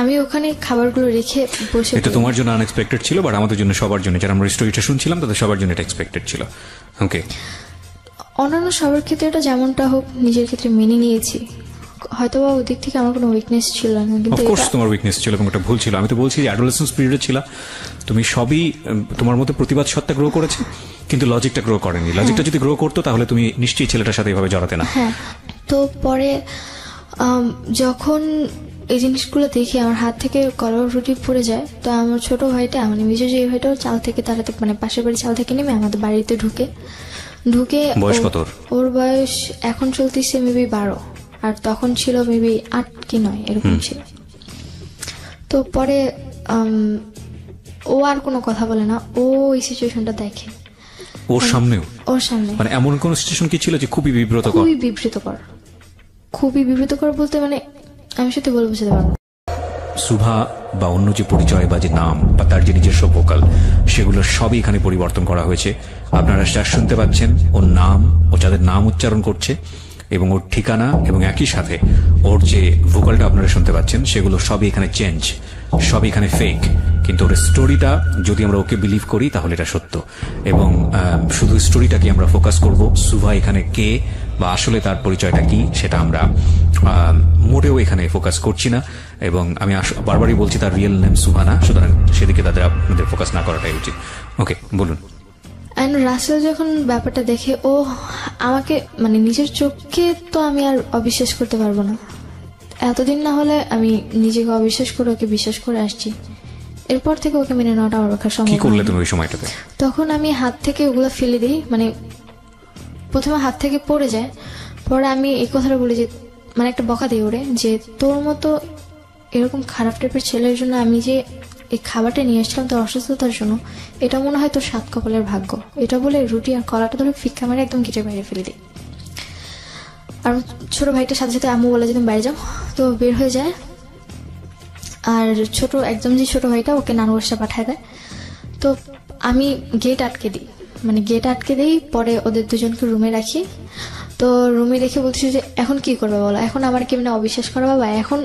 আমি ওখানে খাবারগুলো রেখে বসে, এটা তোমার জন্য আনএক্সপেক্টেড ছিল, বাট আমাদের জন্য সবার জন্য, যারা আমরা স্টোরিটা শুনছিলাম তাদের সবার জন্য এটা এক্সপেক্টেড ছিল। ওকে। অন্যান্য সবার ক্ষেত্রে এটা যেমনটা হোক নিজের ক্ষেত্রে মেনে নিয়েছি। হয়তো বা ওই দিক থেকে আমার কোনো উইকনেস ছিল না, কিন্তু অফকোর্স তোমার উইকনেস ছিল এবং একটা ভুল ছিল। আমি তো বলছি যে অ্যাডোলেসেন্স পিরিয়ডে ছিল, তুমি সবই তোমার মধ্যে প্রতিবাদ সত্তা গ্রো করেছে, কিন্তু লজিকটা গ্রো করেনি। লজিকটা যদি গ্রো করতো তাহলে তুমি নিশ্চয়ই ছেলেটার সাথে এভাবে জড়াতে না। হ্যাঁ, তো পরে যখন এই জিনিসগুলো দেখি আমার হাত থেকে কলার রুটি পড়ে যায়, তো আমার ছোট ভাইটা মানে বিশেষ এই ভাইটাও চাল থেকে তাড়াতে মানে পাশের বাড়ি চাল থেকে নেমে আমাদের বাড়িতে ঢুকে বয়স কত ওর বয়স এখন চলতেছে মেবি 12, আর তখন ছিল মেবি 8 কি 9 এরকম ছিল। তো পরে ও আর কোনো কথা বলে না, ও এই সিচুয়েশনটা দেখে ওর সামনেও। ওর সামনে মানে এমন কোন সিচুয়েশন কি ছিল যে খুবই বিব্রতকর? খুবই বিব্রতকর বলতে মানে আমি সত্যি বলে বুঝতে পারবো না। সুভা বা অন্য যে পরিচয় বা যে নাম বা তার যে নিজস্ব ভোকাল, সেগুলো সবই এখানে পরিবর্তন করা হয়েছে। আপনারা যা শুনতে পাচ্ছেন ওর নাম, ও যাদের নাম উচ্চারণ করছে এবং ওর ঠিকানা, এবং একই সাথে ওর যে ভোকালটা আপনারা শুনতে পাচ্ছেন, সেগুলো সবই এখানে চেঞ্জ, সবই এখানে ফেক। কিন্তু ওর স্টোরিটা যদি আমরা ওকে বিলিভ করি তাহলে এটা সত্য। এবং শুধু স্টোরিটাকে আমরা ফোকাস করব, সুভা এখানে কে বা আসলে তার পরিচয়টা কি সেটা আমরা মোটেও এখানে ফোকাস করছি না। এবং আমি বারবারই বলছি তার রিয়েল নেম সুভা না, সুতরাং সেদিকে তাদের আপনাদের ফোকাস না করাটাই উচিত। ওকে, বলুন। অ্যান্ড রাসেল যখন ব্যাপারটা দেখে, ও আমাকে মানে নিজের চোখকে তো আমি আর অবিশ্বাস করতে পারবো না। এতদিন না হলে আমি নিজেকে অবিশ্বাস করে ওকে বিশ্বাস করে আসছি, এরপর থেকে ওকে মেনে নেওয়াটা আমার পক্ষে সম্ভব। কি করলে তুমি ওই সময়টাতে? তখন আমি হাত থেকে ওগুলো ফেলে দিই, মানে প্রথমে হাত থেকে পড়ে যায়, পরে আমি এই কথাটা বলি যে মানে একটা বকা দিই ওরে যে তোর মতো এরকম খারাপ টাইপের ছেলের জন্য আমি যে এই খাবারটা নিয়ে এসেছিলাম তোর অসুস্থতার জন্য, এটা মনে হয় তোর 7 কপালের ভাগ্য। এটা বলে রুটি আর কলাটা ধরে ফিক্কা মারে একদম গেটের বাইরে ফেলে দিই। আর ছোট ভাইটার সাথে সাথে আম্মু বলে যে তুমি বাইরে যাও, তো বের হয়ে যায়। আর একদম যে ছোট ভাইটা ওকে নানু বাসা পাঠায় দেয়। তো আমি গেট আটকে দিই, পরে ওদের দুজনকে রুমে রাখি। তো রুমে রেখে বলতেছি যে এখন কি করবে বলো, এখন আমার কেমন অবিশ্বাস করা বাবা, এখন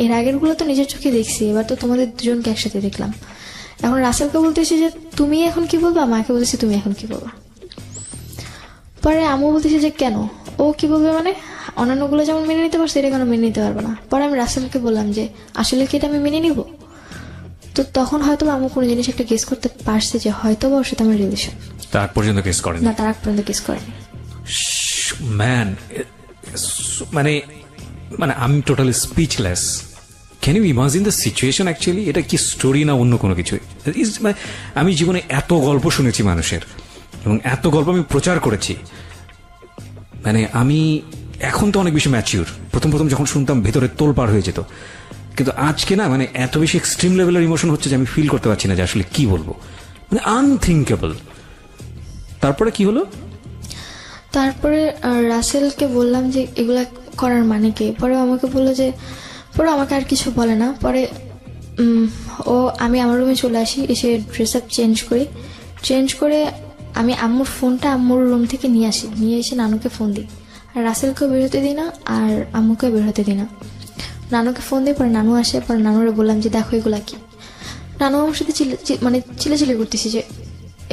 এর আগের গুলো তো নিজের চোখে দেখছি, এবার তো তোমাদের দুজনকে একসাথে দেখলাম। এখন রাসেলকে বলতেছি যে তুমি এখন কি বলবা, মাকে বলতেছি তুমি এখন কি বলবা। পরে আম্মু বলতেছি যে কেন, ও কি বলবে মানে অন্যান্যগুলো যেমন মেনে নিতে পারছে এটা কেন মেনে নিতে পারবে না। পরে আমি রাসেলকে বললাম যে আসলে কি এটা আমি মেনে নিব। তো তখন হয়তো আম্মু কোনো জিনিস একটা গেস করতে পারছে যে হয়তো বা ওর সাথে আমার রিলেশন। তার পর্যন্ত গেস করেনি না, তার আগ পর্যন্ত গেস করেনি। ম্যান, মানে মানে আমি totally speechless. Can you imagine the situation actually? এটা কি স্টোরি না অন্য কোনো কিছু? মানে আমি জীবনে এত গল্প শুনেছি মানুষের, এবং এত গল্প আমি প্রচার করেছি। মানে আমি এখন তো অনেক বেশি ম্যাচিউর। প্রথম যখন শুনতাম ভেতরে তোল পার হয়ে যেত, কিন্তু আজকে না মানে এত বেশি এক্সট্রিম লেভেলের ইমোশন হচ্ছে যে আমি ফিল করতে পারছি না যে আসলে কি বলবো, মানে আনথিঙ্কেবল। তারপরে কি হলো? তারপরে রাসেলকে বললাম যে এগুলা করার মানে কি। পরে আমাকে বললো যে, পরে আমাকে আর কিছু বলে না। পরে আমি আমার রুমে চলে আসি, এসে ড্রেস আপ চেঞ্জ করে আমি আম্মুর ফোনটা আম্মুর রুম থেকে নিয়ে এসে নানুকে ফোন দিই। আর রাসেলকেও বের হতে দিই না, আর আম্মুকেও বের হতে দিই না। নানুকে ফোন দিই, পরে নানু আসে। পরে নানুরে বললাম যে দেখো এগুলা কি। নানু আমার সাথে চিল্লাচিল্লি করতেছি যে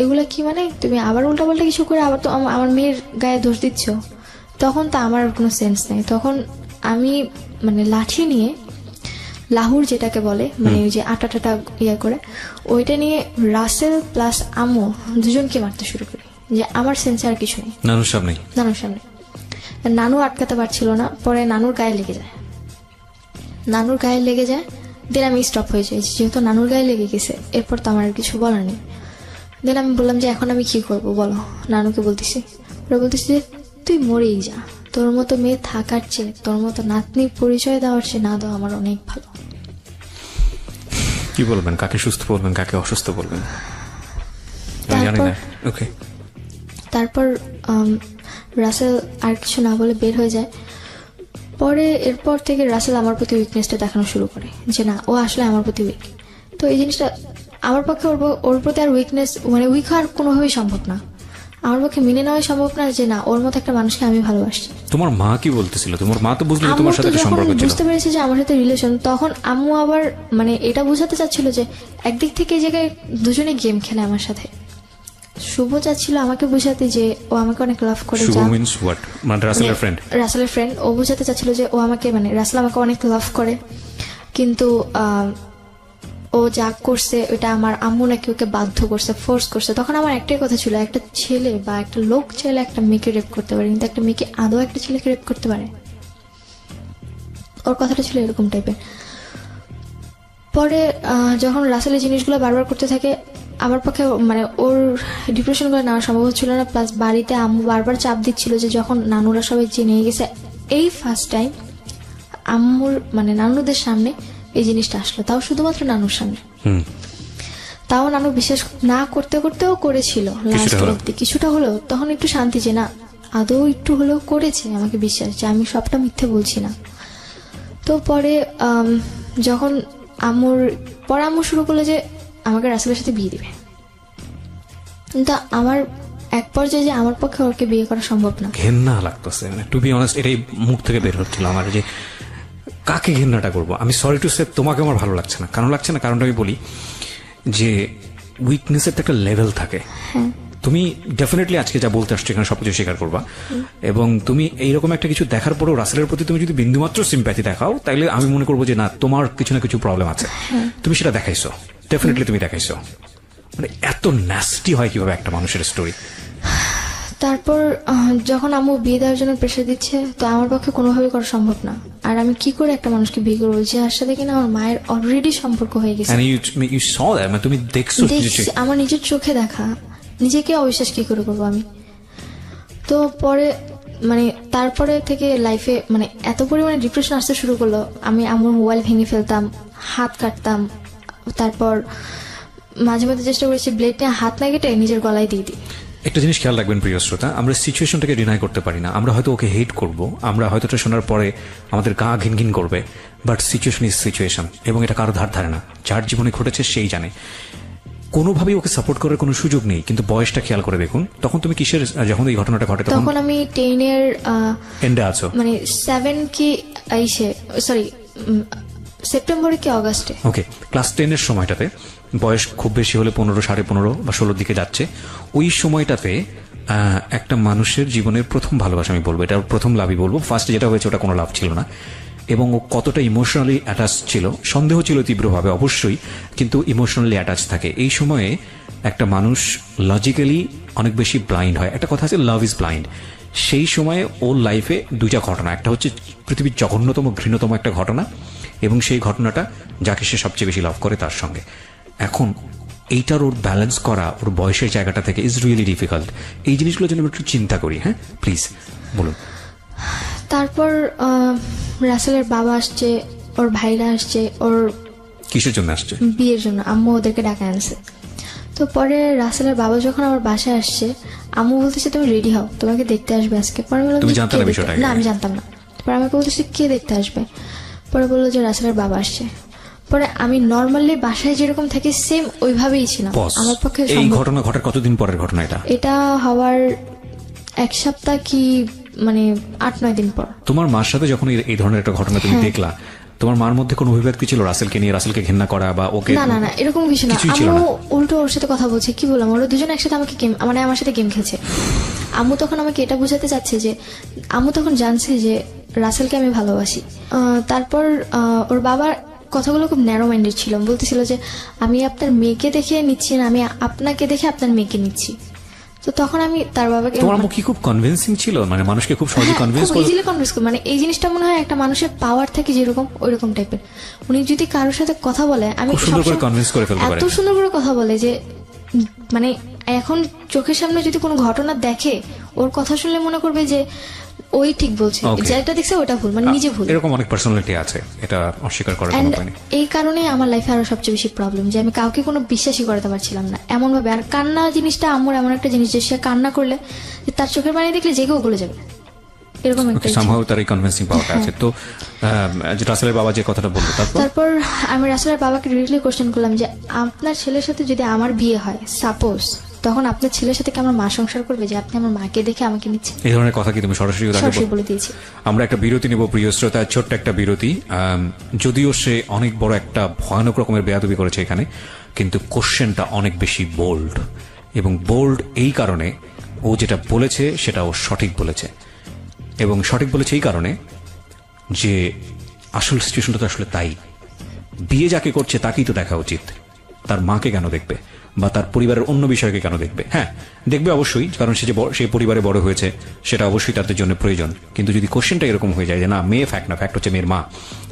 এগুলা কি, মানে তুমি আবার উল্টাপাল্টা কিছু করে আবার তো আমার মেয়ের গায়ে দোষ দিচ্ছ। তখন তো আমার আর কোনো সেন্স নেই। তখন আমি মানে লাঠি নিয়ে লাহুর যেটাকে বলে, মানে ওই যে আটা টাটা করে, ওইটা নিয়ে রাসেল প্লাস আম্মু দুজনকে মারতে শুরু করি, যে আমার সেন্সে আর কিছু নেই। নানুর সামনে নানু আটকাতে পারছিল না। পরে নানুর গায়ে লেগে যায়। দেন আমি স্টপ হয়ে যাই, যেহেতু নানুর গায়ে লেগে গেছে এরপর তো আমার আর কিছু বলার নেই। দেন আমি বললাম যে এখন আমি কি করবো বলো। নানুকে বলতেছি, ওরা বলতেছি যে তুই মরেই যা, তোর মতো মেয়ে থাকার চেয়ে, তোর মতো নাতনি পরিচয় দেওয়ার চেয়ে না দেওয়া আমার অনেক ভালো। কি বলবেন, কাকে সুস্থ বলবেন, কাকে অসুস্থ বলবেন? তারপর রাসেল আর কিছু না বলে বের হয়ে যায়। পরে এরপর থেকে রাসেল আমার প্রতি উইকনেসটা দেখানো শুরু করে যে না, ও আসলে আমার প্রতি উইক। তো এই জিনিসটা আমার পক্ষে ওর প্রতি আর উইকনেস মানে উইক হওয়ার কোনোভাবেই সম্ভব না। আমার পক্ষে মেনে নেওয়া সম্ভব না যে না, ওর মতো একটা মানুষকে আমি ভালোবাসছি। তোমার মা কি বলতেছিল? তোমার মা তো বুঝলো তোমার সাথে সম্পর্ক ছিল, বুঝতে পেরেছে যে আমার সাথে রিলেশন। তখন আম্মু আবার মানে এটা বোঝাতে চাচ্ছিল যে একদিক থেকে এই জায়গায় দুজনে গেম খেলে আমার সাথে, শুভ চাচ্ছিল আমাকে বোঝাতে যে ও আমাকে অনেক লাভ করে, শুভ মিন্স হোয়াট, মানে রাসেলের ফ্রেন্ড? রাসেলের ফ্রেন্ড। ও বোঝাতে চাচ্ছিল যে ও আমাকে, মানে রাসেল আমাকে অনেক লাভ করে, কিন্তু ও যা করছে ওটা আমার আম্মু নাকি ওকে বাধ্য করছে, ফোর্স করছে। তখন আমার একটাই কথা ছিল, একটা ছেলে বা একটা লোক চাইলে একটা মেয়েকে রেপ করতে পারে, কিন্তু একটা মেয়েকে আদৌ একটা ছেলেকে রেপ করতে পারে? ওর কথাটা ছিল এরকম টাইপের। পরে যখন রাসেল এই জিনিসগুলো বারবার করতে থাকে, আমার পক্ষে মানে ওর ডিপ্রেশনগুলো নেওয়া সম্ভব হচ্ছিল না। প্লাস বাড়িতে আম্মু বারবার চাপ দিচ্ছিল যে যখন নানুরা সবাই জেনে গেছে, এই ফার্স্ট টাইম আম্মুর মানে নানুদের সামনে এই জিনিসটা আসলো, তাও শুধুমাত্র নানুর সামনে। তাও নানু বিশ্বাস না করতে করতেও করেছিল লাস্ট অব্দি, কিছুটা হলেও তখন একটু শান্তি যে না আদৌ একটু হলেও করেছে, আমাকে বিশ্বাস যে আমি সবটা মিথ্যে বলছি না। তো পরে যখন আম্মু শুরু করলো যে আমাকে রাসেলের সাথে বিয়ে দিবে, কিন্তু আমার এক পর্যায়ে যে আমার পক্ষে ওকে বিয়ে করা সম্ভব না। ঘেন্না লাগতেছে, মানে টু বি অনেস্ট এটাই মুখ থেকে বের হচ্ছিল আমার, যে কাকে ঘেন্নাটা করবো। আমি সরি টু সে তোমাকে আমার ভালো লাগছে না। কারণ লাগছে না, কারণটা আমি বলি যে উইকনেসের তো একটা লেভেল থাকে। তুমি ডেফিনেটলি আজকে যা বলতে আসছো এখানে সবকিছু স্বীকার করবা, এবং তুমি এইরকম একটা কিছু দেখার পরেও রাসেলের প্রতি তুমি যদি বিন্দুমাত্র সিম্প্যাথি দেখাও, তাহলে আমি মনে করবো যে না, তোমার কিছু না কিছু প্রবলেম আছে। তুমি সেটা দেখাইছো, ডেফিনেটলি তুমি দেখাইছো। মানে এত ন্যাস্টি হয় কিভাবে একটা মানুষের স্টোরি? তারপর যখন আম্মু বিয়ে দেওয়ার জন্য প্রেশার দিচ্ছে, তো আমার পক্ষে কোনোভাবে করা সম্ভব না। আর আমি কি করে একটা মানুষকে বিয়ে করবো যার সাথে কিনা আমার মায়ের অলরেডি সম্পর্ক হয়ে গেছে? তুমি দেখছো? আমার নিজের চোখে দেখা, নিজেকে অবিশ্বাস কি করে করবো আমি? তো পরে মানে তারপরে থেকে লাইফে মানে এত পরিমাণে ডিপ্রেশন আসতে শুরু করলো, আমি আমার মোবাইল ভেঙে ফেলতাম, হাত কাটতাম, তারপর মাঝে মাঝে চেষ্টা করেছি ব্লেড নিয়ে হাত না কেটে নিজের গলায় দিয়ে দিই। একটা জিনিস খেয়াল রাখবেন প্রিয় শ্রোতা, আমরা সিচুয়েশনটাকে ডিনাই করতে পারি না। আমরা হয়তো ওকে হেট করব, আমরা হয়তো এটা শোনার পরে আমাদের গা ঘিন ঘিন করবে, বাট সিচুয়েশন ইজ সিচুয়েশন, এবং এটা কারো ধার ধারে না। যার জীবনে ঘটেছে সেই জানে। কোনোভাবেই ওকে সাপোর্ট করার কোনো সুযোগ নেই। কিন্তু বয়সটা খেয়াল করে দেখুন, তখন তুমি কিসের, যখন এই ঘটনাটা ঘটে তখন আমি 10-এর এন্ডে আছো, মানে 7 কি সরি সেপ্টেম্বরে কি অগাস্টে, ওকে, ক্লাস 10-এর সময়টাতে, বয়স খুব বেশি হলে 15, 15.5 বা 16 দিকে যাচ্ছে। ওই সময়টাতে একটা মানুষের জীবনের প্রথম ভালোবাসা, আমি বলবো এটা প্রথম লাভই বলবো, ফার্স্ট যেটা হয়েছে ওটা কোনো লাভ ছিল না, এবং ও কতটা ইমোশনালি অ্যাটাচ ছিল, সন্দেহ ছিল তীব্রভাবে অবশ্যই, কিন্তু ইমোশনালি অ্যাটাচ থাকে। এই সময়ে একটা মানুষ লজিক্যালি অনেক বেশি ব্লাইন্ড হয়। একটা কথা আছে, লাভ ইজ ব্লাইন্ড। সেই সময়ে ওর লাইফে দুইটা ঘটনা, একটা হচ্ছে পৃথিবীর জঘন্যতম ঘৃণ্যতম একটা ঘটনা, এবং সেই ঘটনাটা যাকে সে সবচেয়ে বেশি লাভ করে তার সঙ্গে। এখন এইটার ওর ব্যালেন্স করা ওর বয়সের জায়গাটা থেকে ইজ রিয়েলি ডিফিকাল্ট। এই জিনিসগুলো যেন একটু চিন্তা করি। হ্যাঁ প্লিজ বলুন। তারপর রাসেলের বাবা আসছে, ওর ভাইরা আসছে, ওর কিসের জন্য আসছে? বিয়ের জন্য। আম্মু ওদেরকে ডাকা আনছে। তো পরে রাসেলের বাবা যখন আমার বাসায় আসছে, আম্মু বলতেছে তুমি রেডি হও, তোমাকে দেখতে আসবে আজকে। পরে বললাম তুমি জানতে না বিষয়টা? না আমি জানতাম না। পরে আমাকে বলতেছে কে দেখতে আসবে? পরে বললো যে রাসেলের বাবা আসছে। পরে আমি নর্মালি বাসায় যেরকম থাকি সেম ওইভাবেই ছিলাম। আমার পক্ষে এই ঘটনা ঘটার কতদিন পরের ঘটনা এটা? এটা হওয়ার 1 সপ্তাহ কি মানে 8-9 দিন পর। তোমার মার সাথে যখন এই ধরনের একটা ঘটনা তুমি দেখলা, তোমার মার মধ্যে কোনো অভিব্যক্তি ছিল রাসেলকে নিয়ে, রাসেলকে ঘৃণা করা বা ওকে? না না না, এরকম কিছু না। আম্মু উল্টো ওর সাথে কথা বলছে, কি বললাম, ওরা দুজন একসাথে আমাকে গেম, মানে আমার সাথে গেম খেলছে। আম্মু তখন আমাকে এটা বোঝাতে চাচ্ছে যে আম্মু তখন জানছে যে রাসেলকে আমি ভালোবাসি। তারপর ওর বাবার কথাগুলো খুব ন্যারো মাইন্ডেড ছিল, বলতেছিল যে আমি আপনার মেয়েকে দেখে নিচ্ছি না, আমি আপনাকে দেখে আপনার মেয়েকে নিচ্ছি। তো তখন আমি তার বাবাকে, তোমার মুখ কি খুব কনভিন্সিং ছিল, মানে মানুষকে খুব সহজে কনভিন্স করে, ইজিলি কনভিন্স করে, মানে এই জিনিসটা মনে হয় একটা মানুষের পাওয়ার থাকে যেরকম ওইরকম টাইপের। উনি যদি কারোর সাথে কথা বলে, আমি সুন্দর করে কনভিন্স করে ফেলতে পারি, এত সুন্দর করে কথা বলে যে মানে এখন চোখের সামনে যদি কোনো ঘটনা দেখে, ওর কথা শুনলে মনে করবে যে ওই ঠিক বলছে, যেটা দেখছে ওটা ভুল, মানে নিজে ভুল। এরকম অনেক পার্সোনালিটি আছে, এটা অস্বীকার করার কোনো উপায় নেই। এই কারণে আমার লাইফে আরো সবচেয়ে বেশি প্রবলেম যে আমি কাউকে কোনো বিশ্বাসই করতে পারছিলাম না এমন ভাবে। আর কান্না জিনিসটা আমার এমন একটা জিনিস যে সে কান্না করলে তার চোখের পানি দেখলে জেগেও গলে যাবে, এরকম একটা সামহাউ তার এই কনভিন্সিং পাওয়ারটা আছে। তো রাসেলের বাবা যে কথাটা বললো, তারপর আমি রাসেলের বাবাকে ডিরেক্টলি কোশ্চেন করলাম যে আপনার ছেলের সাথে যদি আমার বিয়ে হয়, সাপোজ, তখন আপনার ছেলের সাথে কি আমার মা সংসার করবে যে আপনি আমার মাকে দেখে আমাকে নিচ্ছেন? এই ধরনের কথা কি তুমি সরাসরি বলে দিয়েছি? আমরা একটা বিরতি নেব প্রিয় শ্রোতা, ছোট্ট একটা বিরতি। যদিও সে অনেক বড় একটা ভয়ানক রকমের বেয়াদবি করেছে এখানে, কিন্তু কোশ্চেনটা অনেক বেশি বোল্ড, এবং বোল্ড এই কারণে ও যেটা বলেছে সেটা ও সঠিক বলেছে, এবং সঠিক বলেছে এই কারণে যে আসল সিচুয়েশনটা তো আসলে তাই। বিয়ে যাকে করছে তাকেই তো দেখা উচিত, তার মাকে কেন দেখবে বা তার পরিবারের অন্য বিষয়কে কেন দেখবে? হ্যাঁ, দেখবে অবশ্যই, কারণ সে যে সেই পরিবারে বড় হয়েছে সেটা অবশ্যই তাদের জন্য প্রয়োজন। কিন্তু যদি কোশ্চেনটা এরকম হয়ে যায় যে না মেয়ে ফ্যাক্ট না, ফ্যাক্ট হচ্ছে মেয়ের মা,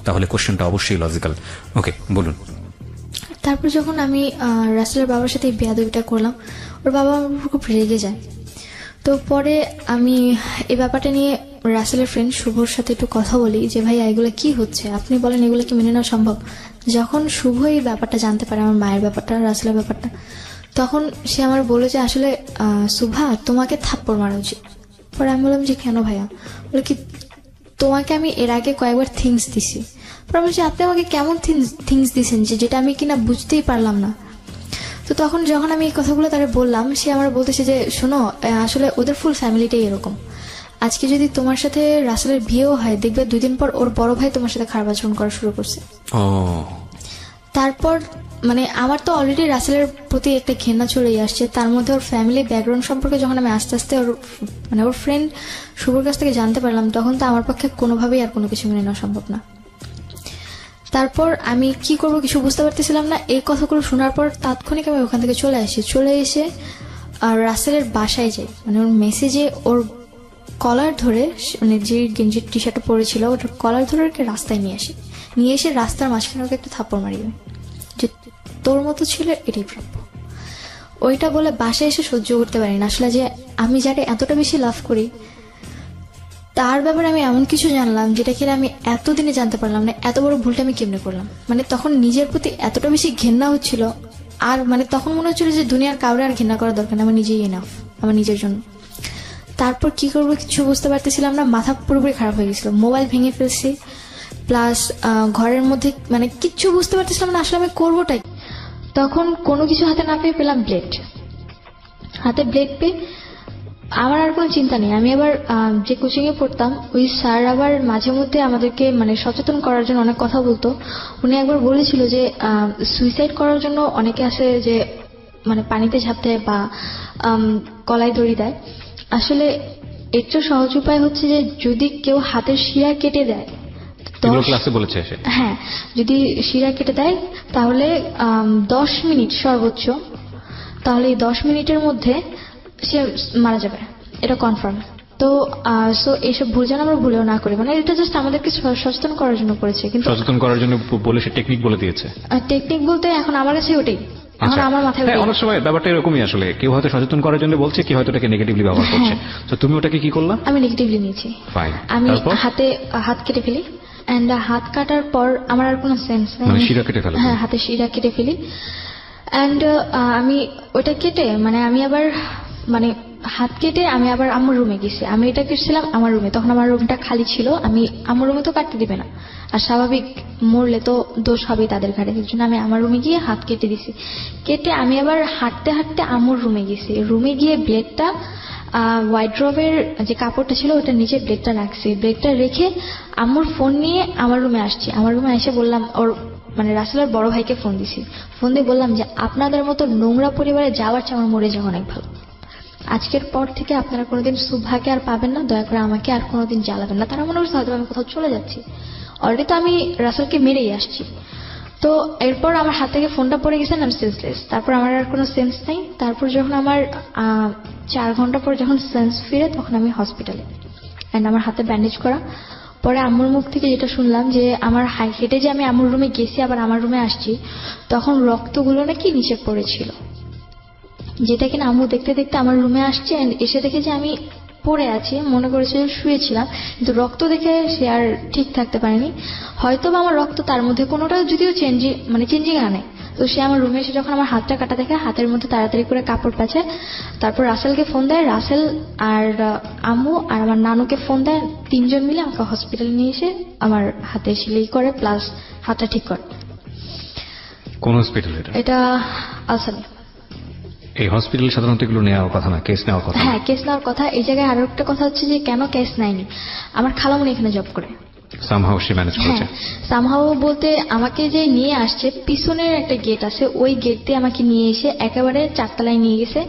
তাহলে কোশ্চেনটা অবশ্যই লজিক্যাল। ওকে, বলুন। তারপর যখন আমি রাসেলের বাবার সাথে এই বেয়াদবিটা করলাম, ওর বাবা আমার উপর খুব রেগে যায়। তো পরে আমি এই ব্যাপারটা নিয়ে রাসেলের ফ্রেন্ড শুভর সাথে একটু কথা বলি যে ভাই এগুলো কি হচ্ছে, আপনি বলেন এগুলো কি মেনে নেওয়া সম্ভব। যখন শুভ এই ব্যাপারটা জানতে পারে, আমার মায়ের ব্যাপারটা, রাসেলের ব্যাপারটা, তখন সে আমার বলে যে আসলে শুভা তোমাকে থাপ্পড় মারা উচিত। পরে আমি বললাম যে কেন ভাইয়া? বলে কি তোমাকে আমি এর আগে কয়েকবার থিংস দিছি। পরে আমি বলছি আপনি আমাকে কেমন থিংস দিছেন যেটা আমি কিনা বুঝতেই পারলাম না। তো তখন যখন আমি এই কথাগুলো তাকে বললাম, সে আমার বলতেছে যে শোনো, আসলে ওদের ফুল ফ্যামিলিটাই এরকম। আজকে যদি তোমার সাথে রাসেলের বিয়েও হয়, দেখবে 2 দিন পর ওর বড় ভাই তোমার সাথে খারাপ আচরণ করা শুরু করছে। তারপর মানে আমার তো অলরেডি রাসেলের প্রতি একটা ঘৃণা চলেই আসছে, তার মধ্যে ওর ফ্যামিলি ব্যাকগ্রাউন্ড সম্পর্কে যখন আমি আস্তে আস্তে ওর ফ্রেন্ড শুভর কাছ থেকে জানতে পারলাম, তখন তো আমার পক্ষে কোনোভাবেই আর কোনো কিছু মেনে নেওয়া সম্ভব না। তারপর আমি কি করব কিছু বুঝতে পারতেছিলাম না। এই কথাগুলো শোনার পর তাৎক্ষণিক আমি ওখান থেকে চলে এসে রাসেলের বাসায় যাই। মানে ওর মেসেজে ওর কলার ধরে, মানে যে গেঞ্জির টি শার্টটা পরেছিল ওটার কলার ধরে ওকে রাস্তায় নিয়ে এসে রাস্তার মাঝখানে ওকে একটা থাপ্পড় মারিয়ে যে তোর মতো ছিল এটাই প্রাপ্য। ওইটা বলে বাসায় এসে সহ্য করতে পারি না আসলে, যে আমি যাকে এতটা বেশি লাভ করি তার ব্যাপারে আমি এমন কিছু জানলাম যেটা কিনা আমি এতদিনে জানতে পারলাম না। এত বড় ভুলটা আমি কেমনে করলাম? মানে তখন নিজের প্রতি এতটা বেশি ঘৃণা হচ্ছিল, আর মানে তখন মনে হচ্ছিল যে দুনিয়ার কাউরে আর ঘৃণা করার দরকার না, আমার নিজেই এনাফ, আমার নিজের জন্য। তারপর কি করবো কিছু বুঝতে পারতেছিলাম না, মাথা পুরোপুরি খারাপ হয়ে গেছিল, মোবাইল ভেঙে ফেলছি, প্লাস ঘরের মধ্যে মানে কিচ্ছু বুঝতে পারতেছিলাম না আসলে আমি করবোটাই। তখন কোনো কিছু হাতে না পেয়ে পেলাম ব্লেড। হাতে ব্লেড পেয়ে আমার আর কোনো চিন্তা নেই। আমি আবার যে কোচিং এ পড়তাম ওই স্যার আবার মাঝে মধ্যে আমাদেরকে মানে সচেতন করার জন্য অনেক কথা বলতো। উনি একবার বলেছিল যে সুইসাইড করার জন্য অনেকে আছে যে মানে পানিতে ঝাঁপ দেয় বা কলাই দড়ি দেয়। আসলে এর চেয়ে সহজ উপায় হচ্ছে যে যদি কেউ হাতের শিরা কেটে দেয়, হ্যাঁ, যদি শিরা কেটে দেয় তাহলে 10 মিনিট সর্বোচ্চ, তাহলে এই 10 মিনিটের মধ্যে সে মারা যাবে, এটা কনফার্ম। তো এইসব ভুল যেন আমরা ভুলেও না করি, মানে এটা জাস্ট আমাদেরকে সচেতন করার জন্য করেছে। কিন্তু সচেতন করার জন্য বলে সে টেকনিক বলে দিয়েছে। টেকনিক বলতে এখন আমার কাছে ওটাই, এখন আমার মাথায় অনেক সময় ব্যাপারটা এরকমই, আসলে কেউ হয়তো সচেতন করার জন্য বলছে, কেউ হয়তো এটাকে নেগেটিভলি ব্যবহার করছে। তো তুমি ওটাকে কি করলা? আমি নেগেটিভলি নিয়েছি। আমি হাত কেটে ফেলি, এন্ড হাত কাটার পর আমার আর কোনো সেন্স নেই, মানে শিরা কেটে ফেলি। হ্যাঁ, হাতে শিরা কেটে ফেলি। এন্ড আমি ওটা কেটে মানে আমি আবার মানে হাত কেটে আমি আবার আম্মুর রুমে গেছি। আমি এটা কেটেছিলাম আমার রুমে, তখন আমার রুমটা খালি ছিল। আমি আম্মুর রুমে তো কাটতে দিবে না, আর স্বাভাবিক মরলে তো দোষ হবেই তাদের ঘাড়ে, এর জন্য আমি আমার রুমে গিয়ে হাত কেটে দিছি। কেটে আমি আবার হাঁটতে হাঁটতে আম্মুর রুমে গেছি। রুমে গিয়ে ব্লেডটা ওয়াইড্রোবের যে কাপড়টা ছিল ওটা নিচে ব্লেডটা রাখছি। ব্লেডটা রেখে আম্মুর ফোন নিয়ে আমার রুমে আসছি। আমার রুমে এসে বললাম, ওর মানে রাসেলের বড় ভাইকে ফোন দিছি। ফোন দিয়ে বললাম যে আপনাদের মতো নোংরা পরিবারে যাওয়ার চেয়ে আমার মরে যাওয়া অনেক ভালো। আজকের পর থেকে আপনারা কোনোদিন শুভাকে আর পাবেন না, দয়া করে আমাকে আর কোনোদিন জ্বালাবেন না। তারা মনে করছে হয়তো আমি কোথাও চলে যাচ্ছি, অলরেডি তো আমি রাসেলকে মেরেই আসছি। তো এরপর আমার হাত থেকে ফোনটা পড়ে গেছে, আমি সেন্সলেস। তারপর আমার আর কোনো সেন্স নেই। তারপর যখন আমার 4 ঘন্টা পর যখন সেন্স ফিরে, তখন আমি হসপিটালে, এন্ড আমার হাতে ব্যান্ডেজ করা। পরে আম্মুর মুখ থেকে যেটা শুনলাম যে আমার হেঁটে যে আমি আম্মুর রুমে গেছি আবার আমার রুমে আসছি, তখন রক্তগুলো নাকি নিচে পড়েছিল, যেটা কিনা আম্মু দেখতে দেখতে আমার রুমে আসছে। এসে দেখে যে আমি পড়ে আছি, মনে করেছে শুয়েছিলাম, কিন্তু রক্ত দেখে সে আর ঠিক থাকতে পারেনি। হয়তো বা আমার রক্ত তার মধ্যে কোনোটা যদিও চেঞ্জিং আনে। তো সে আমার রুমে এসে যখন আমার হাতটা কাটা দেখে হাতের মধ্যে তাড়াতাড়ি করে কাপড় প্যাঁচায়। তারপর রাসেলকে ফোন দেয়, রাসেল আর আম্মু আর আমার নানুকে ফোন দেয়। 3 জন মিলে আমাকে হসপিটালে নিয়ে এসে আমার হাতে সেলাই করে প্লাস হাতটা ঠিক করে। কোন হসপিটাল এটা? আলসামি। এই হসপিটাল সাধারণত এগুলো নেওয়ার কথা না, কেস নেওয়ার কথা। হ্যাঁ, কেস নেওয়ার কথা। এই জায়গায় আরো একটা কথা হচ্ছে যে কেন কেস নেয়নি, আমার খালামণি এখানে জব করে। সামহাউ সে ম্যানেজ করেছে। সামহাউ বলতে আমাকে যে নিয়ে আসছে, পিছনের একটা গেট আছে, ওই গেট দিয়ে আমাকে নিয়ে এসে একেবারে 4 তলায় নিয়ে গেছে,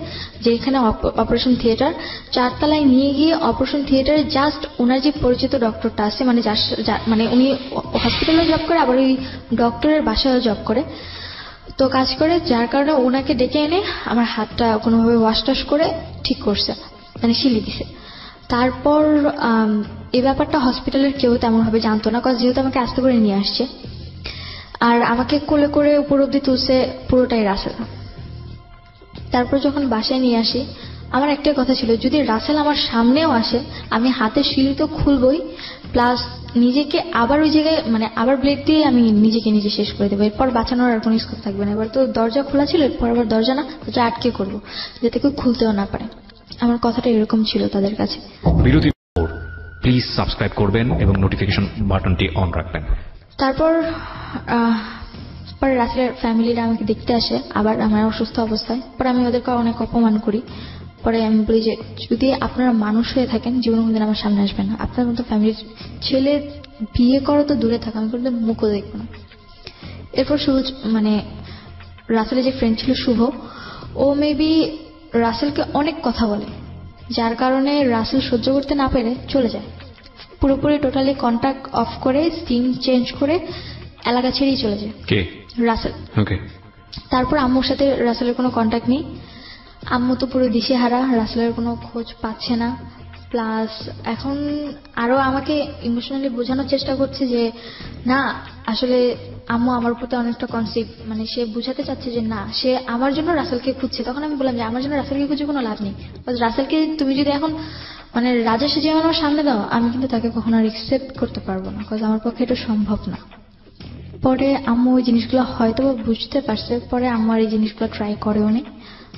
যেখানে অপারেশন থিয়েটার। 4 তলায় নিয়ে গিয়ে অপারেশন থিয়েটারে জাস্ট ওনার যে পরিচিত ডক্টরটা আছে, মানে মানে উনি হসপিটালে জব করে, আবার ওই ডক্টরের বাসায় জব করে, তো কাজ করে, যার কারণে ওনাকে ডেকে এনে আমার হাতটা কোনোভাবে ওয়াশ টাশ করে ঠিক করছে, মানে শিলি দিছে। তারপর এই ব্যাপারটা হসপিটালের কেউ তেমন ভাবে জানতো না, কারণ যেহেতু আমাকে আস্তে করে নিয়ে আসছে, আর আমাকে কোলে করে উপর অব্দি তুলছে পুরোটাই রাসেল। তারপর যখন বাসায় নিয়ে আসি, আমার একটাই কথা ছিল, যদি রাসেল আমার সামনেও আসে, আমি হাতে শিলি তো খুলবই, প্লাস নিজেকে আবার ওই জায়গায়, মানে আবার ব্লেড দিয়ে আমি নিজেকে নিজে শেষ করে দেবো। এরপর বাঁচানোর আর কোনো স্কোপ থাকবে না। এবার তো দরজা খোলা ছিল, এরপর আবার দরজা না, দরজা আটকে করবো, যাতে কেউ খুলতেও না পারে। আমার কথাটা এরকম ছিল তাদের কাছে। বিরতির পর প্লিজ সাবস্ক্রাইব করবেন এবং নোটিফিকেশন বাটনটি অন রাখবেন। তারপর পরে রাসেলের ফ্যামিলিরা আমাকে দেখতে আসে, আবার আমার অসুস্থ অবস্থায়। পরে আমি ওদেরকে অনেক অপমান করি। পরে আমি বলি যে, যদি আপনারা মানুষ হয়ে থাকেন, জীবনে কোনদিন আমার সামনে আসবেন না। আপনার মতো ফ্যামিলির ছেলে বিয়ে করো তো দূরে থাকা, আমি কোনদিন মুখও দেখবো না। এরপর মানে রাসেলের যে ফ্রেন্ড ছিল শুভ, ও মেবি রাসেলকে অনেক কথা বলে, যার কারণে রাসেল সহ্য করতে না পেরে চলে যায়, পুরোপুরি টোটালি কন্ট্যাক্ট অফ করে, সিম চেঞ্জ করে এলাকা ছেড়েই চলে যায়। কে? রাসেল। ওকে। তারপর আম্মুর সাথে রাসেলের কোনো কন্ট্যাক্ট নেই। আম্মু তো পুরো দিশেহারা, রাসেলের কোনো খোঁজ পাচ্ছে না। প্লাস এখন আরো আমাকে ইমোশনালি বোঝানোর চেষ্টা করছে যে না, আসলে আম্মু আমার প্রতি অনেকটা কনসিভ, মানে সে বুঝাতে চাচ্ছে যে না, সে আমার জন্য রাসেলকে খুঁজছে। তখন আমি বললাম যে আমার জন্য রাসেলকে খুঁজে কোনো লাভ নেই। রাসেলকে তুমি যদি এখন মানে রাজা সেজে আমার সামনে দাও, আমি কিন্তু তাকে কখনো আর একসেপ্ট করতে পারবো না, কারণ আমার পক্ষে এটা সম্ভব না। পরে আম্মু ওই জিনিসগুলো হয়তো বুঝতে পারছে, পরে আম্মু আর এই জিনিসগুলো ট্রাই করেও নি।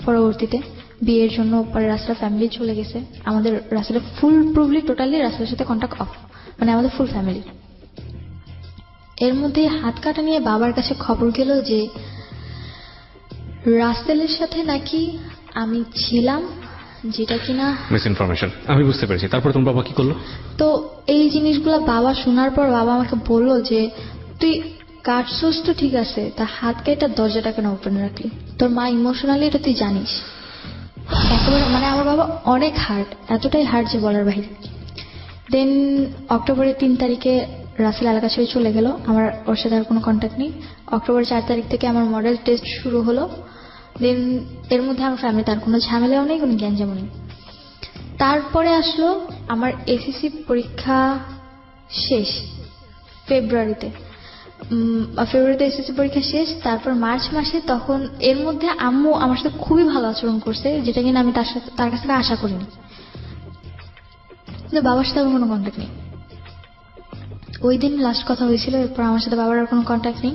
পরবর্তীতে বিয়ের জন্য পরে রাসেলের ফ্যামিলি চলে গেছে। আমাদের রাসেলের ফুল প্রুভলি টোটালি রাসেলের সাথে কন্ট্যাক্ট অফ, মানে আমাদের ফুল ফ্যামিলি। এর মধ্যে হাত কাটা নিয়ে বাবার কাছে খবর গেল যে রাসেলের সাথে নাকি আমি ছিলাম, যেটা কিনা মিস ইনফরমেশন। আমি বুঝতে পেরেছি। তারপর তোমার বাবা কি করলো? তো এই জিনিসগুলো বাবা শোনার পর বাবা আমাকে বলল যে তুই কাটছোস তো ঠিক আছে, তা হাত কেটে দরজাটা কেন ওপেন রাখলি? তোর মা ইমোশনালি এটা তুই জানিস। একেবারে মানে আমার বাবা অনেক হার্ট, এতটাই হার্ট যে বলার বাইরে। দেন অক্টোবরের 3 তারিখে রাসেল এলাকা ছেড়ে চলে গেল, আমার ওর সাথে আর কোনো কন্ট্যাক্ট নেই। অক্টোবর 4 তারিখ থেকে আমার মডেল টেস্ট শুরু হলো। দেন এর মধ্যে আমার ফ্যামিলি তার কোনো ঝামেলাও নেই, কোনো গ্যাঞ্জামও নেই। তারপরে আসলো আমার এসএসসি পরীক্ষা শেষ ফেব্রুয়ারিতে এসএসসি পরীক্ষা শেষ। তারপর মার্চ মাসে, তখন এর মধ্যে আম্মু আমার সাথে খুবই ভালো আচরণ করছে, যেটা কিনা আমি তার কাছ থেকে আশা করিনি। কিন্তু বাবার সাথে আমার কোনো কন্ট্যাক্ট নেই। ওই দিন লাস্ট কথা হয়েছিল, এরপর আমার সাথে বাবার আর কোনো কন্ট্যাক্ট নেই।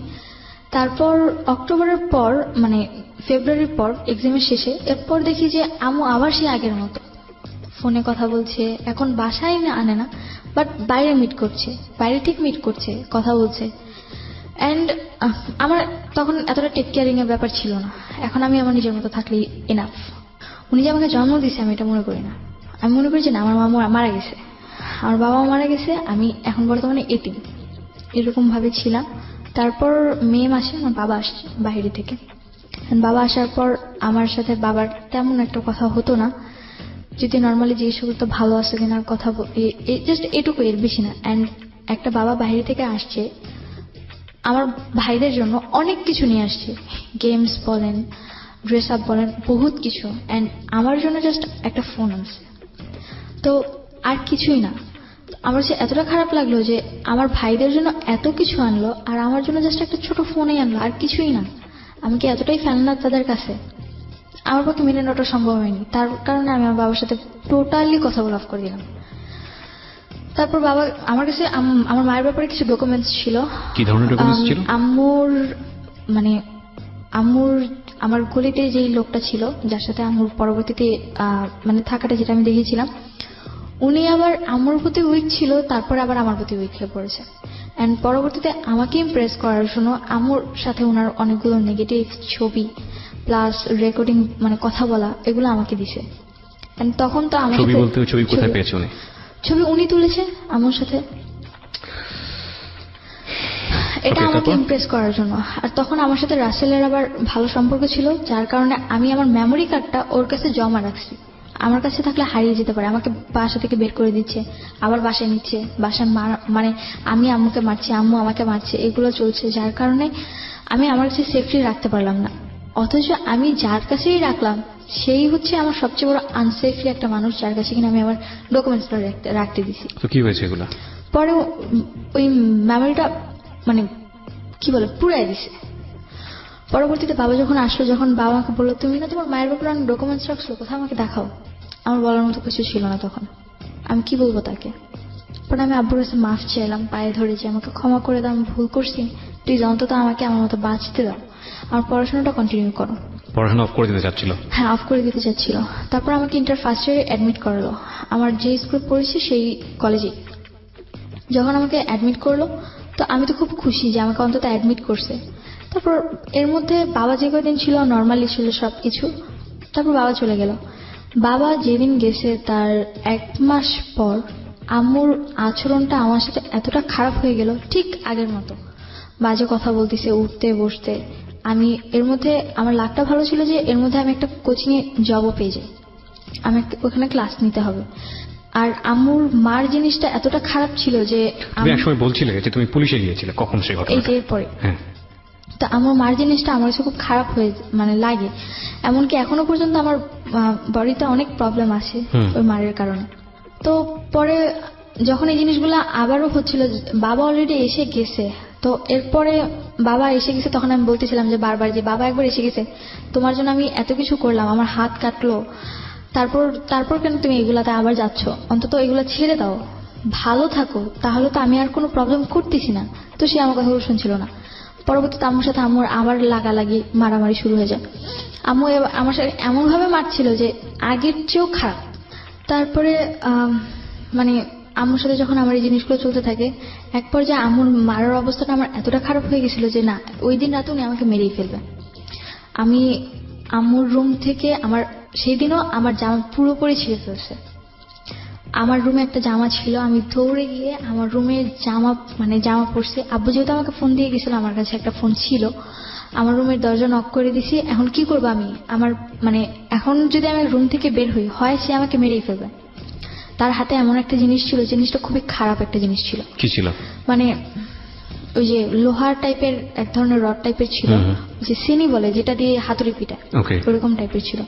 তারপর অক্টোবরের পর, মানে ফেব্রুয়ারির পর এক্সামের শেষে, এরপর দেখি যে আম্মু আবার সে আগের মতো ফোনে কথা বলছে। এখন বাসায় আনে না, বাট বাইরে মিট করছে, বাইরে ঠিক মিট করছে, কথা বলছে। অ্যান্ড আমার তখন এতটা টেক কেয়ারিং এর ব্যাপার ছিল না। এখন আমি আমার নিজের মতো থাকলেই এনাফ। উনি যে আমাকে জন্ম দিয়েছে আমি এটা মনে করি না। আমি মনে করি যে না, আমার মামা মারা গেছে, আমার বাবাও মারা গেছে, আমি এখন বর্তমানে এতিম, এরকম ভাবে ছিলাম। তারপর মে মাসে আমার বাবা আসছে বাইরে থেকে। বাবা আসার পর আমার সাথে বাবার তেমন একটা কথা হতো না, যদি নর্মালি জিজ্ঞেস করতো ভালো আছে কিনা, কথা জাস্ট এটুকু, এর বেশি না। অ্যান্ড একটা বাবা বাইরে থেকে আসছে, আমার ভাইদের জন্য অনেক কিছু নিয়ে আসছে, গেমস বলেন, ড্রেস আপ বলেন, বহুত কিছু। অ্যান্ড আমার জন্য জাস্ট একটা ফোন আনছে, তো আর কিছুই না। আমার যে এতটা খারাপ লাগলো যে আমার ভাইদের জন্য এত কিছু আনলো, আর আমার জন্য জাস্ট একটা ছোট ফোনই আনলো, আর কিছুই না। আমি কি এতটাই ফেলনা তাদের কাছে? আমার পক্ষে মেনে নেওয়াটা সম্ভব হয়নি। তার কারণে আমি আমার বাবার সাথে টোটালি কথা বলা অফ করে দিলাম। তারপর বাবা আমার কাছে আমার মায়ের ব্যাপারে কিছু ডকুমেন্টস ছিল। কি ধরনের ডকুমেন্টস ছিল? আম্মুর আমার গলিতে যেই লোকটা ছিল, যার সাথে আম্মুর পরবর্তীতে মানে থাকাটা, যেটা আমি দেখেছিলাম, উনি আবার আম্মুর প্রতি উইক ছিল, তারপরে আবার আমার প্রতি উইক হয়ে পড়েছে। অ্যান্ড পরবর্তীতে আমাকে ইমপ্রেস করার জন্য আম্মুর সাথে ওনার অনেকগুলো নেগেটিভ ছবি প্লাস রেকর্ডিং, মানে কথা বলা, এগুলো আমাকে দিছে। তখন তো আমার ছবি বলতে ছবি কোথায় পেয়েছো? ছবি উনি তুলেছে আম্মুর সাথে। এটা আমাকে ইমপ্রেস করার জন্য। আর তখন আমার সাথে রাসেলের আবার ভালো সম্পর্ক ছিল, যার কারণে আমি আমার মেমোরি কার্ডটা ওর কাছে জমা রাখছি। আমার কাছে থাকলে হারিয়ে যেতে পারে, আমাকে বাসা থেকে বের করে দিচ্ছে, আবার বাসায় নিচ্ছে, বাসায় মানে আমি আম্মুকে মারছি, আম্মু আমাকে মারছে, এগুলো চলছে, যার কারণে আমি আমার কাছে সেফলি রাখতে পারলাম না। অথচ আমি যার কাছেই রাখলাম সেই হচ্ছে আমার সবচেয়ে বড় আনসেফলি একটা মানুষ, যার কাছে কিনা আমি আমার ডকুমেন্টসটা রাখতে দিছি। তো কি হয়েছে এগুলো? পরে ওই মেমোরিটা মানে কি বলে পুরাই দিছে। পরবর্তীতে বাবা যখন আসলো, যখন বাবা আমাকে বললো তুমি না তোমার মায়ের ব্যাপারে অনেক ডকুমেন্টস রাখছো, কোথাও আমাকে দেখাও, আমার বলার মতো কিছু ছিল না তখন। আমি কি বলবো তাকে? পরে আমি আব্বুর কাছে মাফ চাইলাম, পায়ে ধরে যে আমাকে ক্ষমা করে দাও, আমি ভুল করছি, প্লিজ অন্তত আমাকে আমার মতো বাঁচতে দাও, আমার পড়াশোনাটা কন্টিনিউ করো। পড়াশোনা অফ করে দিতে চাচ্ছিল? হ্যাঁ, অফ করে দিতে চাচ্ছিল। তারপর আমাকে ইন্টার ফার্স্ট ইয়ারে অ্যাডমিট করালো, আমার যে স্কুল পড়েছি সেই কলেজে। যখন আমাকে অ্যাডমিট করলো তো আমি তো খুব খুশি যে আমাকে অন্তত অ্যাডমিট করছে। তারপর এর মধ্যে বাবা যে কদিন ছিল নর্মালি ছিল সবকিছু। তারপর বাবা চলে গেল। বাবা যেদিন গেছে তার 1 মাস পর আম্মুর আচরণটা আমার সাথে এতটা খারাপ হয়ে গেল, ঠিক আগের মতো বাজে কথা বলতেছে, উঠতে বসতে। আমি এর মধ্যে আমার লাকটা ভালো ছিল যে এর মধ্যে আমি একটা কোচিং এ জবও পেয়ে যাই, আমি ওখানে ক্লাস নিতে হবে। আর আম্মুর মার জিনিসটা এতটা খারাপ ছিল যে তুমি একসময় বলছিলে যে তুমি পুলিশে গিয়েছিলে, কখন সেই ঘটনা? এই যে পরে। হ্যাঁ। তো আমার মার জিনিসটা আমার কাছে খুব খারাপ হয়ে মানে লাগে, এমনকি এখনো পর্যন্ত আমার বডিতে অনেক প্রবলেম আছে ওই মারের কারণে। তো পরে যখন এই জিনিসগুলো আবারও হচ্ছিল, বাবা অলরেডি এসে গেছে, তো এরপরে বাবা এসে গেছে তখন আমি বলতেছিলাম যে বারবার যে বাবা একবার এসে গেছে, তোমার জন্য আমি এত কিছু করলাম, আমার হাত কাটলো, তারপর কেন তুমি এগুলাতে আবার যাচ্ছ? অন্তত এগুলা ছেড়ে দাও, ভালো থাকো, তাহলে তো আমি আর কোনো প্রবলেম করতেছি না। তো সে আমার কথা শুনছিল না। পরবর্তীতে আম্মুর সাথে আম্মুর আবার লাগালাগি মারামারি শুরু হয়ে যায়। আম্মু আমার সাথে এমন ভাবে মারছিল যে আগের চেয়েও খারাপ। তারপরে মানে আম্মুর সাথে যখন আমার এই জিনিসগুলো চলতে থাকে, এক পর্যায়ে আম্মুর মারার অবস্থাটা আমার এতটা খারাপ হয়ে গেছিল যে না, ওই দিন রাতে উনি আমাকে মেরেই ফেলবে। আমি আম্মুর রুম থেকে সেই দিনও আমার জামা পুরোপুরি ছিঁড়ে ফেলছে। আমার রুমে একটা জামা ছিল, আমি দৌড়ে গিয়ে আমার রুমে জামা পরছি। আব্বু যেহেতু আমাকে ফোন দিয়ে গেছিল, আমার কাছে একটা ফোন ছিল, আমার রুমের দরজা নক করে দিছি। এখন কি করবো আমি? এখন যদি আমি রুম থেকে বের হই, হয় সে আমাকে মেরেই ফেলবে। তার হাতে এমন একটা জিনিস ছিল, জিনিসটা খুবই খারাপ একটা জিনিস ছিল। কি ছিল? ওই যে লোহার টাইপের এক ধরনের রড টাইপের ছিল, যে সিনি বলে, যেটা দিয়ে হাতুড়ি পিটায়, ওরকম টাইপের ছিল।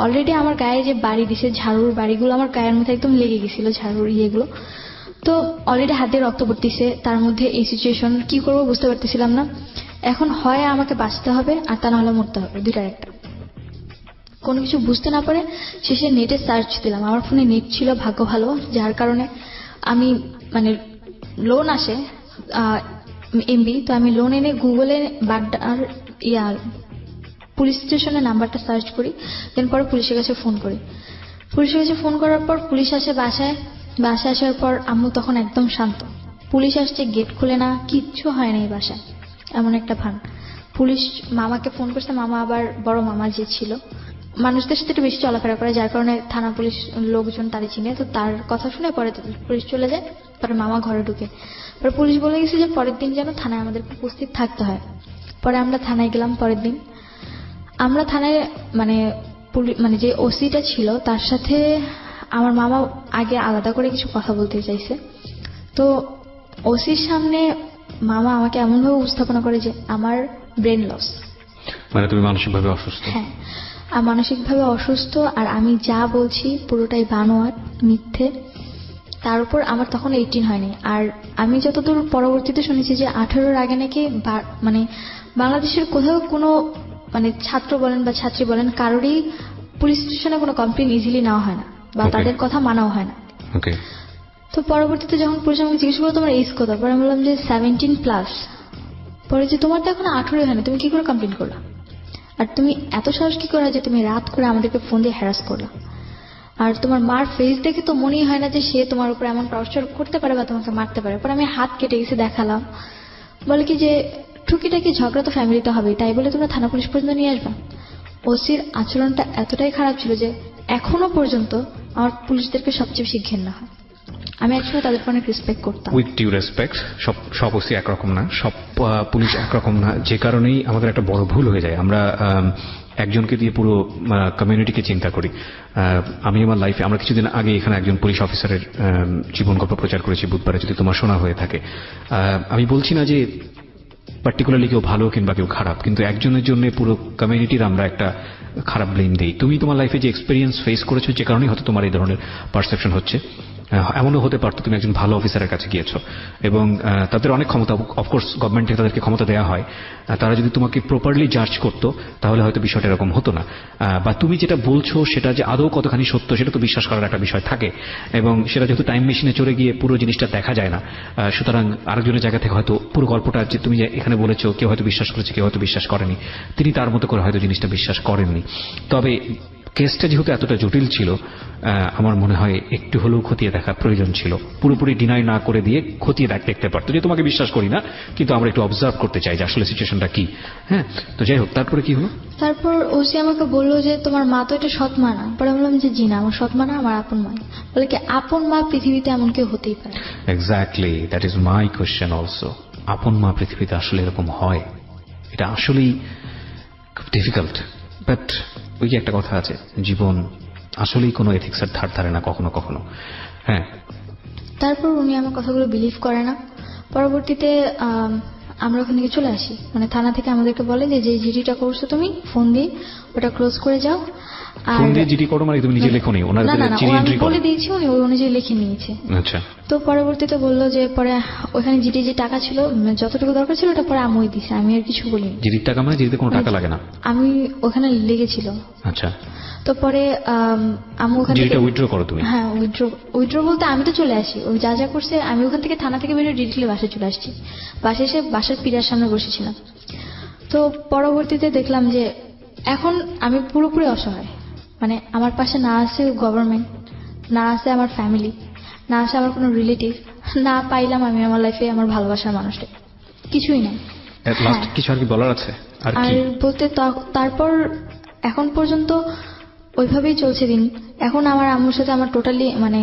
অলরেডি আমার গায়ে যে বাড়ি দিছে, ঝাড়ুর বাড়িগুলো আমার গায়ের মধ্যে একদম লেগে গেছিল, ঝাড়ুর ইয়েগুলো। তো অলরেডি হাত দিয়ে রক্ত পড়তেছে, তার মধ্যে এই সিচুয়েশন, কি করবো বুঝতে পারতেছিলাম না। এখন হয় আমাকে বাঁচতে হবে, আর তা নাহলে মরতে হবে, দুইটার একটা। কোনো কিছু বুঝতে না পারে শেষে নেটে সার্চ দিলাম। আমার ফোনে নেট ছিল ভাগ্য ভালো, যার কারণে আমি লোন আসে এমবি, তো আমি লোন এনে গুগলে বাড্ডার পুলিশ স্টেশনের নাম্বারটা সার্চ করি, দেন পরে পুলিশের কাছে ফোন করি। পুলিশের কাছে ফোন করার পর পুলিশ আসে বাসায় আসার পর আম্মু তখন একদম শান্ত। পুলিশ আসছে, গেট খুলে না, কিচ্ছু হয় না এই বাসায়, এমন একটা ভান। পুলিশ মামাকে ফোন করছে, মামা আবার বড় মামা যে ছিল, মানুষদের সাথে একটু বেশি চলাফেরা করে, যার কারণে থানা পুলিশ লোকজন তারই চিনে। তো তার কথা শুনে পরে পুলিশ চলে যায়, পরে মামা ঘরে ঢুকে। পরে পুলিশ বলে গেছে যে পরের দিন যেন থানায় আমাদের উপস্থিত থাকতে হয়। পরে আমরা থানায় গেলাম। পরের দিন আমরা থানায় যে ওসিটা ছিল তার সাথে আমার মামা আগে আলাদা করে কিছু কথা বলতে চাইছে। তো ওসির সামনে মামা আমাকে এমন ভাবে উপস্থাপনা করে যে আমার ব্রেন লস, তুমি মানসিকভাবে অসুস্থ। হ্যাঁ, মানসিকভাবে অসুস্থ, আর আমি যা বলছি পুরোটাই বানোয়াট, মিথ্যে। তার উপর আমার তখন 18 হয়নি। আর আমি যতদূর পরবর্তীতে শুনেছি যে 18-র আগে নাকি বাংলাদেশের কোথাও কোনো ছাত্র বলেন বা ছাত্রী বলেন, কারোরই পুলিশ স্টেশনে কোনো কমপ্লেন ইজিলি নেওয়া হয় না, বা তাদের কথা মানাও হয় না। তো পরবর্তীতে যখন পুলিশ আমাকে জিজ্ঞেস করলো তোমার এজ কত, পরে আমি বললাম যে 17+। পরে যে তোমার তো এখন 18 হয় না, তুমি কি করে কমপ্লেন করলা? আর তুমি এত সাহস কি করে যে তুমি রাত করে আমাদেরকে ফোন দিয়ে হ্যারাস করলা? আর তোমার মার ফেস দেখে তো মনেই হয় না যে সে তোমার উপর এমন টর্চার করতে পারে বা তোমাকে মারতে পারে। পরে আমি হাত কেটে গেছে দেখালাম, বলে কি যে টুকিটাকি ঝগড়া তো ফ্যামিলিতে হবে, তাই বলে তোমরা থানা পুলিশ পর্যন্ত নিয়ে আসবা। ওসির আচরণটা এতটাই খারাপ ছিল যে এখনো পর্যন্ত আমার পুলিশদেরকে সবচেয়ে বেশি ঘেন্না হয়। আমি অ্যাকচুয়ালি তাদেরকে অনেক রেসপেক্ট করতাম। উইথ ডিউ রেসপেক্ট, সব ওসি একরকম না, সব পুলিশ একরকম না, যে কারণেই আমাদের একটা বড় ভুল হয়ে যায়। আমরা একজনকে দিয়ে পুরো কমিউনিটিকে চিন্তা করি। আমি আমার লাইফে, আমরা কিছুদিন আগে এখানে একজন পুলিশ অফিসারের জীবন গল্প প্রচার করেছি বুধবারে, যদি তোমার শোনা হয়ে থাকে। আমি বলছি না যে পার্টিকুলারলি কেউ ভালো কিংবা কেউ খারাপ, কিন্তু একজনের জন্য পুরো কমিউনিটির আমরা একটা খারাপ ব্লেম দিই। তুমি তোমার লাইফে যে এক্সপেরিয়েন্স ফেস করেছো, যে কারণেই হয়তো তোমার এই ধরনের পারসেপশন হচ্ছে। এমনও হতে পারতো তুমি একজন ভালো অফিসারের কাছে গিয়েছো এবং তাদের অনেক ক্ষমতা, অফকোর্স গভর্নমেন্ট থেকে তাদেরকে ক্ষমতা দেওয়া হয়, তারা যদি তোমাকে প্রপারলি জাজ করতো তাহলে হয়তো বিষয়টা এরকম হতো না। বা তুমি যেটা বলছো সেটা যে আদৌ কতখানি সত্য সেটা তো বিশ্বাস করার একটা বিষয় থাকে, এবং সেটা যেহেতু টাইম মেশিনে চড়ে গিয়ে পুরো জিনিসটা দেখা যায় না, সুতরাং আরেকজনের জায়গা থেকে হয়তো পুরো গল্পটা যে তুমি এখানে বলেছো কেউ হয়তো বিশ্বাস করেছে, কেউ হয়তো বিশ্বাস করেনি, তিনি তার মতো করে হয়তো জিনিসটা বিশ্বাস করেননি। তবে কেসটা যেহেতু এতটা জটিল ছিল, আমার মনে হয় একটু হলেও খতিয়ে দেখা প্রয়োজন ছিল। পুরোপুরি ডিনাই না করে দিয়ে খতিয়ে দেখতে পারতো যে তোমাকে বিশ্বাস করি না, কিন্তু আমরা একটু অবজার্ভ করতে চাই যে আসলে সিচুয়েশনটা কি। হ্যাঁ, তো যাই হোক, তারপরে কি হলো? তারপর ওসি আমাকে বললো যে তোমার মা তো এটা সৎ মা না। পরে বললাম যে জি না, আমার সৎ মা না, আমার আপন মা। বলে কি আপন মা পৃথিবীতে এমন কেউ হতেই পারে? Exactly, that is my question also. আপন মা পৃথিবীতে আসলে এরকম হয়? এটা আসলেই খুব ডিফিকাল্ট। বাট ওই যে একটা কথা আছে, জীবন আসলেই কোনো এথিক্সের ধার ধারে না কখনো কখনো। হ্যাঁ, তারপর উনি আমার কথাগুলো বিলিভ করে না। পরবর্তীতে আমরা ওখান থেকে চলে আসি, মানে থানা থেকে আমাদেরকে বলে যে জিডিটা করছো তুমি, ফোন দিয়ে ওটা ক্লোজ করে যাও। আর ফোন দিয়ে জিডি করো মানে তুমি নিজে লেখো নি? ওনারা চিঠি এন্ট্রি করে বলে দিয়েছি, উনি ওই অনুযায়ী লিখে নিয়েছে। আচ্ছা। তো পরবর্তীতে বললো যে পরে ওখানে জিডি যে টাকা ছিল, যতটুকু দরকার ছিল ওটা পরে আমই দিছে, আমি আর কিছু বলিনি। জিডির টাকা মানে জিডিতে কোনো টাকা লাগে না? আমি ওখানে লেগেছিল। আচ্ছা। তো পরে আমি ওখানে জিডিটা উইথড্র করো তুমি? হ্যাঁ, উইথড্র বলতে আমি তো চলে আসি, ওই যা যা করছে আমি ওখান থেকে থানা থেকে বেরিয়ে ডিরেক্টলি বাসায় চলে আসছি। বাসায় এসে বাসার পিড়ার সামনে বসেছিলাম। তো পরবর্তীতে দেখলাম যে এখন আমি পুরোপুরি অসহায়, মানে আমার পাশে না আছে গভর্নমেন্ট, না আছে আমার ফ্যামিলি, না আছে আমার কোনো রিলেটিভ, না পাইলাম আমি আমার লাইফে আমার ভালোবাসার মানুষটা, কিছুই নাই। লাস্ট কিছু আর কি বলার আছে? আর বলতে তারপর এখন পর্যন্ত ওইভাবেই চলছে দিন। এখন আমার আম্মুর সাথে আমার টোটালি মানে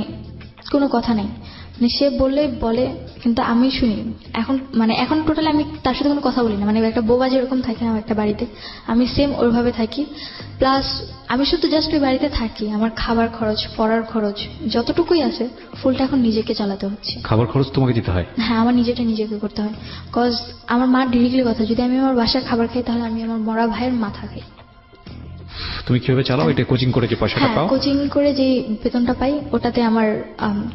কোনো কথা নেই, মানে সে বললে বলে কিন্তু আমি শুনি। এখন টোটালি আমি তার সাথে কোনো কথা বলি না, মানে একটা বোবা যেরকম থাকে আমার একটা বাড়িতে, আমি সেম ওইভাবে থাকি। প্লাস আমি শুধু জাস্ট ওই বাড়িতে থাকি, আমার খাবার খরচ, পড়ার খরচ যতটুকুই আছে ফুলটা এখন নিজেকে চালাতে হচ্ছে। খাবার খরচ তোমাকে দিতে হয়? হ্যাঁ, আমার নিজেটা নিজেকে করতে হয়। কজ আমার মা ডিরেক্টলি কথা, যদি আমি আমার বাসায় খাবার খাই তাহলে আমি আমার মরা ভাইয়ের মাথা খাই। তুমি কিভাবে চালাও এটা? কোচিং করে যে পয়সাটা পাও? কোচিং করে যে বেতনটা পাই ওটাতে আমার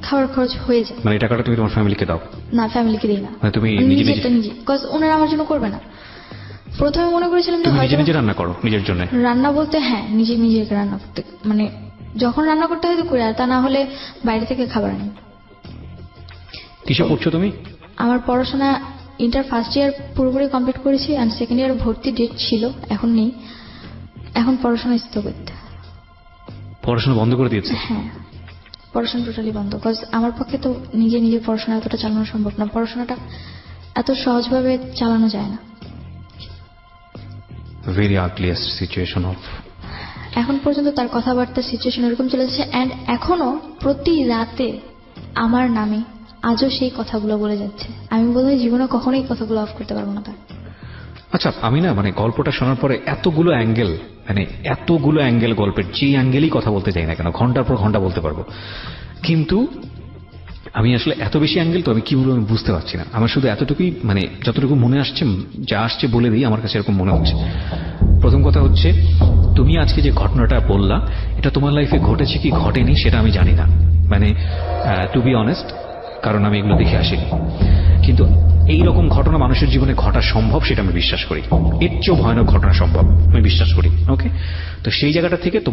খাবার খরচ হয়ে যায়। মানে এই টাকাটা তুমি তোমার ফ্যামিলিকে দাও? না, ফ্যামিলিকে দিই না, তুমি নিজে কজ ওনারা আমার জন্য করবে না। প্রথমে মনে করেছিলাম যে নিজে নিজে রান্না করো নিজের জন্য? রান্না বলতে হ্যাঁ, নিজে রান্না করতে, মানে যখন রান্না করতে হয় তো করে, আর তা না হলে বাইরে থেকে খাবার আনি। কিসে পড়ছো তুমি? আমার পড়াশোনা ইন্টার ফার্স্ট ইয়ার পুরোপুরি কমপ্লিট করেছি, আর সেকেন্ড ইয়ার ভর্তি ডেট ছিল, এখন নেই। এখন পড়াশোনা স্থগিত। পড়াশোনা বন্ধ করে দিয়েছে? হ্যাঁ, পড়াশোনা টোটালি বন্ধ। কজ আমার পক্ষে তো নিজে পড়াশোনা এতটা চালানো সম্ভব না, পড়াশোনাটা এত সহজভাবে চালানো যায় না। Very ugliest situation of. এখন পর্যন্ত তার কথাবার্তা সিচুয়েশন এরকম চলে যাচ্ছে, অ্যান্ড এখনো প্রতি রাতে আমার নামে আজও সেই কথাগুলো বলে যাচ্ছে। আমি বোধহয় জীবনে কখনোই কথাগুলো অফ করতে পারবো না তার। আচ্ছা, আমি না মানে গল্পটা শোনার পরে এতগুলো অ্যাঙ্গেল গল্পের, যে অ্যাঙ্গেলই কথা বলতে চাই না কেন ঘন্টার পর ঘন্টা বলতে পারবো, কিন্তু আমি আসলে এত বেশি অ্যাঙ্গেল তো আমি কি বলবো আমি বুঝতে পারছি না। আমার শুধু এতটুকুই, মানে যতটুকু মনে আসছে, যা আসছে বলে দিই, আমার কাছে এরকম মনে হচ্ছে। প্রথম কথা হচ্ছে, তুমি আজকে যে ঘটনাটা বললা এটা তোমার লাইফে ঘটেছে কি ঘটেনি সেটা আমি জানি না, মানে টু বি অনেস্ট, কারণ আমি এগুলো দেখে আসিনি। কিন্তু এইরকম ঘটনা মানুষের জীবনে ঘটা সম্ভব সেটা আমি বিশ্বাস করি। এর চেয়েও ভয়ানক ঘটনা সম্ভব আমি বিশ্বাস করি। ওকে, তো সেই জায়গাটা থেকে